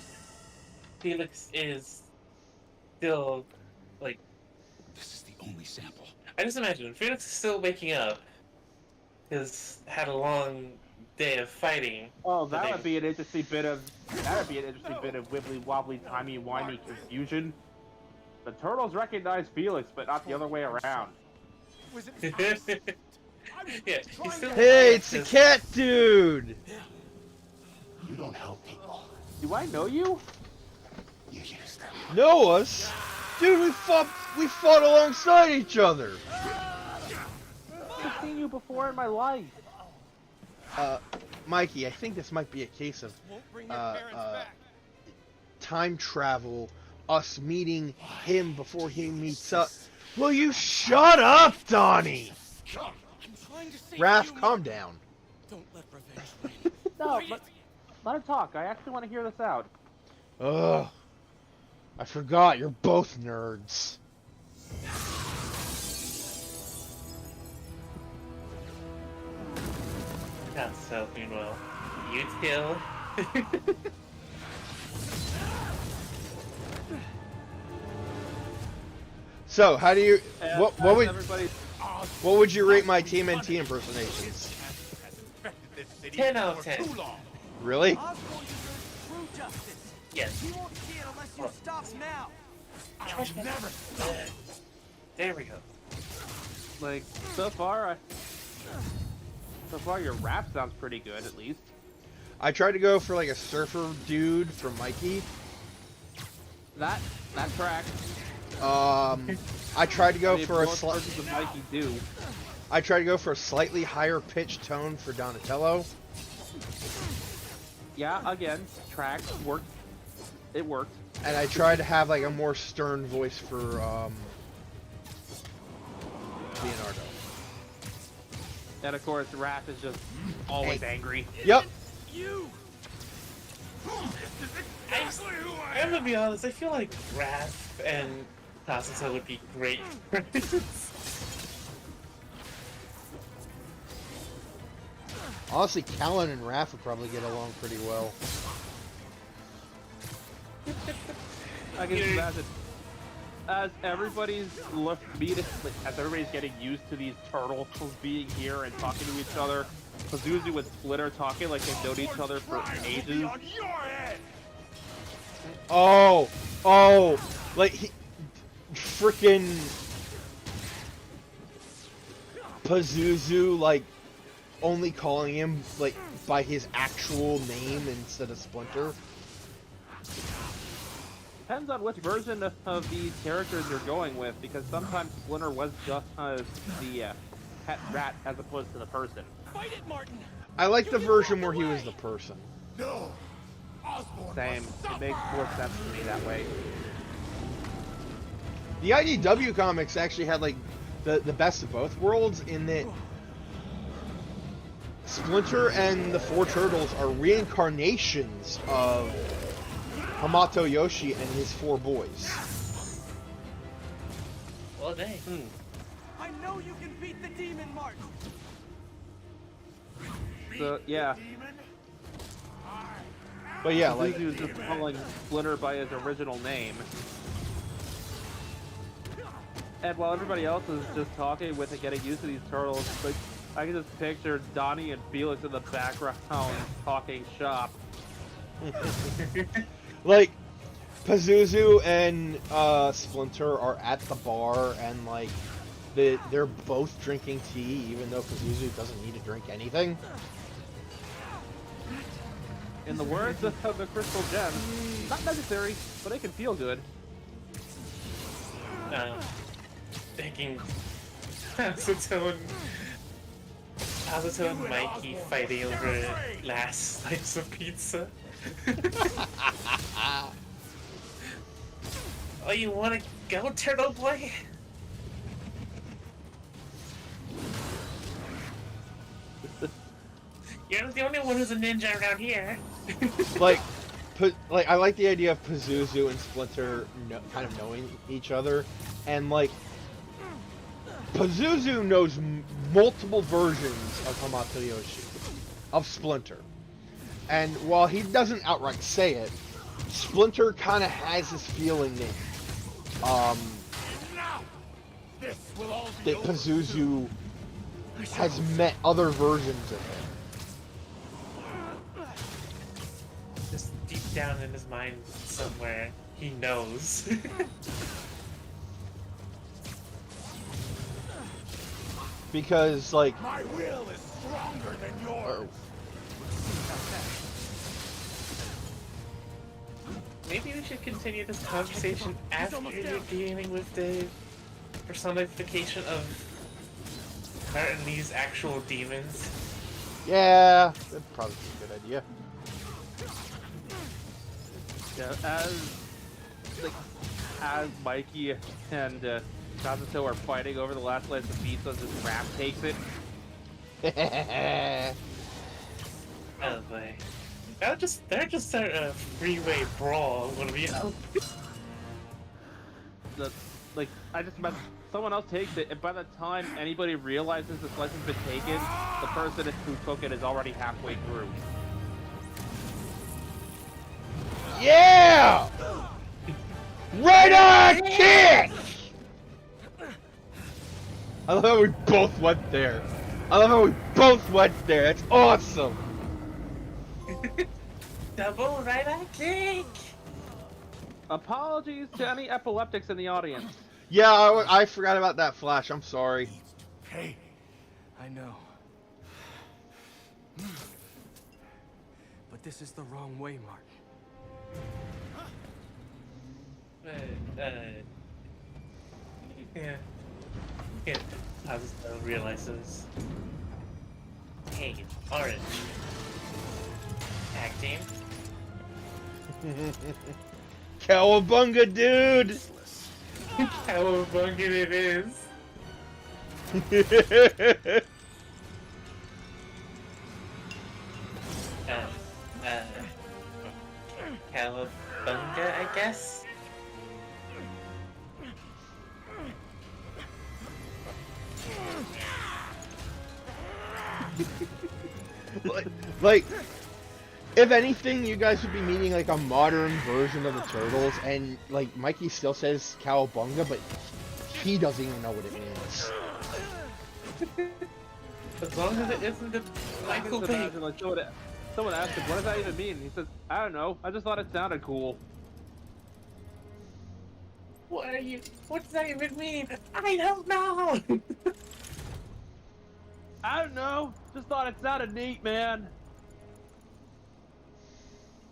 Felix is still, like... This is the only sample. I just imagine, Felix is still waking up. He's had a long day of fighting. Oh, that would be an interesting bit of wibbly wobbly timey wimey confusion. The turtles recognize Felix, but not the other way around. Was it Yeah, he's still Hey, it's the cat dude! You don't help people. Do I know you? You use them. Know us? Dude, we fought alongside each other. I've seen you before in my life. Mikey, I think this might be a case of time travel, us meeting him before he meets us. Will you shut up, Donnie? Raph, calm down. Don't let revenge win. No, let him talk. I actually want to hear this out. Ugh. I forgot, you're both nerds. Not so, meanwhile. You kill. So, how do you... What would you rate my TMNT impersonations? 10 out of 10. Really? Yes. He won't see it unless you stop now. I'll never. There we go. Like, so far your rap sounds pretty good, at least. I tried to go for like a surfer dude from Mikey. That track. I tried to go for a Mikey do. I tried to go for a slightly higher pitched tone for Donatello. Yeah, again, track worked. It worked. And I tried to have like a more stern voice for Leonardo. And of course, Raph is just always angry. Yep. You. I'm gonna be honest, I feel like Raph and Tasata would be great friends. Honestly, Callan and Raph would probably get along pretty well. I can imagine. As everybody's as everybody's getting used to these turtles being here and talking to each other, Pazuzu and Splinter talking like they've known each other for ages. Oh, like he, freaking Pazuzu, like only calling him like by his actual name instead of Splinter. Depends on which version of the characters you're going with, because sometimes Splinter was just the pet rat as opposed to the person. Fight it, Martin. I like the version where he was the person. No. Same. It makes more sense to me that way. The IDW comics actually had like the best of both worlds in that Splinter and the Four Turtles are reincarnations of Hamato Yoshi and his four boys. Well, dang. I know you can beat the demon, Martin. So yeah. But yeah, like Pazuzu's just calling Splinter by his original name. And while everybody else is just talking with and getting used to these turtles, like I can just picture Donnie and Felix in the background talking shop. Like Pazuzu and Splinter are at the bar and like they're both drinking tea, even though Pazuzu doesn't need to drink anything. In the words of the Crystal Gem, not necessary, but it can feel good. Thinking Azuto and Mikey fighting over last slice of pizza. Oh, you wanna go, Turtle Boy? You're the only one who's a ninja around here. like I like the idea of Pazuzu and Splinter kind of knowing each other, and like Pazuzu knows multiple versions of Hamato Yoshi, of Splinter, and while he doesn't outright say it, Splinter kind of has this feeling that that Pazuzu has met other versions of him. Just deep down in his mind somewhere, he knows. Because, like... My will is stronger than yours. maybe we should continue this conversation after you're dealing with the personification of Martin Lee's actual demons. Yeah, that'd probably be a good idea. Yeah, as Mikey and Kazuto are fighting over the last slice of pizza, this rap takes it. Oh boy. They're just a freeway brawl when we Like, I just meant someone else takes it, and by the time anybody realizes the slice has been taken, the person who took it is already halfway through. Yeah! Right on kick! I love how we both went there. That's awesome! Double right on kick! Apologies to any epileptics in the audience. Yeah, I forgot about that flash. I'm sorry. Hey, I know. But this is the wrong way, Martin. Yeah. Kazuto realizes. Hey, Orange. Tag team. Cowabunga, dude! Cowabunga it is. Cowabunga, I guess? like, if anything, you guys would be meaning like a modern version of the Turtles, and like Mikey still says Cowabunga, but he doesn't even know what it means. As long as it isn't the Michael Bay. Like, someone asked him, what does that even mean? He says, I don't know, I just thought it sounded cool. What does that even mean? I don't know! I don't know, just thought it sounded neat, man.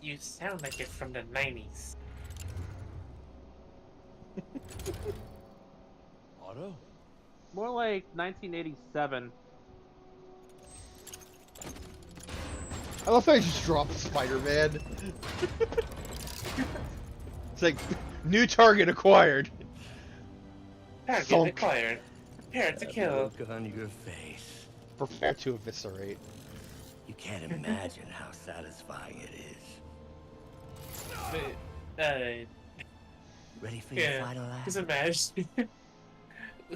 You sound like it's from the 90s. Otto? More like 1987. I love how I just dropped Spider-Man. It's like, new target acquired. Target Thunk. acquired. Prepare to kill. Look on your face. Prepare to eviscerate. You can't imagine how satisfying it is. Ready for your final act? Just imagine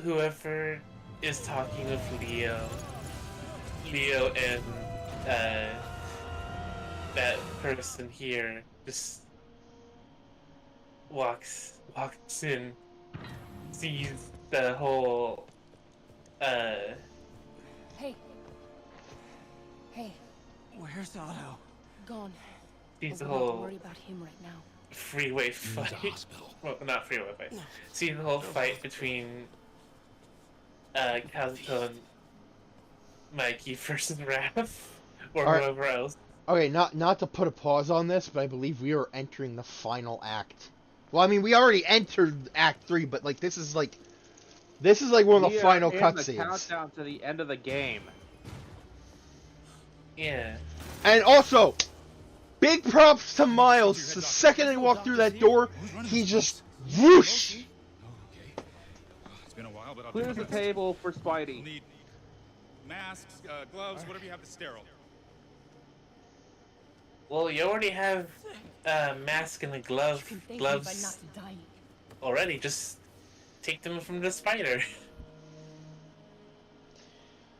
whoever is talking with Leo and that person here just walks in, sees the whole Hey, Where's Otto? gone. sees the But we're not whole worried about him right now. freeway fight. Well, not freeway fight. Seeing the whole fight between Kazuto and Mikey versus Raph, or Alright. whoever else. Okay, not to put a pause on this, but I believe we are entering the final act. Well, I mean, we already entered Act 3, but like this is like one of the final The cutscenes. countdown to the end of the game. Yeah. And also, big props to Miles. The second he walked through that door, he just whoosh. It's been a while, but I'll Clears the table for Spidey. Need masks, gloves, whatever you have to sterile. Well, you already have a mask and a gloves already. Just take them from the spider.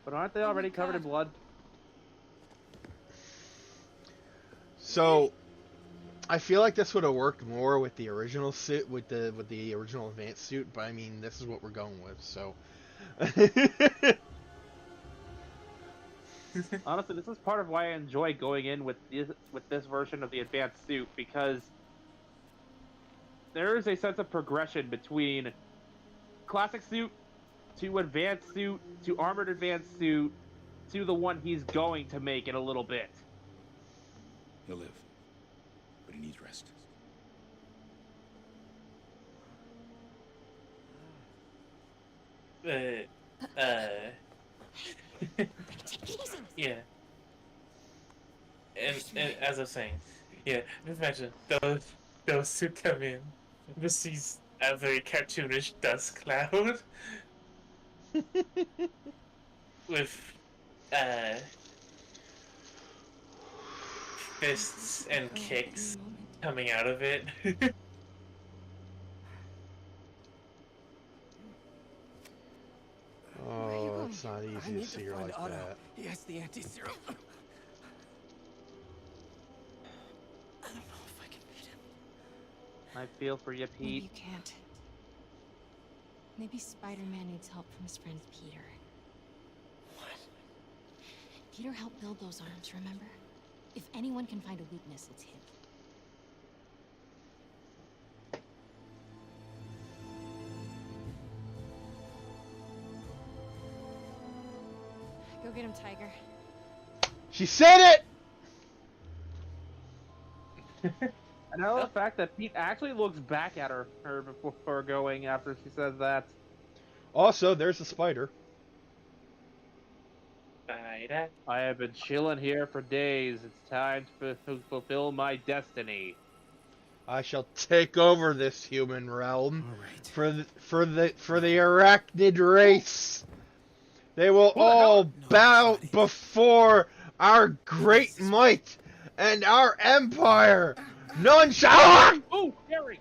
But aren't they already covered in blood? So, I feel like this would have worked more with the original suit, with the original advanced suit. But I mean, this is what we're going with. So. Honestly, this is part of why I enjoy going in with this version of the advanced suit, because there is a sense of progression between classic suit to advanced suit to armored advanced suit to the one he's going to make in a little bit. He'll live, but he needs rest. Yeah. And as I was saying, yeah, just imagine those two come in, just sees a very cartoonish dust cloud with fists and kicks coming out of it. Oh, it's not easy to need see to her find like Otto. that. He has the anti-serum. I don't know if I can beat him. I feel for you, Maybe Pete. you can't. Maybe Spider-Man needs help from his friend Peter. What? Peter helped build those arms, remember? If anyone can find a weakness, it's him. Go get him, Tiger. She said it! And I love the fact that Pete actually looks back at her before going after she says that. Also, there's the spider. I have been chilling here for days. It's time to fulfill my destiny. I shall take over this human realm for the arachnid race. They will all bow before our great might and our empire. None shall. Oh, Gary!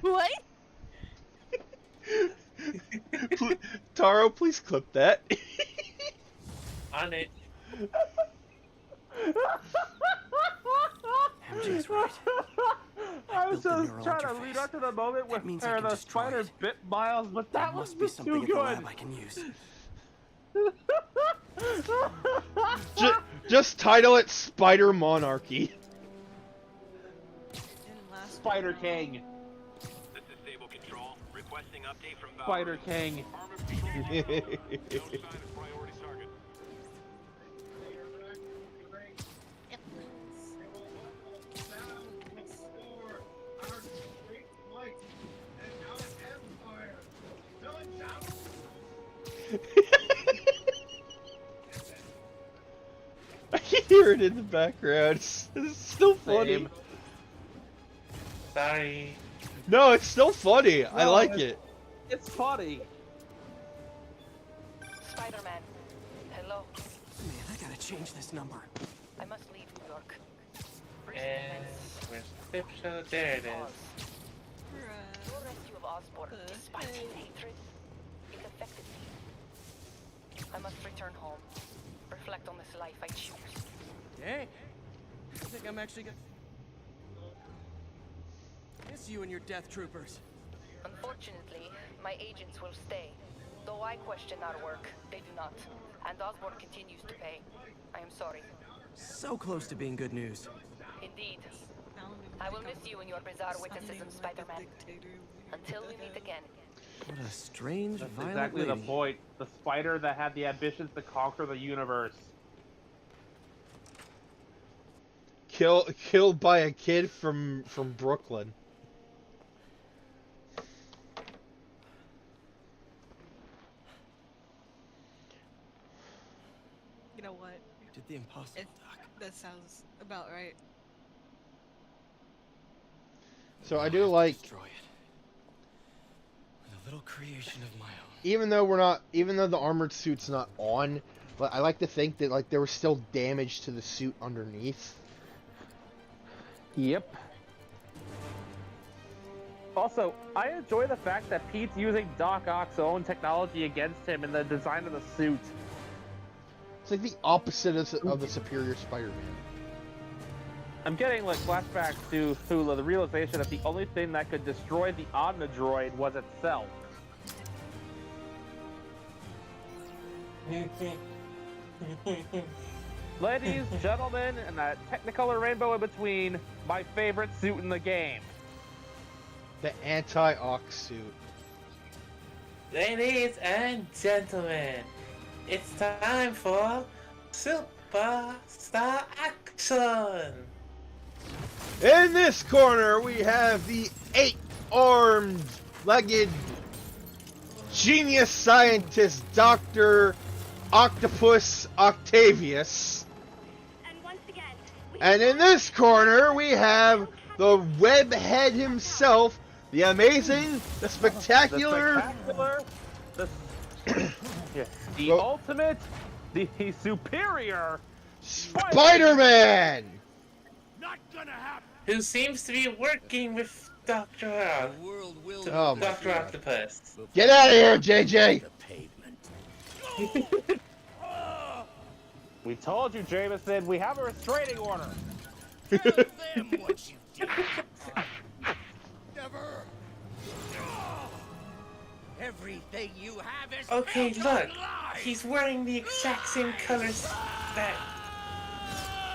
What? Taro, please clip that. On it. MJ's right. I was built the just neural trying to interface. lead up to the moment That where means I can the destroy spider it. bit Miles, but that must was be something too at the good. lab I can use. Just title it Spider Monarchy. Spider King. This is Sable Control. Requesting update from Spider King. I can hear it in the background. It's still funny. Same. Sorry. No, it's still funny. I No, like it. It's funny. Spider-Man. Hello. Man, I gotta change this number. I must leave New York. And where's the clip show? There it is. Your rescue of Osborn, despite his hatred, it affected me. I must return home. Reflect on this life I choose. Dang. I think I'm actually gonna miss you and your death troopers. Unfortunately, my agents will stay. Though I question our work, they do not. And Osborn continues to pay. I am sorry. So close to being good news. Indeed. I will miss you and your bizarre witticism, Spider-Man. Until we meet again. What a strange, That's violent exactly lady. the point. The spider that had the ambitions to conquer the universe. Killed by a kid from Brooklyn. You know what? Did the impossible, That sounds about right. So I do like, Destroy it. With a little creation of my own. even though the armored suit's not on, but I like to think that like there was still damage to the suit underneath. Yep. Also, I enjoy the fact that Pete's using Doc Ock's own technology against him in the design of the suit. It's like the opposite of the Superior Spider-Man. I'm getting like flashbacks to the realization that the only thing that could destroy the Omnidroid was itself. Ladies, gentlemen, and that Technicolor rainbow in between, my favorite suit in the game. The anti-Ock suit. Ladies and gentlemen, it's time for Superstar Action! In this corner, we have the 8-armed, legged, genius scientist, Dr. Octopus Octavius. And in this corner, we have the web head himself, the amazing, the spectacular, the ultimate, the superior Spider-Man! Not gonna happen. Who seems to be working with Dr. Oh my Dr. God. Octopus. Get out of here, JJ! We told you, Jameson, we have a restraining order. Tell them what you did. Never. Everything you have is Okay, built look. on lies. He's wearing the exact same colors that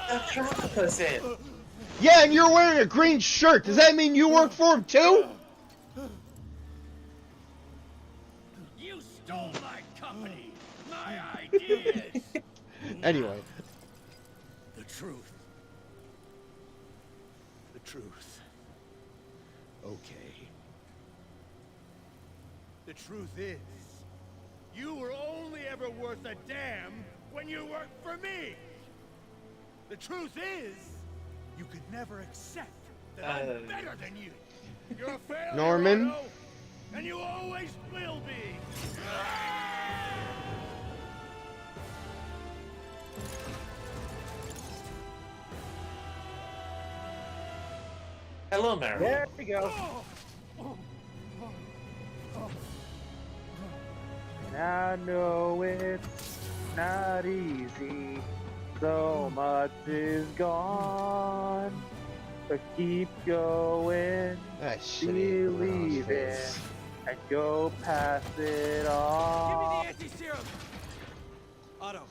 Dr. Octopus is. Yeah, and you're wearing a green shirt. Does that mean you work for him too? You stole my company, my ideas. Anyway. The truth. The truth. Okay. The truth is, you were only ever worth a damn when you worked for me. The truth is, you could never accept that I'm better than you. You're a failure, Norman? Otto, and you always will be. Hello, Mary. There we go. And I know it's not easy. So much is gone. But keep going, believing, and go pass it on. Give me the anti-serum. Otto.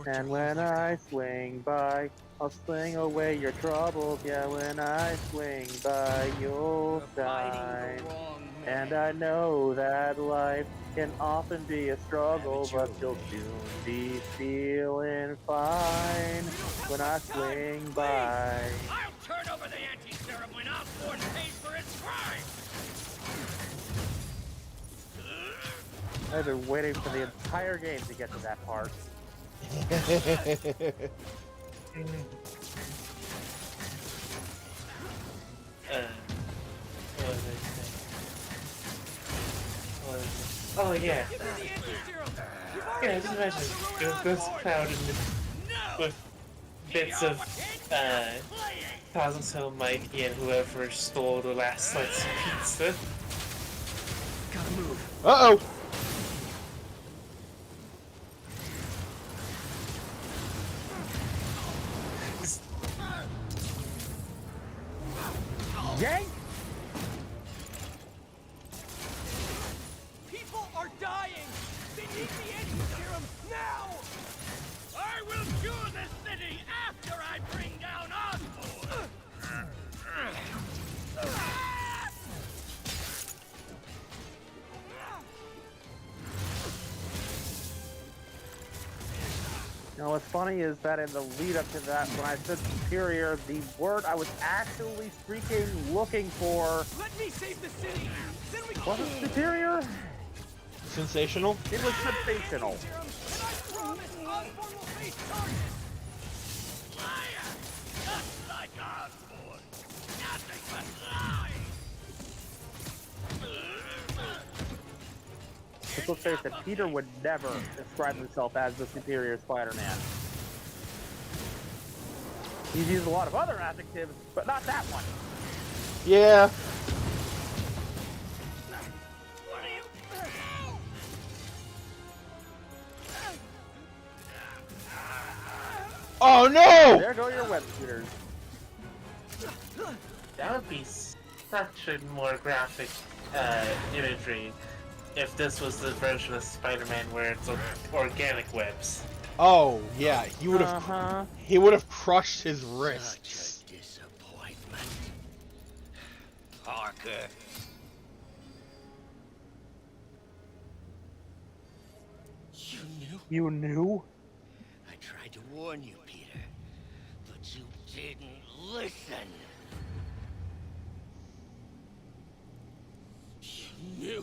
And when I swing by, I'll swing away your troubles. Yeah, when I swing by, you'll shine. And I know that life can often be a struggle, but you'll soon be feeling fine when I swing by. I'll turn over the anti-serum when Osborn pays for his crime. I've been waiting for the entire game to get to that part. Oh yeah. Yeah, just imagine this crowd with bits of Thousand Hill Mikey and whoever stole the last slice of pizza. Gotta move. Uh-oh! Yank! People are dying. They need the anti-serum now. I will cure the city after I bring down Osborn. You know, what's funny is that in the lead up to that, when I said superior, the word I was actually freaking looking for Let me save the city. Then we can wasn't superior. Sensational? It was sensational. And I promise Osborn will face charges. Liar! Just like Osborn. Nothing but lies. Let's face it, Peter would never describe himself as the superior Spider-Man. He's used a lot of other adjectives, but not that one. Yeah. Oh no! There go your web shooters. That would be such a more graphic imagery if this was the version of Spider-Man where it's organic webs. Oh yeah, he would have he would have crushed his wrists. Such a disappointment. Parker. You knew? You knew? I tried to warn you, Peter, but you didn't listen.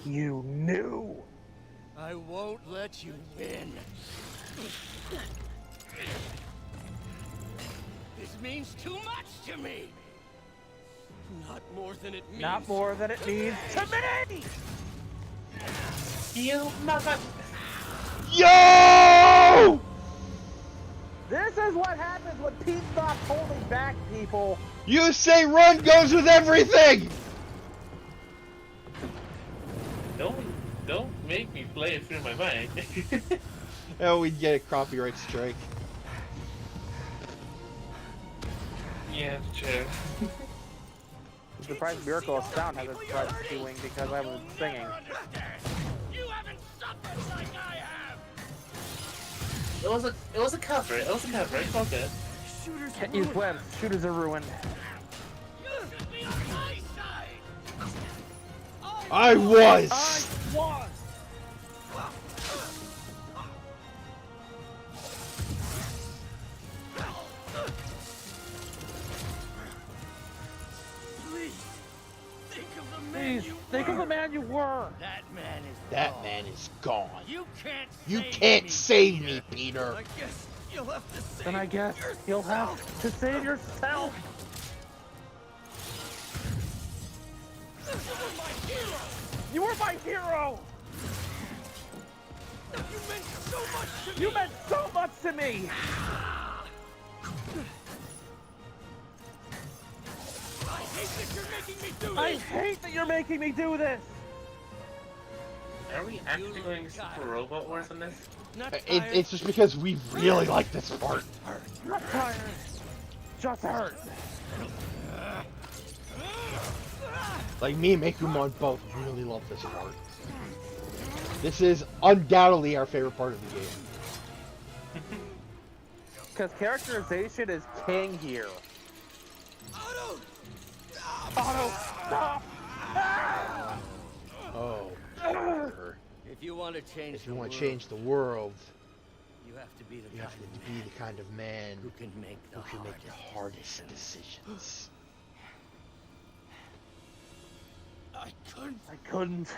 You knew. I won't let you win. This means too much to me. Not more than it means. Not more than it means to me. You mother. Yo! This is what happens when Pete stops holding back people. You say run goes with everything! Don't make me play it through my mind. Oh, we'd get a copyright strike. Yeah, sure. I'm surprised Miracle of Sound hasn't started doing because I was singing. You haven't suffered like I have. It was a cover. It was a cover. It's all good. Can't use webs. Shooters are ruined. You should be on my side. I was! I was! Please, think of the man Please, you think were. of the man you were. That man is That gone. man is gone. You can't You save can't me, save me, Peter. I guess you'll have to save Then I guess you'll have to save yourself. You were my hero. You were my hero. You meant so much to me. You meant so much to me. I hate that you're making me do this. I hate that you're making me do this. Are we actually going Super Robot Wars on this? It's just because we really like this part. Not tired. Just hurt. Like, me and Mekumon both really love this part. This is undoubtedly our favorite part of the game. Because characterization is king here. Otto, stop! Oh, Peter. If you want to change If you want to change the world, you have to be the you have to be the kind of man who can make the hardest decisions. I couldn't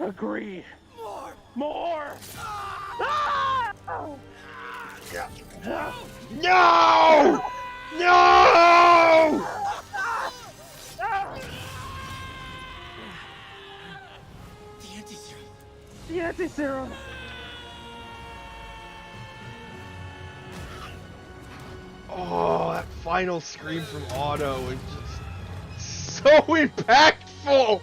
agree more. Ah! No! No! The anti-serum. Oh, that final scream from Otto is just so impactful!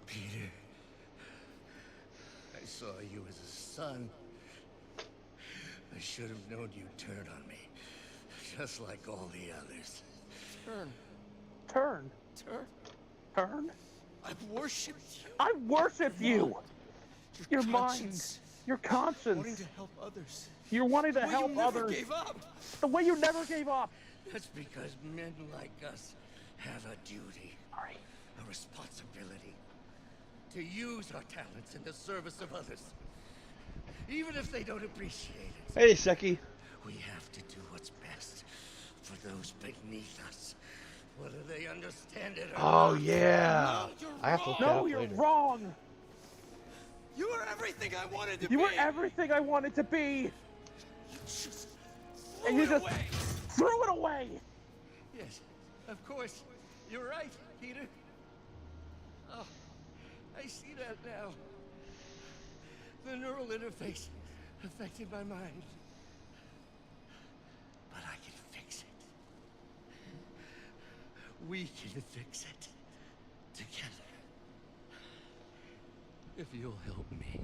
Peter, I saw you as a son. I should have known you'd turn on me, just like all the others. Turn. I've worshipped you. I worshipped you. Your mind, conscience. your conscience. Wanting to help others. You're wanting to The way help you never others. gave up. The way you never gave up. That's because men like us have a duty, a responsibility, to use our talents in the service of others, even if they don't appreciate it. Hey, Seki. We have to do what's best for those beneath us, whether they understand it or Oh, not. yeah. No, you're I have to look that No, up you're later. wrong. You were everything I wanted to You be. were everything I wanted to be. You just And you threw it just away. threw it away. Yes, of course. You're right, Peter. Oh, I see that now. The neural interface affected my mind. But I can fix it. We can fix it. Together. If you'll help me.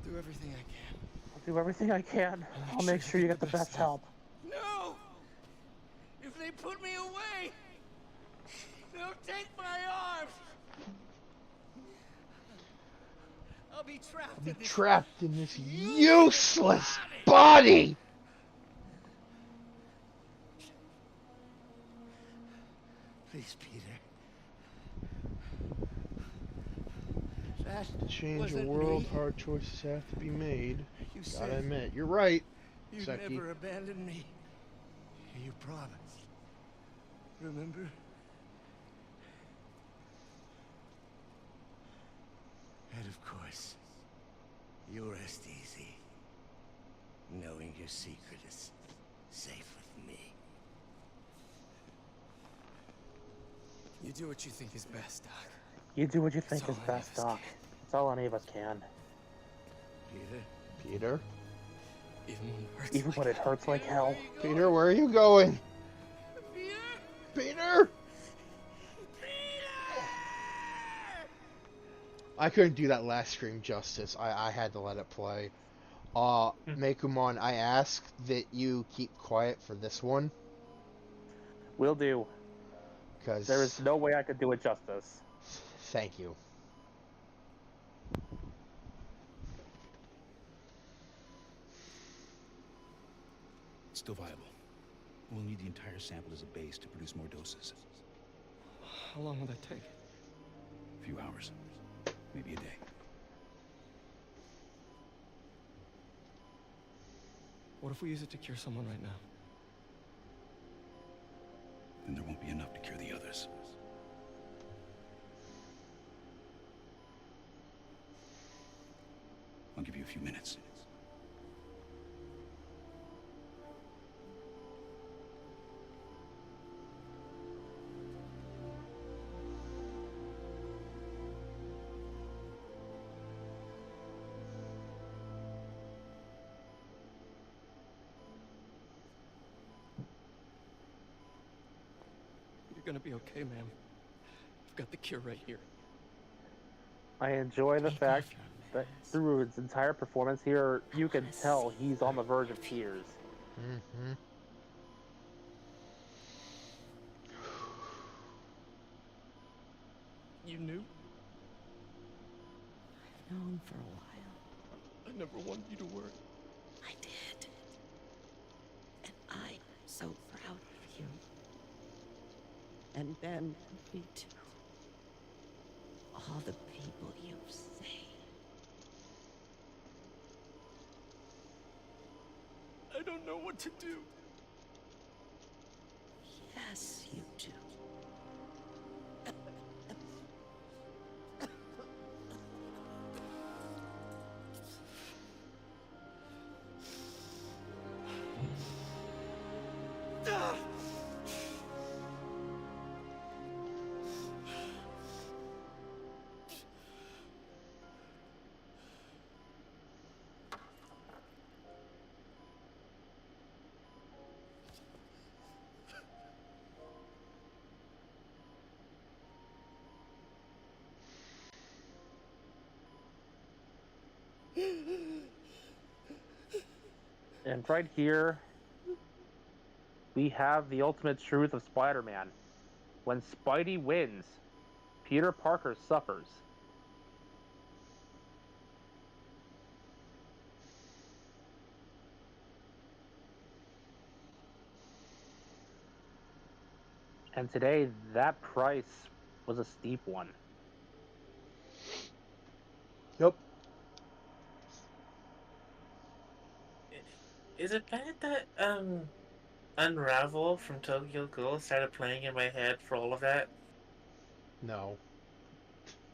Do everything I can. I'll do everything I can. I'll make sure you get the best help. No! If they put me away, they'll take my arms. I'll be trapped in this Useless body! Please, Peter. That To change a wasn't world, me. hard choices have to be made. You Gotta said admit, you're right, you'd Seki. never abandon me. You promised. Remember? And of course, you'll rest easy, knowing your secret is safe with me. You do what you think is best, Doc. You do what you That's think all is any of best, us Doc. That's all any of us can. Peter? Peter? Even when it hurts like hell. Peter, where are you going? Peter! I couldn't do that last stream justice. I had to let it play. Mekumon, I ask that you keep quiet for this one. Will do. Because there is no way I could do it justice. Thank you. It's still viable. We'll need the entire sample as a base to produce more doses. How long will that take? A few hours. Maybe a day. What if we use it to cure someone right now? Then there won't be enough to cure the others. I'll give you a few minutes. You're gonna be okay, ma'am. I've got the cure right here. I enjoy the fact that through his entire performance here, you can tell he's on the verge of tears. Mm-hmm. You knew? I've known for a while. I never wanted you to worry. I did. And I'm so proud of you. And Ben, me too. All the people you've saved. I don't know what to do. Yes, you do. And right here, we have the ultimate truth of Spider-Man. When Spidey wins, Peter Parker suffers. And today, that price was a steep one. Yep. Is it bad that Unravel from Tokyo Ghoul started playing in my head for all of that? No.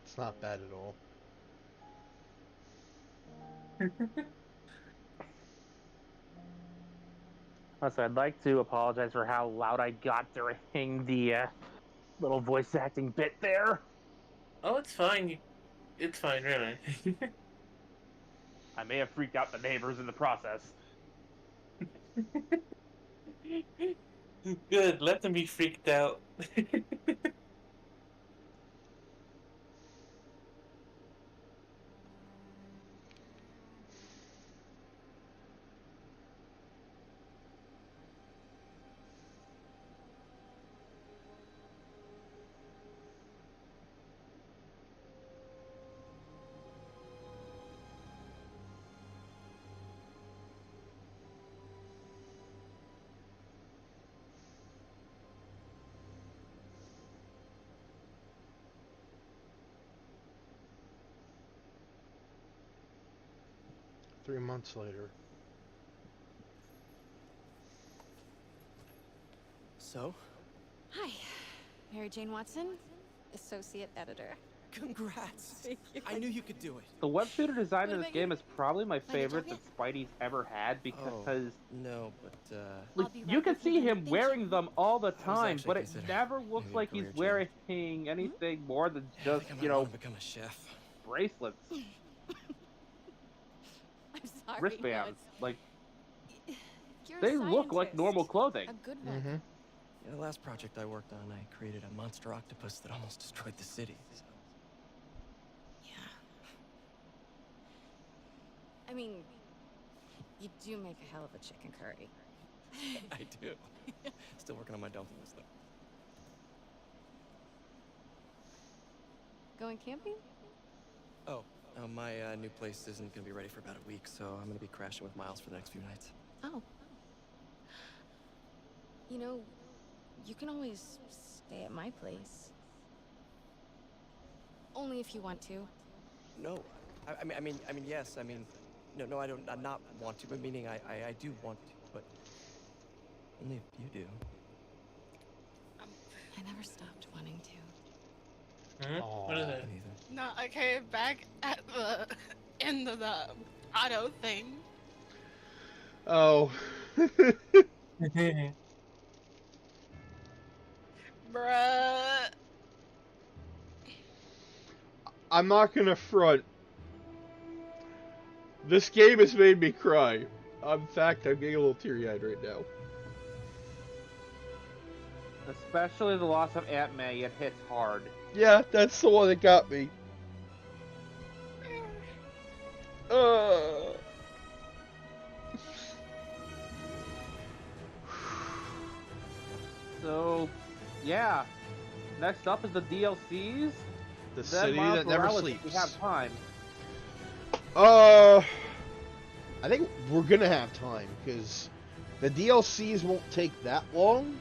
It's not bad at all. Also, I'd like to apologize for how loud I got during the little voice acting bit there. Oh, it's fine. It's fine, really. I may have freaked out the neighbors in the process. Good, let them be freaked out. 3 months later. So? Hi, Mary Jane Watson, Associate Editor. Congrats! Thank you. I knew you could do it. The web shooter design What in this about game you? is probably my Find a job favorite yet? that Spidey's ever had because No, but like I'll be you right can with you see then. him Thank wearing you. them all the I was time, actually but it considering never looks maybe a like he's career wearing Hmm? anything more than I just, think I you might know, want to become a chef. bracelets, I'm sorry. wristbands. Like You're they a look like scientist. normal clothing. A good one. Mm-hmm. Yeah, the last project I worked on, I created a monster octopus that almost destroyed the city. So. Yeah. I mean, you do make a hell of a chicken curry. I do. Still working on my dumplings, though. Going camping? Oh, my new place isn't gonna be ready for about a week, so I'm gonna be crashing with Miles for the next few nights. Oh. You know, you can always stay at my place. Only if you want to. No, I mean, yes. I mean, no, I don't. I'm not want to, but meaning I do want to, but only if you do. I never stopped wanting to. What is it? No, I came back at the end of the auto thing. Oh. Bruh. I'm not gonna front. This game has made me cry. In fact, I'm getting a little teary-eyed right now. Especially the loss of Aunt May, it hits hard. Yeah, that's the one that got me. So, yeah. Next up is the DLCs. The Then city Miles that never Morales, sleeps. We have time. I think we're gonna have time because the DLCs won't take that long.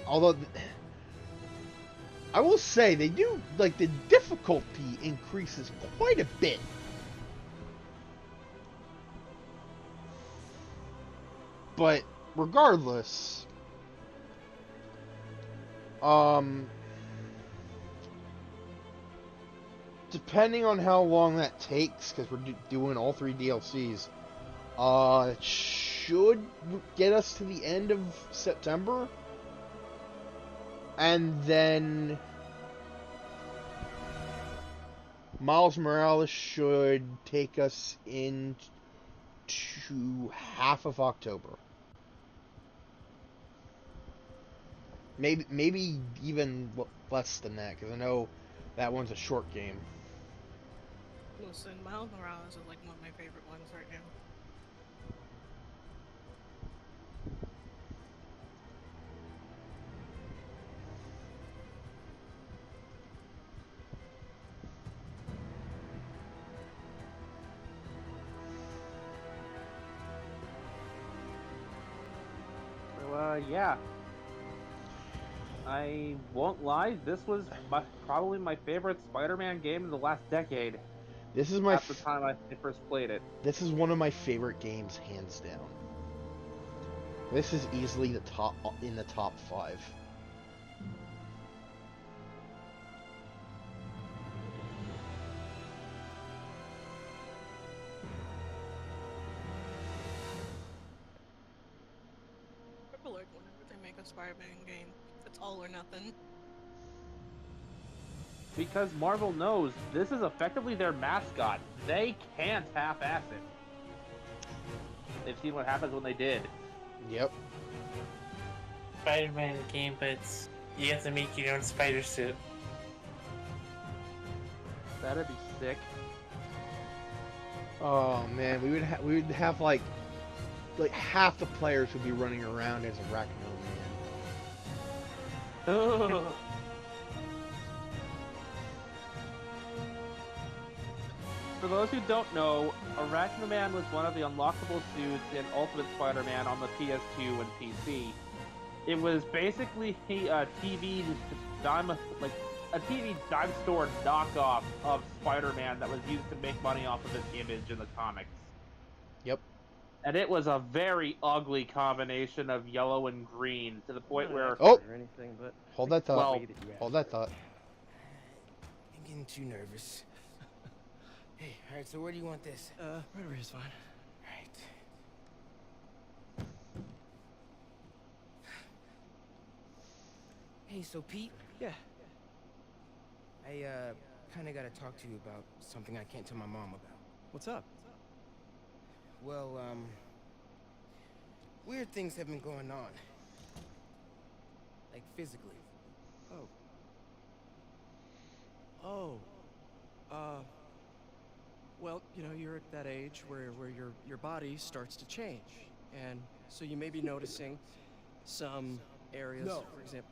Although I will say they do, like, the difficulty increases quite a bit. But regardless, depending on how long that takes, because we're doing all 3 DLCs, it should get us to the end of September. And then Miles Morales should take us into half of October. Maybe even less than that, because I know that one's a short game. Listen, Miles Morales is like one of my favorite ones right now. So, yeah. I won't lie, this was probably my favorite Spider-Man game in the last decade. This is my at the time I first played it. This is one of my favorite games, hands down. This is easily the top 5. People like whenever they make a Spider-Man game, it's all or nothing. Because Marvel knows this is effectively their mascot. They can't half-ass it. They've seen what happens when they did. Yep. Spider-Man game, but you have to make your own spider suit. That'd be sick. Oh man, we would have like half the players would be running around as a Arachno Man. For those who don't know, Arachno Man was one of the unlockable suits in Ultimate Spider-Man on the PS2 and PC. It was basically a TV a TV dive store knockoff of Spider-Man that was used to make money off of his image in the comics. Yep. And it was a very ugly combination of yellow and green to the point where... Oh! Or anything, but Hold that thought. Well, Hold that thought. I'm getting too nervous. Hey, alright, so where do you want this? Right over here is fine. Alright. Hey, so Pete? Yeah. I, kinda gotta talk to you about something I can't tell my mom about. What's up? Well, weird things have been going on. Like, physically. Oh. Well, you know, you're at that age where your body starts to change. And so you may be noticing some areas, No. for example.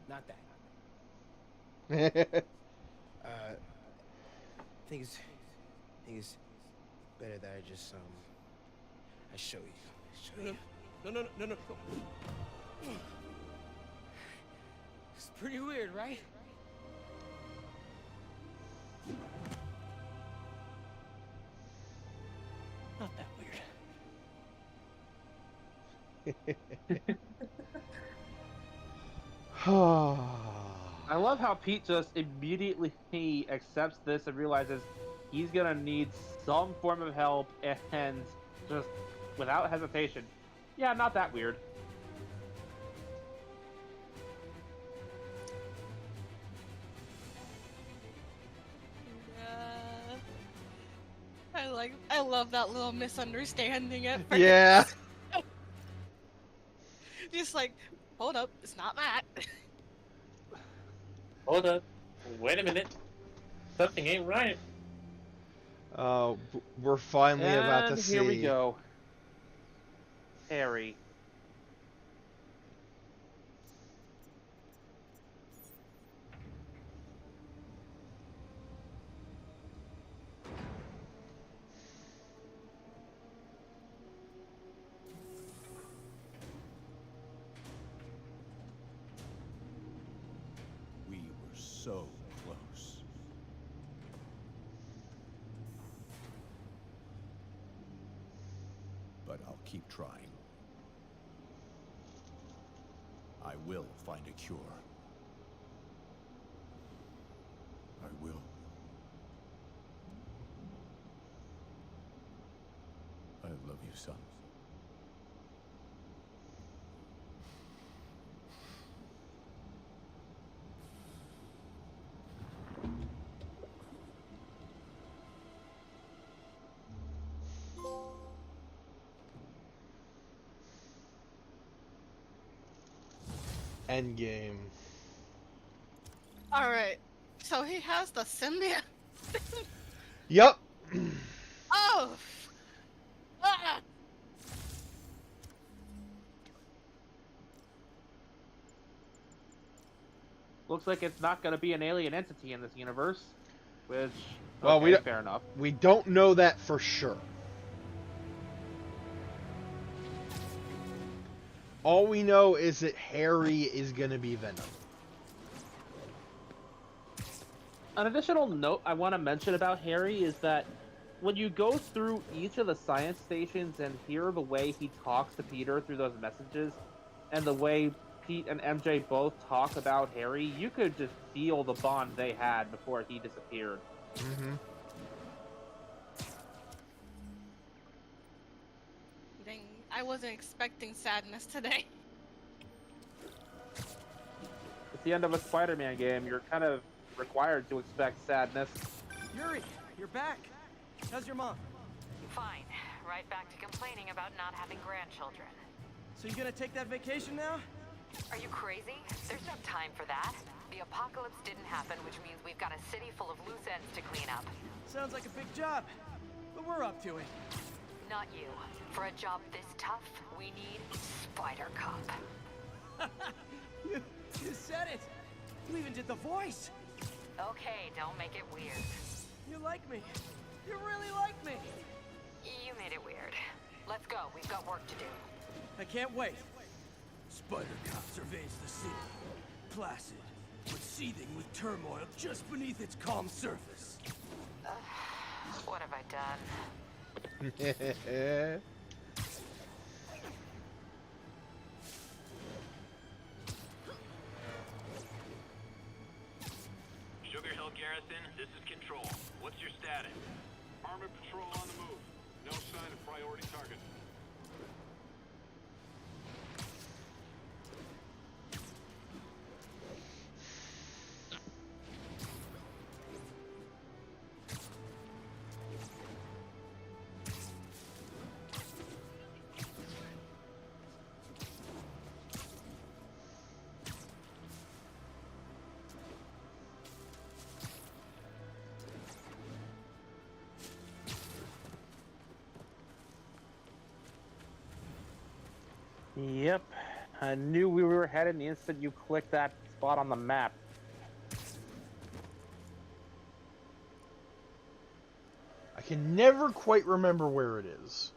Not that. think it's better that I just, I show you. No. It's pretty weird, right? Not that weird. I love how Pete just immediately accepts this and realizes he's gonna need some form of help and just without hesitation. Yeah, not that weird. I love that little misunderstanding at first. Yeah. Just like, hold up, it's not that. Hold up. Wait a minute. Something ain't right. We're finally about to see. Here we go. Harry. We were so close. But I'll keep trying. I will find a cure. I will. I love you, son. Endgame. Alright, so he has the symbiote. Yep. Oh! Ah! Looks like it's not going to be an alien entity in this universe, which Well, okay, fair enough. We don't know that for sure. All we know is that Harry is going to be Venom. An additional note I want to mention about Harry is that when you go through each of the science stations and hear the way he talks to Peter through those messages, and the way Pete and MJ both talk about Harry, you could just feel the bond they had before he disappeared. Mm-hmm. Dang, I wasn't expecting sadness today. At the end of a Spider-Man game, you're kind of required to expect sadness. Yuri, you're back. How's your mom? Fine. Right back to complaining about not having grandchildren. So you gonna take that vacation now? Are you crazy? There's no time for that. The apocalypse didn't happen, which means we've got a city full of loose ends to clean up. Sounds like a big job, but we're up to it. Not you. For a job this tough, we need Spider Cop. You said it. You even did the voice. Okay, don't make it weird. You like me. You really like me. You made it weird. Let's go. We've got work to do. I can't wait. Spider Cop surveys the city. Placid, but seething with turmoil just beneath its calm surface. What have I done? Sugar Hill Garrison, this is Control. What's your status? Armored patrol on the move. No sign of priority target. Yep. I knew we were headed the instant you clicked that spot on the map. I can never quite remember where it is.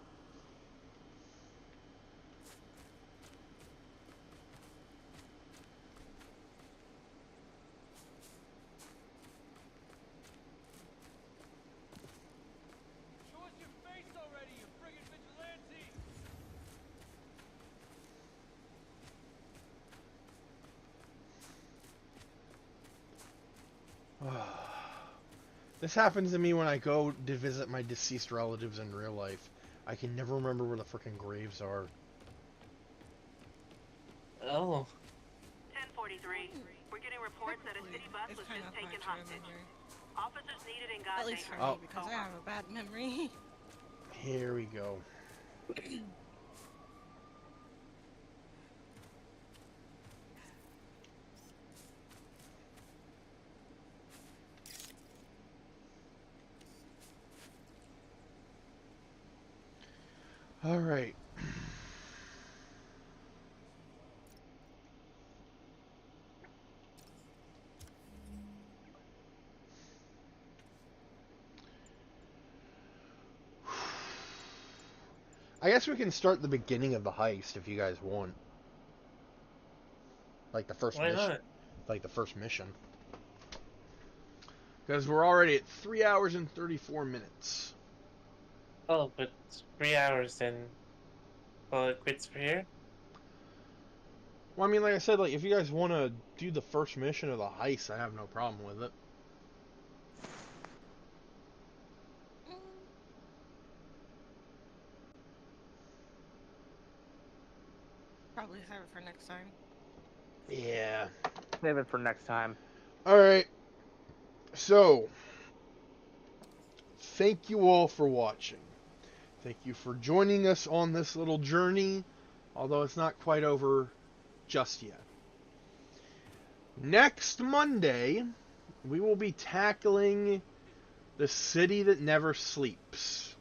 Show us your face already, you friggin' vigilante! This happens to me when I go to visit my deceased relatives in real life. I can never remember where the frickin' graves are. Oh. 1043. We're getting reports that a city bus was just taken hostage. Officers needed in At Gaza. least for me, because I have a bad memory. Here we go. All right. I guess we can start the beginning of the heist if you guys want. Like the first Why mission. not? Like the first mission. Because we're already at 3 hours and 34 minutes. Oh, but 3 hours then. Well, it quits for here? Well, I mean, like I said, like if you guys want to do the first mission of the heist, I have no problem with it. Probably save it for next time. Yeah. Save it for next time. Alright. So, thank you all for watching. Thank you for joining us on this little journey, although it's not quite over just yet. Next Monday, we will be tackling The City That Never Sleeps.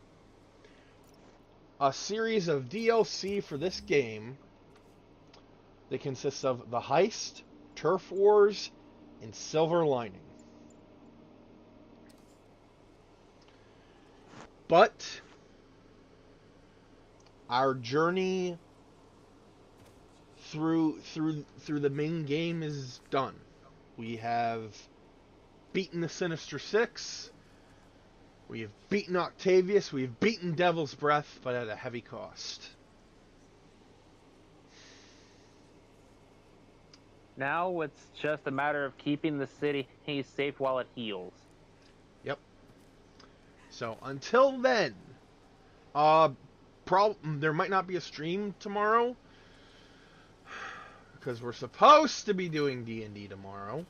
A series of DLC for this game that consists of The Heist, Turf Wars, and Silver Lining. But our journey through the main game is done. We have beaten the Sinister Six. We have beaten Octavius. We have beaten Devil's Breath, but at a heavy cost. Now it's just a matter of keeping the city safe while it heals. Yep. So until then, there might not be a stream tomorrow because we're supposed to be doing D&D tomorrow.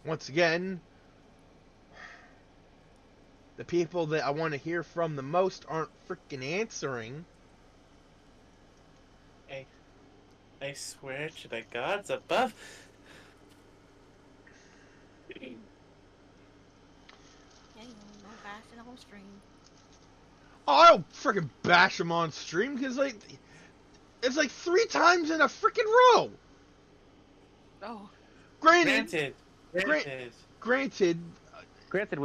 Once again, the people that I want to hear from the most aren't freaking answering. I swear to the gods above. Yeah, you know, bash it on stream. Oh, I don't freaking bash them on stream because like it's like 3 times in a freaking row. Oh. Granted, with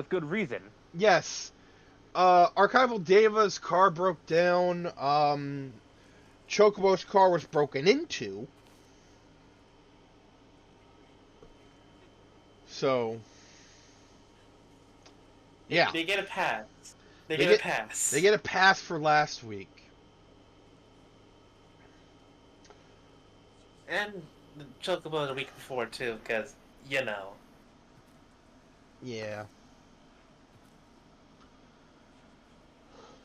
good reason. Yes. Archival Deva's car broke down. Chocobo's car was broken into. So, yeah. They get a pass. They get a pass. They get a pass for last week. And the Chocobo the week before, too, because, you know. Yeah.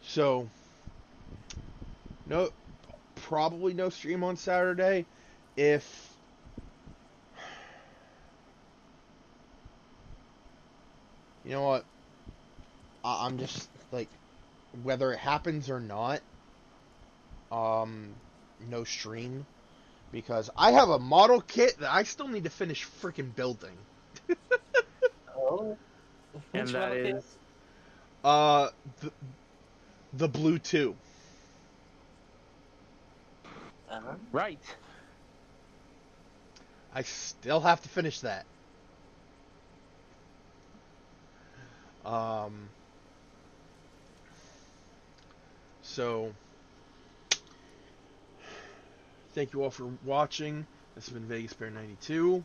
So, probably no stream on Saturday. If you know what, I'm just like, whether it happens or not, no stream, because I have a model kit that I still need to finish freaking building. Oh, and that is the Blue 2. Right. I still have to finish that. So, thank you all for watching. This has been Vegas Bear 92.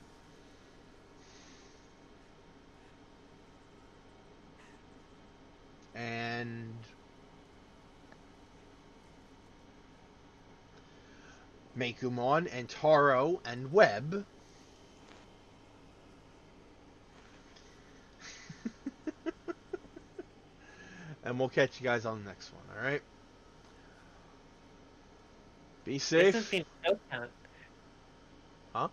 And Mekumon and Taro and Webb. And we'll catch you guys on the next one, alright? Be safe. This has been the kill count. Huh?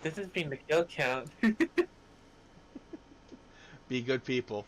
This has been the kill count. Be good people.